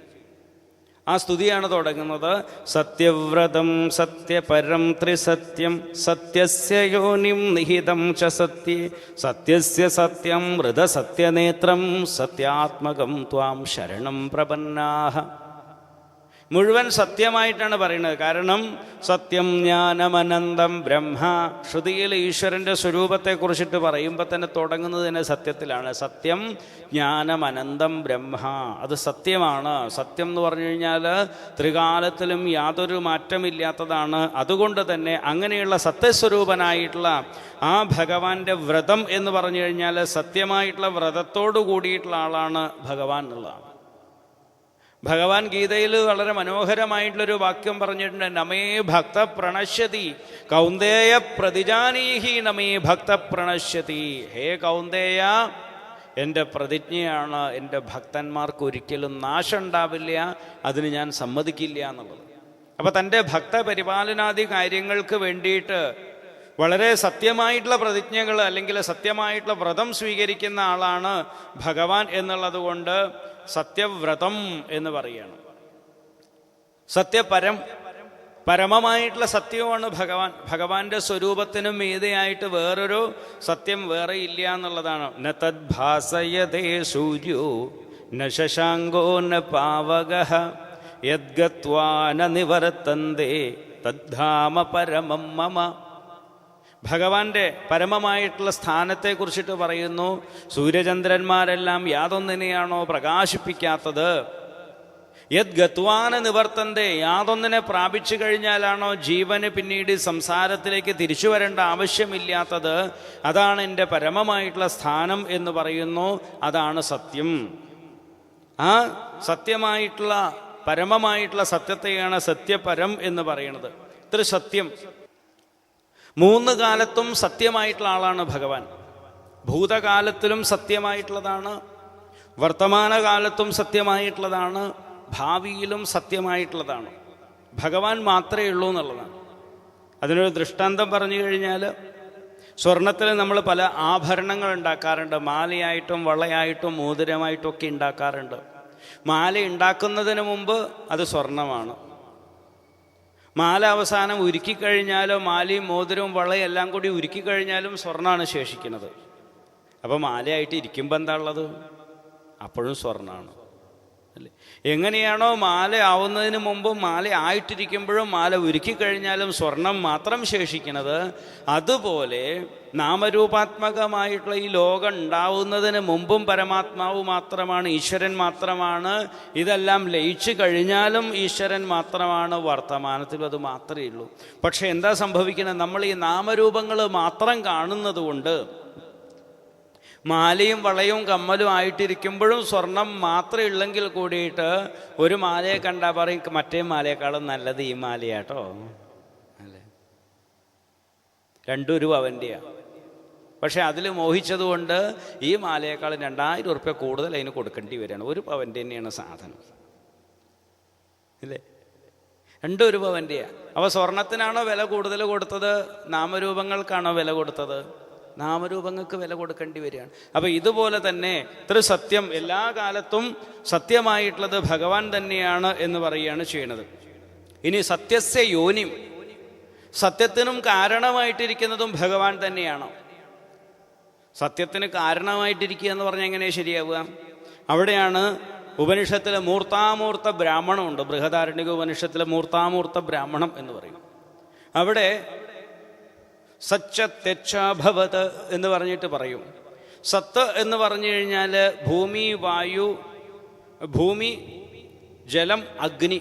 Speaker 1: ആ സ്തുതിയാണ് തുടങ്ങുന്നത്. സത്യവ്രതം സത്യപരം ത്രിസത്യം സത്യസ്യ യോനിം നിഹിതം ച സത്യേ സത്യസ്യ സത്യം മൃതസത്യനേത്രം സത്യാത്മകം ത്വാം ശരണം പ്രപന്നാഹ. മുഴുവൻ സത്യമായിട്ടാണ് പറയുന്നത്. കാരണം സത്യം ജ്ഞാനമനന്തം ബ്രഹ്മ. ശ്രുതിയിൽ ഈശ്വരൻ്റെ സ്വരൂപത്തെക്കുറിച്ചിട്ട് പറയുമ്പോൾ തന്നെ തുടങ്ങുന്നതിന് സത്യത്തിലാണ്. സത്യം ജ്ഞാനമനന്തം ബ്രഹ്മ, അത് സത്യമാണ്. സത്യം എന്ന് പറഞ്ഞു കഴിഞ്ഞാൽ ത്രികാലത്തിലും യാതൊരു മാറ്റമില്ലാത്തതാണ്. അതുകൊണ്ട് തന്നെ അങ്ങനെയുള്ള സത്യസ്വരൂപനായിട്ടുള്ള ആ ഭഗവാന്റെ വ്രതം എന്ന് പറഞ്ഞു കഴിഞ്ഞാൽ സത്യമായിട്ടുള്ള വ്രതത്തോടു കൂടിയിട്ടുള്ള ആളാണ് ഭഗവാൻ എന്നുള്ളതാണ്. ഭഗവാൻ ഗീതയിൽ വളരെ മനോഹരമായിട്ടുള്ളൊരു വാക്യം പറഞ്ഞിട്ടുണ്ട്. നമേ ഭക്ത പ്രണശ്യതി കൗന്ദേയ പ്രതിജാനീഹി നമേ ഭക്ത പ്രണശ്യതി. ഹേ കൗന്ദേയ, എൻ്റെ പ്രതിജ്ഞയാണ്, എൻ്റെ ഭക്തന്മാർക്ക് ഒരിക്കലും നാശം ഉണ്ടാവില്ല, അതിന് ഞാൻ സമ്മതിക്കില്ല എന്നുള്ളത്. അപ്പം തൻ്റെ ഭക്ത പരിപാലനാദി കാര്യങ്ങൾക്ക് വേണ്ടിയിട്ട് വളരെ സത്യമായിട്ടുള്ള പ്രതിജ്ഞകൾ അല്ലെങ്കിൽ സത്യമായിട്ടുള്ള വ്രതം സ്വീകരിക്കുന്ന ആളാണ് ഭഗവാൻ എന്നുള്ളത് കൊണ്ട് സത്യവ്രതം എന്ന് പറയുകയാണ്. സത്യപരം, പരമമായിട്ടുള്ള സത്യവുമാണ് ഭഗവാൻ. ഭഗവാന്റെ സ്വരൂപത്തിനും മീതയായിട്ട് വേറൊരു സത്യം വേറെ ഇല്ല എന്നുള്ളതാണ്. ന തദ്ഭാസയതേ സൂര്യോ ന ശശാങ്കോ ന പാവകഃ യദ്ഗത്വാ ന നിവർത്തന്തേ തദ്ധാമ പരമം മമ. ഭഗവാന്റെ പരമമായിട്ടുള്ള സ്ഥാനത്തെക്കുറിച്ചിട്ട് പറയുന്നു. സൂര്യചന്ദ്രന്മാരെല്ലാം യാതൊന്നിനെയാണോ പ്രകാശിപ്പിക്കാത്തത്, യത് ഗത്വാന നിവർത്തന്തേ, യാതൊന്നിനെ പ്രാപിച്ചു കഴിഞ്ഞാലാണോ ജീവന് പിന്നീട് സംസാരത്തിലേക്ക് തിരിച്ചു വരേണ്ട ആവശ്യമില്ലാത്തത്, അതാണ് എൻ്റെ പരമമായിട്ടുള്ള സ്ഥാനം എന്ന് പറയുന്നു. അതാണ് സത്യം. ആ സത്യമായിട്ടുള്ള പരമമായിട്ടുള്ള സത്യത്തെയാണ് സത്യപരം എന്ന് പറയുന്നത്. ത്രിസത്യം, മൂന്ന് കാലത്തും സത്യമായിട്ടുള്ള ആളാണ് ഭഗവാൻ. ഭൂതകാലത്തിലും സത്യമായിട്ടുള്ളതാണ്, വർത്തമാനകാലത്തും സത്യമായിട്ടുള്ളതാണ്, ഭാവിയിലും സത്യമായിട്ടുള്ളതാണ്. ഭഗവാൻ മാത്രമേ ഉള്ളൂ എന്നുള്ളതാണ്. അതിനൊരു ദൃഷ്ടാന്തം പറഞ്ഞു കഴിഞ്ഞാൽ, സ്വർണത്തിൽ നമ്മൾ പല ആഭരണങ്ങൾ ഉണ്ടാക്കാറുണ്ട്. മാലയായിട്ടും വളയായിട്ടും മോതിരമായിട്ടും ഒക്കെ ഉണ്ടാക്കാറുണ്ട്. മാല ഉണ്ടാക്കുന്നതിന് മുമ്പ് അത് സ്വർണമാണ്. മാല അവസാനം ഉരുക്കിക്കഴിഞ്ഞാലോ മാലയും മോതിരവും വളയും എല്ലാം കൂടി ഉരുക്കിക്കഴിഞ്ഞാലും സ്വർണ്ണമാണ് ശേഷിക്കുന്നത്. അപ്പോൾ മാലയായിട്ട് ഇരിക്കുമ്പോൾ എന്താ ഉള്ളത്? അപ്പോഴും സ്വർണ്ണമാണ് അല്ലേ? എങ്ങനെയാണോ മാല ആവുന്നതിന് മുമ്പും മാല ആയിട്ടിരിക്കുമ്പോഴും മാല ഉരുക്കിക്കഴിഞ്ഞാലും സ്വർണം മാത്രം ശേഷിക്കുന്നത്, അതുപോലെ നാമരൂപാത്മകമായിട്ടുള്ള ഈ ലോകം ഉണ്ടാവുന്നതിന് മുമ്പും പരമാത്മാവ് മാത്രമാണ്, ഈശ്വരൻ മാത്രമാണ്. ഇതെല്ലാം ലയിച്ചു കഴിഞ്ഞാലും ഈശ്വരൻ മാത്രമാണ്. വർത്തമാനത്തിലും അത് മാത്രമേ ഉള്ളൂ. പക്ഷെ എന്താ സംഭവിക്കുന്നത്? നമ്മൾ ഈ നാമരൂപങ്ങൾ മാത്രം കാണുന്നത് കൊണ്ട് മാലയും വളയും കമ്മലും ആയിട്ടിരിക്കുമ്പോഴും സ്വർണം മാത്രമേ ഉള്ളെങ്കിൽ കൂടിയിട്ട് ഒരു മാലയെ കണ്ടാൽ പറയും മറ്റേ മാലയെക്കാളും നല്ലത് ഈ മാലയാട്ടോ അല്ലേ, രണ്ടും ഒരു പവൻ്റെയാണ്. പക്ഷെ അതിൽ മോഹിച്ചതുകൊണ്ട് ഈ മാലയെക്കാളും 2000 ഉറുപ്പ്യ കൂടുതൽ അതിന് കൊടുക്കേണ്ടി വരികയാണ്. ഒരു പവൻ്റെ തന്നെയാണ് സാധനം ഇല്ലേ, രണ്ടും ഒരു പവൻ്റെയാണ്. അപ്പോൾ സ്വർണത്തിനാണോ വില കൂടുതൽ കൊടുത്തത്, നാമരൂപങ്ങൾക്കാണോ വില കൊടുത്തത്? നാമരൂപങ്ങൾക്ക് വില കൊടുക്കേണ്ടി വരികയാണ്. അപ്പോൾ ഇതുപോലെ തന്നെ ത്രിസത്യം, എല്ലാ കാലത്തും സത്യമായിട്ടുള്ളത് ഭഗവാൻ തന്നെയാണ് എന്ന് പറയുകയാണ് ചെയ്യുന്നത്. ഇനി സത്യസ്യ യോനിം, സത്യത്തിനും കാരണമായിട്ടിരിക്കുന്നതും ഭഗവാൻ തന്നെയാണോ? സത്യത്തിന് കാരണമായിട്ടിരിക്കുക എന്ന് പറഞ്ഞാൽ എങ്ങനെ ശരിയാവുക? അവിടെയാണ് ഉപനിഷത്തിലെ മൂർത്താമൂർത്ത ബ്രാഹ്മണമുണ്ട്. ബൃഹദാരണ്യക ഉപനിഷത്തിലെ മൂർത്താമൂർത്ത ബ്രാഹ്മണം എന്ന് പറയും. അവിടെ സച്ചത്യച്ഛഭവത് എന്ന് പറഞ്ഞിട്ട് പറയും. സത്ത് എന്ന് പറഞ്ഞു കഴിഞ്ഞാൽ ഭൂമി, ജലം, അഗ്നി,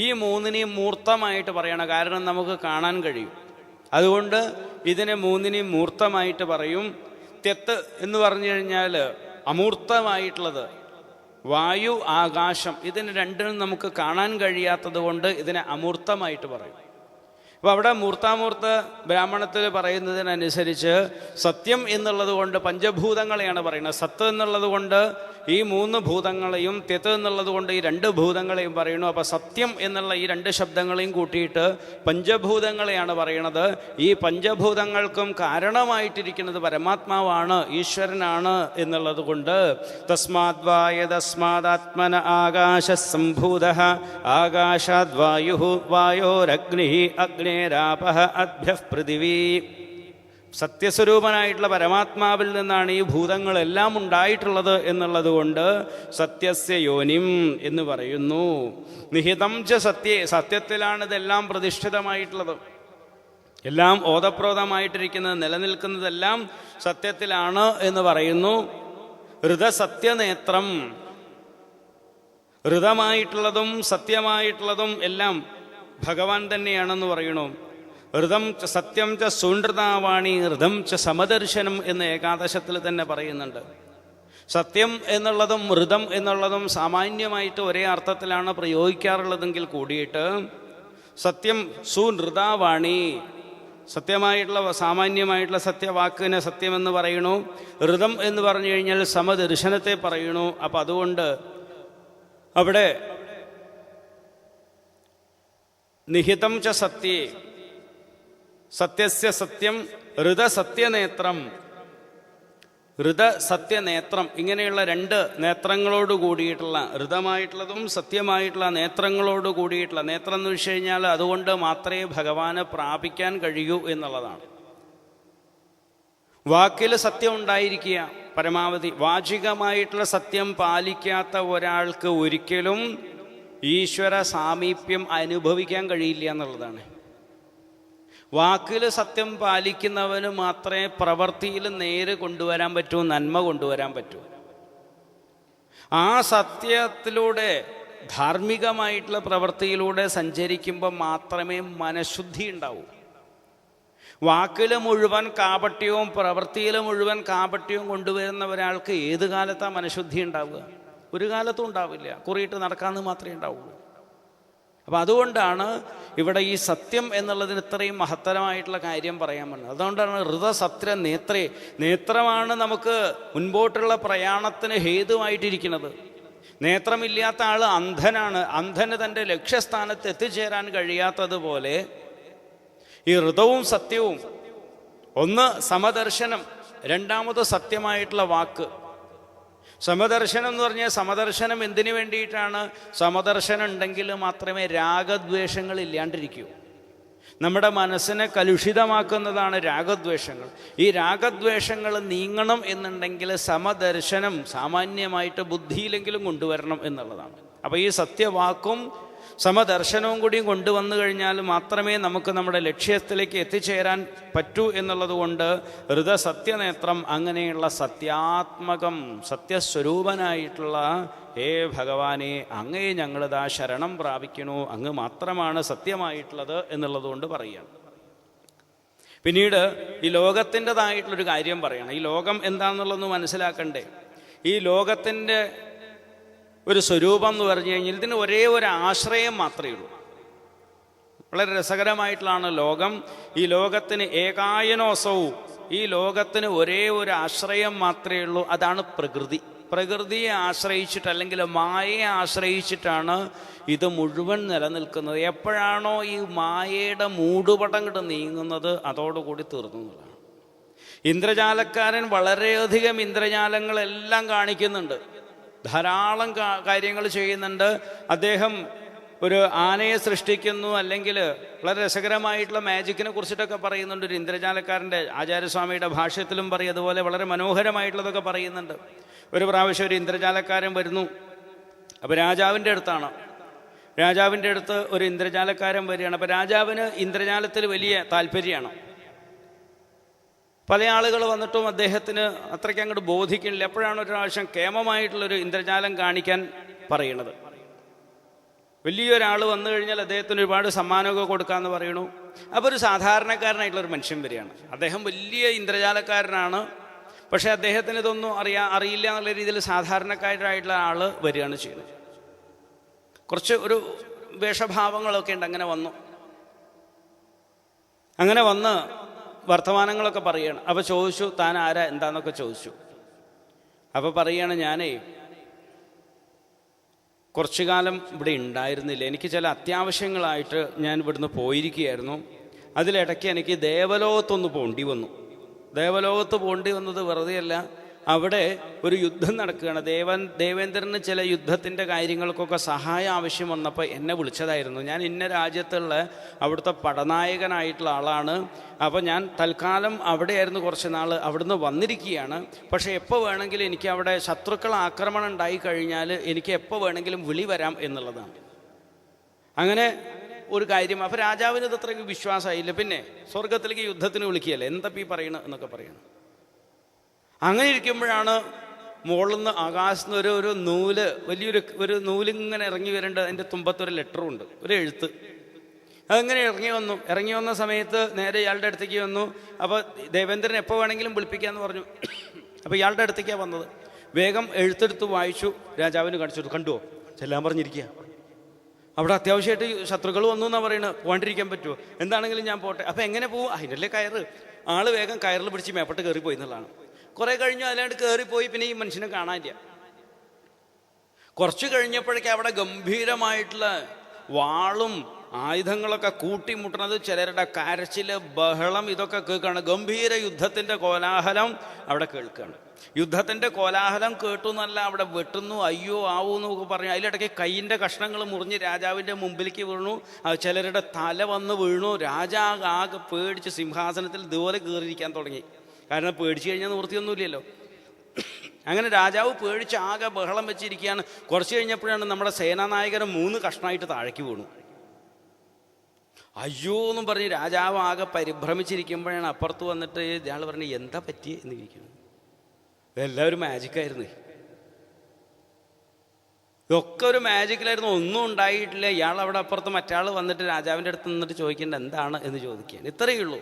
Speaker 1: ഈ മൂന്നിനെയും മൂർത്തമായിട്ട് പറയണം. കാരണം നമുക്ക് കാണാൻ കഴിയും. അതുകൊണ്ട് ഇതിനെ മൂന്നിനെയും മൂർത്തമായിട്ട് പറയും. ത്യത്ത് എന്ന് പറഞ്ഞു കഴിഞ്ഞാൽ അമൂർത്തമായിട്ടുള്ളത്, വായു, ആകാശം, ഇതിന് രണ്ടിനും നമുക്ക് കാണാൻ കഴിയാത്തത് കൊണ്ട് ഇതിനെ അമൂർത്തമായിട്ട് പറയും. അപ്പോൾ അവിടെ മൂർത്താമൂർത്ത ബ്രാഹ്മണത്തിൽ പറയുന്നതിനനുസരിച്ച് സത്യം എന്നുള്ളത് കൊണ്ട് പഞ്ചഭൂതങ്ങളെയാണ് പറയുന്നത്. സത്ത് എന്നുള്ളത് കൊണ്ട് ഈ 3 ഭൂതങ്ങളെയും, തെത്ത് എന്നുള്ളത് കൊണ്ട് ഈ 2 ഭൂതങ്ങളെയും പറയുന്നു. അപ്പോൾ സത്യം എന്നുള്ള ഈ 2 ശബ്ദങ്ങളെയും കൂട്ടിയിട്ട് പഞ്ചഭൂതങ്ങളെയാണ് പറയണത്. ഈ പഞ്ചഭൂതങ്ങൾക്കും കാരണമായിട്ടിരിക്കുന്നത് പരമാത്മാവാണ്, ഈശ്വരനാണ് എന്നുള്ളത് കൊണ്ട് തസ്മാത്മാത്മന ആകാശ സംഭൂതഃ ആകാശാദ്വായു വായോരഗ്നി അഗ്നേരാപഃ അദ്ഭ്യഃ പൃഥിവീ. സത്യസ്വരൂപനായിട്ടുള്ള പരമാത്മാവിൽ നിന്നാണ് ഈ ഭൂതങ്ങളെല്ലാം ഉണ്ടായിട്ടുള്ളത് എന്നുള്ളത് കൊണ്ട് സത്യസ്യ യോനിം എന്ന് പറയുന്നു. നിഹിതം ച സത്യേ, സത്യത്തിലാണ് ഇതെല്ലാം പ്രതിഷ്ഠിതമായിട്ടുള്ളത്. എല്ലാം ഓതപ്രോതമായിട്ടിരിക്കുന്നത്, നിലനിൽക്കുന്നതെല്ലാം സത്യത്തിലാണ് എന്ന് പറയുന്നു. ഋതസത്യനേത്രം, ഋതമായിട്ടുള്ളതും സത്യമായിട്ടുള്ളതും എല്ലാം ഭഗവാൻ തന്നെയാണെന്ന് പറയണു. ഋതം ച സത്യം ച സുനൃതാവാണി ഋതം ച സമദർശനം എന്ന് ഏകാദശത്തിൽ തന്നെ പറയുന്നുണ്ട്. സത്യം എന്നുള്ളതും ഋതം എന്നുള്ളതും സാമാന്യമായിട്ട് ഒരേ അർത്ഥത്തിലാണ് പ്രയോഗിക്കാറുള്ളതെങ്കിൽ കൂടിയിട്ട് സത്യം സുനൃതാവാണി, സത്യമായിട്ടുള്ള സാമാന്യമായിട്ടുള്ള സത്യവാക്കിനെ സത്യമെന്ന് പറയണു. ഋതം എന്ന് പറഞ്ഞു കഴിഞ്ഞാൽ സമദർശനത്തെ പറയണു. അപ്പം അതുകൊണ്ട് അവിടെ നിഹിതം ച സത്യേ, സത്യസ്യ സത്യം ഋതസത്യനേത്രം, ഋതസത്യനേത്രം, ഇങ്ങനെയുള്ള 2 നേത്രങ്ങളോട് കൂടിയിട്ടുള്ള, ഋതമായിട്ടുള്ളതും സത്യമായിട്ടുള്ള നേത്രങ്ങളോട് കൂടിയിട്ടുള്ള, നേത്രം എന്ന് വെച്ച് കഴിഞ്ഞാൽ അതുകൊണ്ട് മാത്രമേ ഭഗവാനെ പ്രാപിക്കാൻ കഴിയൂ എന്നുള്ളതാണ്. വാക്കിൽ സത്യം ഉണ്ടായിരിക്കുക പരമാവധി. വാചികമായിട്ടുള്ള സത്യം പാലിക്കാത്ത ഒരാൾക്ക് ഒരിക്കലും ഈശ്വര സാമീപ്യം അനുഭവിക്കാൻ കഴിയില്ല എന്നുള്ളതാണ്. വാക്കിൽ സത്യം പാലിക്കുന്നവന് മാത്രമേ പ്രവൃത്തിയിൽ നേര് കൊണ്ടുവരാൻ പറ്റൂ, നന്മ കൊണ്ടുവരാൻ പറ്റൂ. ആ സത്യത്തിലൂടെ, ധാർമ്മികമായിട്ടുള്ള പ്രവൃത്തിയിലൂടെ സഞ്ചരിക്കുമ്പോൾ മാത്രമേ മനഃശുദ്ധി ഉണ്ടാവൂ. വാക്കിൽ മുഴുവൻ കാപട്യവും പ്രവൃത്തിയിൽ മുഴുവൻ കാപട്യവും കൊണ്ടുവരുന്ന ഒരാൾക്ക് ഏത് കാലത്താണ് മനഃശുദ്ധി ഉണ്ടാവുക? ഒരു കാലത്തും ഉണ്ടാവില്ല. കുറിയിട്ട് നടക്കാമെന്ന് മാത്രമേ ഉണ്ടാവുള്ളൂ. അപ്പം അതുകൊണ്ടാണ് ഇവിടെ ഈ സത്യം എന്നുള്ളതിന് ഇത്രയും മഹത്തരമായിട്ടുള്ള കാര്യം പറയാൻ പറ്റുന്നത്. അതുകൊണ്ടാണ് ഋതസത്യ നേത്രേ, നേത്രമാണ് നമുക്ക് മുൻപോട്ടുള്ള പ്രയാണത്തിന് ഹേതുവായിട്ടിരിക്കുന്നത്. നേത്രമില്ലാത്ത ആൾ അന്ധനാണ്. അന്ധന് തൻ്റെ ലക്ഷ്യസ്ഥാനത്ത് എത്തിച്ചേരാൻ കഴിയാത്തതുപോലെ ഈ ഋതവും സത്യവും, ഒന്ന് സമദർശനം, രണ്ടാമത് സത്യമായിട്ടുള്ള വാക്ക്. സമദർശനം എന്ന് പറഞ്ഞാൽ സമദർശനം എന്തിനു വേണ്ടിയിട്ടാണ്? സമദർശനം ഉണ്ടെങ്കിൽ മാത്രമേ രാഗദ്വേഷങ്ങൾ ഇല്ലാണ്ടിരിക്കൂ. നമ്മുടെ മനസ്സിനെ കലുഷിതമാക്കുന്നതാണ് രാഗദ്വേഷങ്ങൾ. ഈ രാഗദ്വേഷങ്ങൾ നീങ്ങണം എന്നുണ്ടെങ്കിൽ സമദർശനം സാമാന്യമായിട്ട് ബുദ്ധിയിലെങ്കിലും കൊണ്ടുവരണം എന്നുള്ളതാണ്. അപ്പോൾ ഈ സത്യവാക്കും സമദർശനവും കൂടിയും കൊണ്ടുവന്നു കഴിഞ്ഞാൽ മാത്രമേ നമുക്ക് നമ്മുടെ ലക്ഷ്യത്തിലേക്ക് എത്തിച്ചേരാൻ പറ്റൂ എന്നുള്ളത് കൊണ്ട് ഋതസത്യനേത്രം, അങ്ങനെയുള്ള സത്യാത്മകം സത്യസ്വരൂപനായിട്ടുള്ള ഹേ ഭഗവാനെ, അങ്ങേ ഞങ്ങളിതാ ശരണം പ്രാപിക്കണു, അങ്ങ് മാത്രമാണ് സത്യമായിട്ടുള്ളത് എന്നുള്ളതുകൊണ്ട് പറയുകയാണ്. പിന്നീട് ഈ ലോകത്തിൻ്റെതായിട്ടുള്ളൊരു കാര്യം പറയണം. ഈ ലോകം എന്താണെന്നുള്ളതൊന്ന് മനസ്സിലാക്കണ്ടേ? ഈ ലോകത്തിൻ്റെ ഒരു സ്വരൂപം എന്ന് പറഞ്ഞു കഴിഞ്ഞാൽ ഇതിന് ഒരേ ഒരു ആശ്രയം മാത്രമേ ഉള്ളൂ. വളരെ രസകരമായിട്ടുള്ളതാണ് ലോകം. ഈ ലോകത്തിന് ഏകായനോസവും, ഈ ലോകത്തിന് ഒരേ ഒരു ആശ്രയം മാത്രമേ ഉള്ളൂ. അതാണ് പ്രകൃതി. പ്രകൃതിയെ ആശ്രയിച്ചിട്ട് അല്ലെങ്കിൽ മായയെ ആശ്രയിച്ചിട്ടാണ് ഇത് മുഴുവൻ നിലനിൽക്കുന്നത്. എപ്പോഴാണോ ഈ മായയുടെ മൂടുപടം കിട്ട് നീങ്ങുന്നത് അതോടുകൂടി തീർന്നു എന്നുള്ളതാണ്. ഇന്ദ്രജാലക്കാരൻ വളരെയധികം ഇന്ദ്രജാലങ്ങളെല്ലാം കാണിക്കുന്നുണ്ട്, ധാരാളം കാര്യങ്ങൾ ചെയ്യുന്നുണ്ട്. അദ്ദേഹം ഒരു ആനയെ സൃഷ്ടിക്കുന്നു, അല്ലെങ്കിൽ വളരെ രസകരമായിട്ടുള്ള മാജിക്കിനെ കുറിച്ചിട്ടൊക്കെ പറയുന്നുണ്ട്. ഒരു ഇന്ദ്രജാലക്കാരൻ്റെ ആചാര്യസ്വാമിയുടെ ഭാഷ്യത്തിലും പറയും, അതുപോലെ വളരെ മനോഹരമായിട്ടുള്ളതൊക്കെ പറയുന്നുണ്ട്. ഒരു പ്രാവശ്യം ഒരു ഇന്ദ്രജാലക്കാരൻ വരുന്നു. അപ്പോൾ രാജാവിൻ്റെ അടുത്താണ്. രാജാവിൻ്റെ അടുത്ത് ഒരു ഇന്ദ്രജാലക്കാരൻ വരികയാണ്. അപ്പോൾ രാജാവിന് ഇന്ദ്രജാലത്തിൽ വലിയ താല്പര്യമാണ്. പല ആളുകൾ വന്നിട്ടും അദ്ദേഹത്തിന് അത്രയ്ക്ക് അങ്ങോട്ട് ബോധിക്കുന്നില്ല. എപ്പോഴാണ് ഒരു പ്രാവശ്യം കേമമായിട്ടുള്ളൊരു ഇന്ദ്രജാലം കാണിക്കാൻ പറയണത്. വലിയൊരാൾ വന്നു കഴിഞ്ഞാൽ അദ്ദേഹത്തിന് ഒരുപാട് സമ്മാനമൊക്കെ കൊടുക്കാമെന്ന് പറയണു. അപ്പോൾ ഒരു സാധാരണക്കാരനായിട്ടുള്ളൊരു മനുഷ്യൻ വരികയാണ്. അദ്ദേഹം വലിയ ഇന്ദ്രജാലക്കാരനാണ്, പക്ഷേ അദ്ദേഹത്തിന് ഇതൊന്നും അറിയില്ല എന്നുള്ള രീതിയിൽ സാധാരണക്കാരായിട്ടുള്ള ആൾ വരികയാണ് ചെയ്യുന്നത്. കുറച്ച് ഒരു വേഷഭാവങ്ങളൊക്കെ ഉണ്ട്. അങ്ങനെ വന്നു. അങ്ങനെ വന്ന് വർത്തമാനങ്ങളൊക്കെ പറയുകയാണ്. അപ്പോൾ ചോദിച്ചു, താൻ ആരാ എന്താന്നൊക്കെ ചോദിച്ചു. അപ്പോൾ പറയുകയാണ്, ഞാനേ കുറച്ചു കാലം ഇവിടെ ഉണ്ടായിരുന്നില്ല, എനിക്ക് ചില അത്യാവശ്യങ്ങളായിട്ട് ഞാൻ ഇവിടുന്ന് പോയിരിക്കുകയായിരുന്നു. അതിലിടയ്ക്ക് എനിക്ക് ദേവലോകത്തൊന്ന് പോണ്ടി വന്നു. ദേവലോകത്ത് പോണ്ടി വന്നത് വെറുതെയല്ല, അവിടെ ഒരു യുദ്ധം നടക്കുകയാണ്. ദേവേന്ദ്രന് ചില യുദ്ധത്തിൻ്റെ കാര്യങ്ങൾക്കൊക്കെ സഹായം ആവശ്യം വന്നപ്പോൾ എന്നെ വിളിച്ചതായിരുന്നു. ഞാൻ ഇന്ന രാജ്യത്തുള്ള അവിടുത്തെ പടനായകനായിട്ടുള്ള ആളാണ്. അപ്പോൾ ഞാൻ തൽക്കാലം അവിടെയായിരുന്നു കുറച്ച് നാൾ, അവിടുന്ന് വന്നിരിക്കുകയാണ്. പക്ഷേ എപ്പോൾ വേണമെങ്കിലും എനിക്ക് അവിടെ ശത്രുക്കൾ ആക്രമണം ഉണ്ടായി കഴിഞ്ഞാൽ എനിക്ക് എപ്പോൾ വേണമെങ്കിലും വിളി വരാം എന്നുള്ളതാണ്. അങ്ങനെ ഒരു കാര്യം. അപ്പോൾ രാജാവിന് ഇത് അത്രയ്ക്ക് വിശ്വാസമായില്ല. പിന്നെ സ്വർഗത്തിലേക്ക് യുദ്ധത്തിന് വിളിക്കുകയല്ലേ, എന്തപ്പോൾ ഈ പറയണം എന്നൊക്കെ പറയണം. അങ്ങനെ ഇരിക്കുമ്പോഴാണ് മുകളിൽ നിന്ന് ആകാശത്ത് നിന്ന് ഒരു നൂല്, വലിയൊരു നൂലിങ്ങനെ ഇറങ്ങി വരേണ്ടത്. അതിൻ്റെ തുമ്പത്തൊരു ലെറ്ററുണ്ട്, ഒരു എഴുത്ത്. അതങ്ങനെ ഇറങ്ങി വന്ന സമയത്ത് നേരെ ഇയാളുടെ അടുത്തേക്ക് വന്നു. അപ്പോൾ ദേവേന്ദ്രൻ എപ്പോൾ വേണമെങ്കിലും വിളിപ്പിക്കാമെന്ന് പറഞ്ഞു. അപ്പോൾ ഇയാളുടെ അടുത്തേക്കാണ് വന്നത്. വേഗം എഴുത്തെടുത്ത് വായിച്ചു, രാജാവിന് കാണിച്ചു. കണ്ടുവോ, ചെല്ലാൻ പറഞ്ഞിരിക്കുക. അവിടെ അത്യാവശ്യമായിട്ട് ശത്രുക്കൾ വന്നു എന്നാണ് പറയുന്നത്. പോകാണ്ടിരിക്കാൻ പറ്റുമോ? എന്താണെങ്കിലും ഞാൻ പോട്ടെ. അപ്പോൾ എങ്ങനെ പോകും? അതിനല്ലേ കയറ്. ആള് വേഗം കയറിൽ പിടിച്ച് മേപ്പോട്ട് കയറിപ്പോയി എന്നുള്ളതാണ്. കുറേ കഴിഞ്ഞു അതിലാണ്ട് കയറിപ്പോയി. പിന്നെ ഈ മനുഷ്യനെ കാണാനില്ല. കുറച്ച് കഴിഞ്ഞപ്പോഴേക്കും അവിടെ ഗംഭീരമായിട്ടുള്ള വാളും ആയുധങ്ങളൊക്കെ കൂട്ടിമുട്ടുന്നത്, ചിലരുടെ കരച്ചില്, ബഹളം, ഇതൊക്കെ കേൾക്കുകയാണ്. ഗംഭീര യുദ്ധത്തിൻ്റെ കോലാഹലം അവിടെ കേൾക്കുകയാണ്. യുദ്ധത്തിൻ്റെ കോലാഹലം കേട്ടു എന്നല്ല, അവിടെ വെട്ടുന്നു, അയ്യോ ആവൂ എന്നൊക്കെ പറഞ്ഞു. അതിലിടയ്ക്ക് കൈയിൻ്റെ കഷ്ണങ്ങൾ മുറിഞ്ഞ് രാജാവിൻ്റെ മുമ്പിലേക്ക് വീണു. ചിലരുടെ തല വന്ന് വീണു. രാജാവ് ആകെ പേടിച്ച് സിംഹാസനത്തിൽ ഇതുപോലെ കയറിയിരിക്കാൻ തുടങ്ങി. കാരണം പേടിച്ചു കഴിഞ്ഞാൽ നിവൃത്തിയൊന്നുമില്ലല്ലോ. അങ്ങനെ രാജാവ് പേടിച്ച് ആകെ ബഹളം വെച്ചിരിക്കുകയാണ്. കുറച്ച് കഴിഞ്ഞപ്പോഴാണ് നമ്മുടെ സേനാനായകനെ 3 കഷ്ണമായിട്ട് താഴേക്ക് വീണു. അയ്യോ എന്നും പറഞ്ഞ് രാജാവ് ആകെ പരിഭ്രമിച്ചിരിക്കുമ്പോഴാണ് അപ്പുറത്ത് വന്നിട്ട് ഇയാൾ പറഞ്ഞു, എന്താ പറ്റി എന്ന് ഇരിക്കുന്നു. ഇതെല്ലാവരും മാജിക്കായിരുന്നു. ഇതൊക്കെ ഒരു മാജിക്കിലായിരുന്നു, ഒന്നും ഉണ്ടായിട്ടില്ല. ഇയാൾ അവിടെ അപ്പുറത്ത് മറ്റാൾ വന്നിട്ട് രാജാവിൻ്റെ അടുത്ത് നിന്നിട്ട് ചോദിക്കേണ്ട എന്താണ് എന്ന് ചോദിക്കുകയാണ്. ഇത്രയേ ഉള്ളൂ.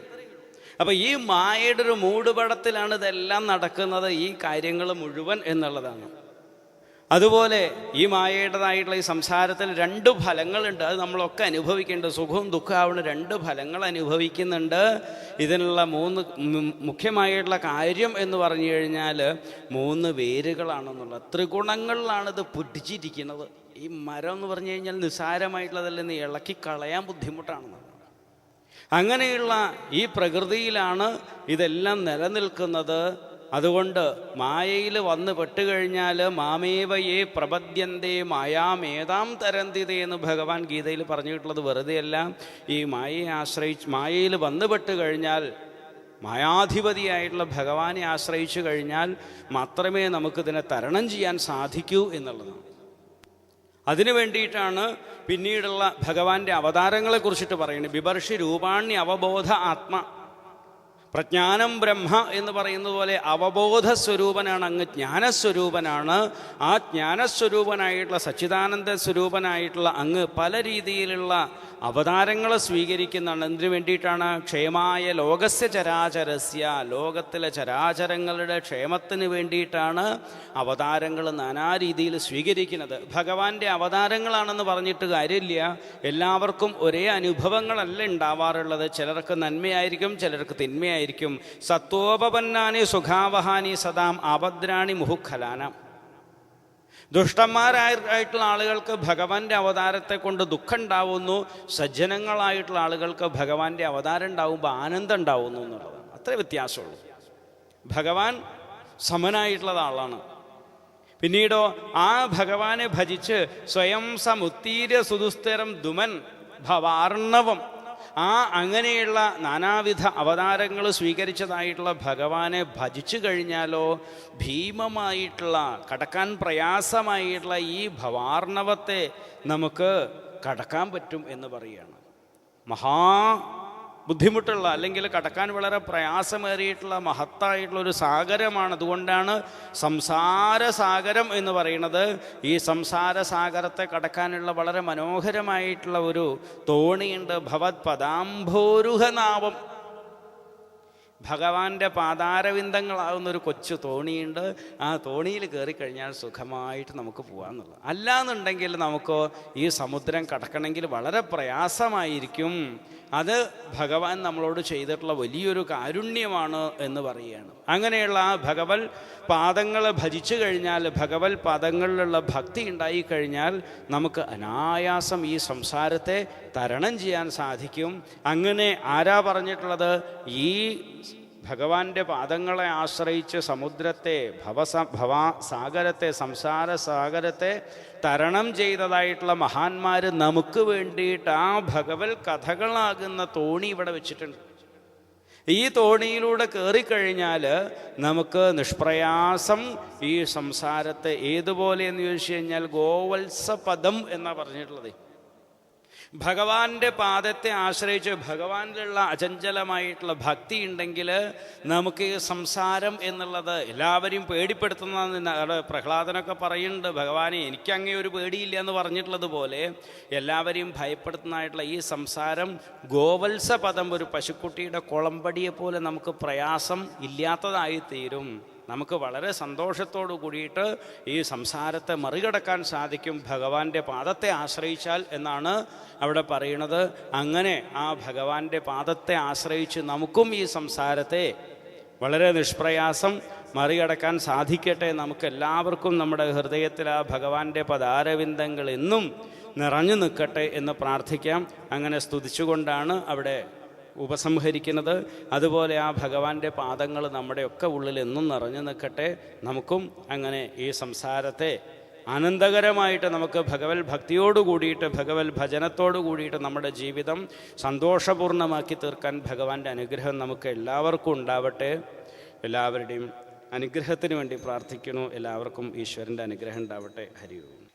Speaker 1: അപ്പോൾ ഈ മായയുടെ ഒരു മൂടുപടത്തിലാണ് ഇതെല്ലാം നടക്കുന്നത്, ഈ കാര്യങ്ങൾ മുഴുവൻ എന്നുള്ളതാണ്. അതുപോലെ ഈ മായയുടേതായിട്ടുള്ള ഈ സംസാരത്തിൽ 2 ഫലങ്ങളുണ്ട്. അത് നമ്മളൊക്കെ അനുഭവിക്കേണ്ടത്. സുഖവും ദുഃഖമാവുന്ന 2 ഫലങ്ങൾ അനുഭവിക്കുന്നുണ്ട്. ഇതിനുള്ള 3 മുഖ്യമായിട്ടുള്ള കാര്യം എന്ന് പറഞ്ഞു കഴിഞ്ഞാൽ 3 വേരുകളാണെന്നുള്ളത്. ത്രിഗുണങ്ങളിലാണിത് പിടിച്ചിരിക്കുന്നത്. ഈ മരം എന്ന് പറഞ്ഞു കഴിഞ്ഞാൽ നിസ്സാരമായിട്ടുള്ളതല്ലെന്ന് ഇളക്കി കളയാൻ ബുദ്ധിമുട്ടാണെന്ന്. അങ്ങനെയുള്ള ഈ പ്രകൃതിയിലാണ് ഇതെല്ലാം നിലനിൽക്കുന്നത്. അതുകൊണ്ട് മായയിൽ വന്ന് പെട്ടുകഴിഞ്ഞാൽ മാമേവയെ പ്രപദ്യന്തേ മായാമേതാം തരന്തിതേ എന്ന് ഭഗവാൻ ഗീതയിൽ പറഞ്ഞിട്ടുള്ളത് വെറുതെയല്ല. ഈ മായയിൽ വന്ന് പെട്ട് കഴിഞ്ഞാൽ, മായാധിപതിയായിട്ടുള്ള ഭഗവാനെ ആശ്രയിച്ചു കഴിഞ്ഞാൽ മാത്രമേ നമുക്കിതിനെ തരണം ചെയ്യാൻ സാധിക്കൂ എന്നുള്ളതാണ്. അതിനു വേണ്ടിയിട്ടാണ് പിന്നീടുള്ള ഭഗവാന്റെ അവതാരങ്ങളെ കുറിച്ചിട്ട് പറയുന്നത്. ബിബർഷി രൂപാണ്യ അവബോധ ആത്മ, പ്രജ്ഞാനം ബ്രഹ്മ എന്ന് പറയുന്നത് പോലെ അവബോധ സ്വരൂപനാണ് അങ്ങ്, ജ്ഞാനസ്വരൂപനാണ്. ആ ജ്ഞാനസ്വരൂപനായിട്ടുള്ള സച്ചിദാനന്ദ സ്വരൂപനായിട്ടുള്ള അങ്ങ് പല രീതിയിലുള്ള അവതാരങ്ങൾ സ്വീകരിക്കുന്നതാണ്. എന്തിനു വേണ്ടിയിട്ടാണ്? ക്ഷേമായ ലോകസ്യ ചരാചരസ്യ, ലോകത്തിലെ ചരാചരങ്ങളുടെ ക്ഷേമത്തിന് വേണ്ടിയിട്ടാണ് അവതാരങ്ങൾ നാനാ രീതിയിൽ സ്വീകരിക്കുന്നത്. ഭഗവാന്റെ അവതാരങ്ങളാണെന്ന് പറഞ്ഞിട്ട് കാര്യമില്ല. എല്ലാവർക്കും ഒരേ അനുഭവങ്ങളല്ല ഉണ്ടാവാറുള്ളത്. ചിലർക്ക് നന്മയായിരിക്കും, ചിലർക്ക് തിന്മയായിരിക്കും. സത്വോപപന്നാനി സുഖാവഹാനി സദാം ആപദ്രാണി മുഹുഖലാന. ദുഷ്ടന്മാരായിട്ടുള്ള ആളുകൾക്ക് ഭഗവാന്റെ അവതാരത്തെ കൊണ്ട് ദുഃഖം ഉണ്ടാവുന്നു. സജ്ജനങ്ങളായിട്ടുള്ള ആളുകൾക്ക് ഭഗവാന്റെ അവതാരം ഉണ്ടാവുമ്പോൾ ആനന്ദം ഉണ്ടാവുന്നു എന്നുള്ളതാണ്. അത്രേ വ്യത്യാസമുള്ളൂ. ഭഗവാൻ സമനായിട്ടുള്ള ആളാണ്. പിന്നീടോ ആ ഭഗവാനെ ഭജിച്ച് സ്വയം സമുത്തീര്യ സുദുസ്തരം ദുമൻ ഭവാർണവം, ആ അങ്ങനെയുള്ള നാനാവിധ അവതാരങ്ങൾ സ്വീകരിച്ചതായിട്ടുള്ള ഭഗവാനെ ഭജിച്ചു കഴിഞ്ഞാലോ ഭീമമായിട്ടുള്ള, കടക്കാൻ പ്രയാസമായിട്ടുള്ള ഈ ഭവാർണവത്തെ നമുക്ക് കടക്കാൻ പറ്റും എന്ന് പറയുകയാണ്. ബുദ്ധിമുട്ടുള്ള, അല്ലെങ്കിൽ കടക്കാൻ വളരെ പ്രയാസമേറിയിട്ടുള്ള മഹത്തായിട്ടുള്ള ഒരു സാഗരമാണ്. അതുകൊണ്ടാണ് സംസാര സാഗരം എന്ന് പറയുന്നത്. ഈ സംസാര സാഗരത്തെ കടക്കാനുള്ള വളരെ മനോഹരമായിട്ടുള്ള ഒരു തോണിയുണ്ട്. ഭവത് പദാംഭോരുഹനാവം, ഭഗവാന്റെ പാതാരവിന്ദങ്ങളാവുന്നൊരു കൊച്ചു തോണിയുണ്ട്. ആ തോണിയിൽ കയറിക്കഴിഞ്ഞാൽ സുഖമായിട്ട് നമുക്ക് പോകാമെന്നുള്ളത്. അല്ലാന്നുണ്ടെങ്കിൽ നമുക്ക് ഈ സമുദ്രം കടക്കണമെങ്കിൽ വളരെ പ്രയാസമായിരിക്കും. അത് ഭഗവാൻ നമ്മളോട് ചെയ്തിട്ടുള്ള വലിയൊരു കാരുണ്യമാണ് എന്ന് പറയുകയാണ്. അങ്ങനെയുള്ള ആ ഭഗവത് പാദങ്ങളെ ഭജിച്ചു കഴിഞ്ഞാൽ, ഭഗവത് പാദങ്ങളിലുള്ള ഭക്തി ഉണ്ടായിക്കഴിഞ്ഞാൽ നമുക്ക് അനായാസം ഈ സംസാരത്തെ തരണം ചെയ്യാൻ സാധിക്കും. അങ്ങനെ ആരാ പറഞ്ഞിട്ടുള്ളത്? ഈ ഭഗവാന്റെ പാദങ്ങളെ ആശ്രയിച്ച് സമുദ്രത്തെ, ഭവസാഗരത്തെ, സംസാര സാഗരത്തെ തരണം ചെയ്തതായിട്ടുള്ള മഹാന്മാർ നമുക്ക് വേണ്ടിയിട്ട് ആ ഭഗവത് കഥകളാകുന്ന തോണി ഇവിടെ വെച്ചിട്ടുണ്ട്. ഈ തോണിയിലൂടെ കയറിക്കഴിഞ്ഞാൽ നമുക്ക് നിഷ്പ്രയാസം ഈ സംസാരത്തെ ഏതുപോലെ എന്ന് ചോദിച്ചു കഴിഞ്ഞാൽ ഗോവത്സപദം എന്നാണ് പറഞ്ഞിട്ടുള്ളത്. ഭഗവാന്റെ പാദത്തെ ആശ്രയിച്ച് ഭഗവാനിലുള്ള അചഞ്ചലമായിട്ടുള്ള ഭക്തി ഉണ്ടെങ്കിൽ നമുക്ക് ഈ സംസാരം എന്നുള്ളത് എല്ലാവരെയും പേടിപ്പെടുത്തുന്ന, പ്രഹ്ലാദനൊക്കെ പറയുന്നുണ്ട്, ഭഗവാനെ എനിക്കങ്ങേ ഒരു പേടിയില്ല എന്ന് പറഞ്ഞിട്ടുള്ളത് പോലെ എല്ലാവരെയും ഭയപ്പെടുത്തുന്നതായിട്ടുള്ള ഈ സംസാരം ഗോവത്സപദം, ഒരു പശുക്കുട്ടിയുടെ കുളമ്പടിയെ പോലെ നമുക്ക് പ്രയാസം ഇല്ലാത്തതായി തീരും. നമുക്ക് വളരെ സന്തോഷത്തോടു കൂടിയിട്ട് ഈ സംസാരത്തെ മറികടക്കാൻ സാധിക്കും ഭഗവാന്റെ പാദത്തെ ആശ്രയിച്ചാൽ എന്നാണ് അവിടെ പറയുന്നത്. അങ്ങനെ ആ ഭഗവാന്റെ പാദത്തെ ആശ്രയിച്ച് നമുക്കും ഈ സംസാരത്തെ വളരെ നിഷ്പ്രയാസം മറികടക്കാൻ സാധിക്കട്ടെ. നമുക്കെല്ലാവർക്കും നമ്മുടെ ഹൃദയത്തിൽ ആ ഭഗവാന്റെ പദാരവിന്ദങ്ങൾ എന്നും നിറഞ്ഞു നിൽക്കട്ടെ എന്ന് പ്രാർത്ഥിക്കാം. അങ്ങനെ സ്തുതിച്ചുകൊണ്ടാണ് അവിടെ ഉപസംഹരിക്കുന്നത്. അതുപോലെ ആ ഭഗവാന്റെ പാദങ്ങൾ നമ്മുടെയൊക്കെ ഉള്ളിൽ എന്നും നിറഞ്ഞു നിൽക്കട്ടെ. നമുക്കും അങ്ങനെ ഈ സംസാരത്തെ ആനന്ദകരമായിട്ട് നമുക്ക് ഭഗവത് ഭക്തിയോട് കൂടിയിട്ട്, ഭഗവത് ഭജനത്തോടു കൂടിയിട്ട് നമ്മുടെ ജീവിതം സന്തോഷപൂർണ്ണമാക്കി തീർക്കാൻ ഭഗവാന്റെ അനുഗ്രഹം നമുക്ക് എല്ലാവർക്കും ഉണ്ടാവട്ടെ. എല്ലാവരുടെയും അനുഗ്രഹത്തിന് വേണ്ടി പ്രാർത്ഥിക്കുന്നു. എല്ലാവർക്കും ഈശ്വരൻ്റെ അനുഗ്രഹം ഉണ്ടാവട്ടെ. ഹരി ഓം.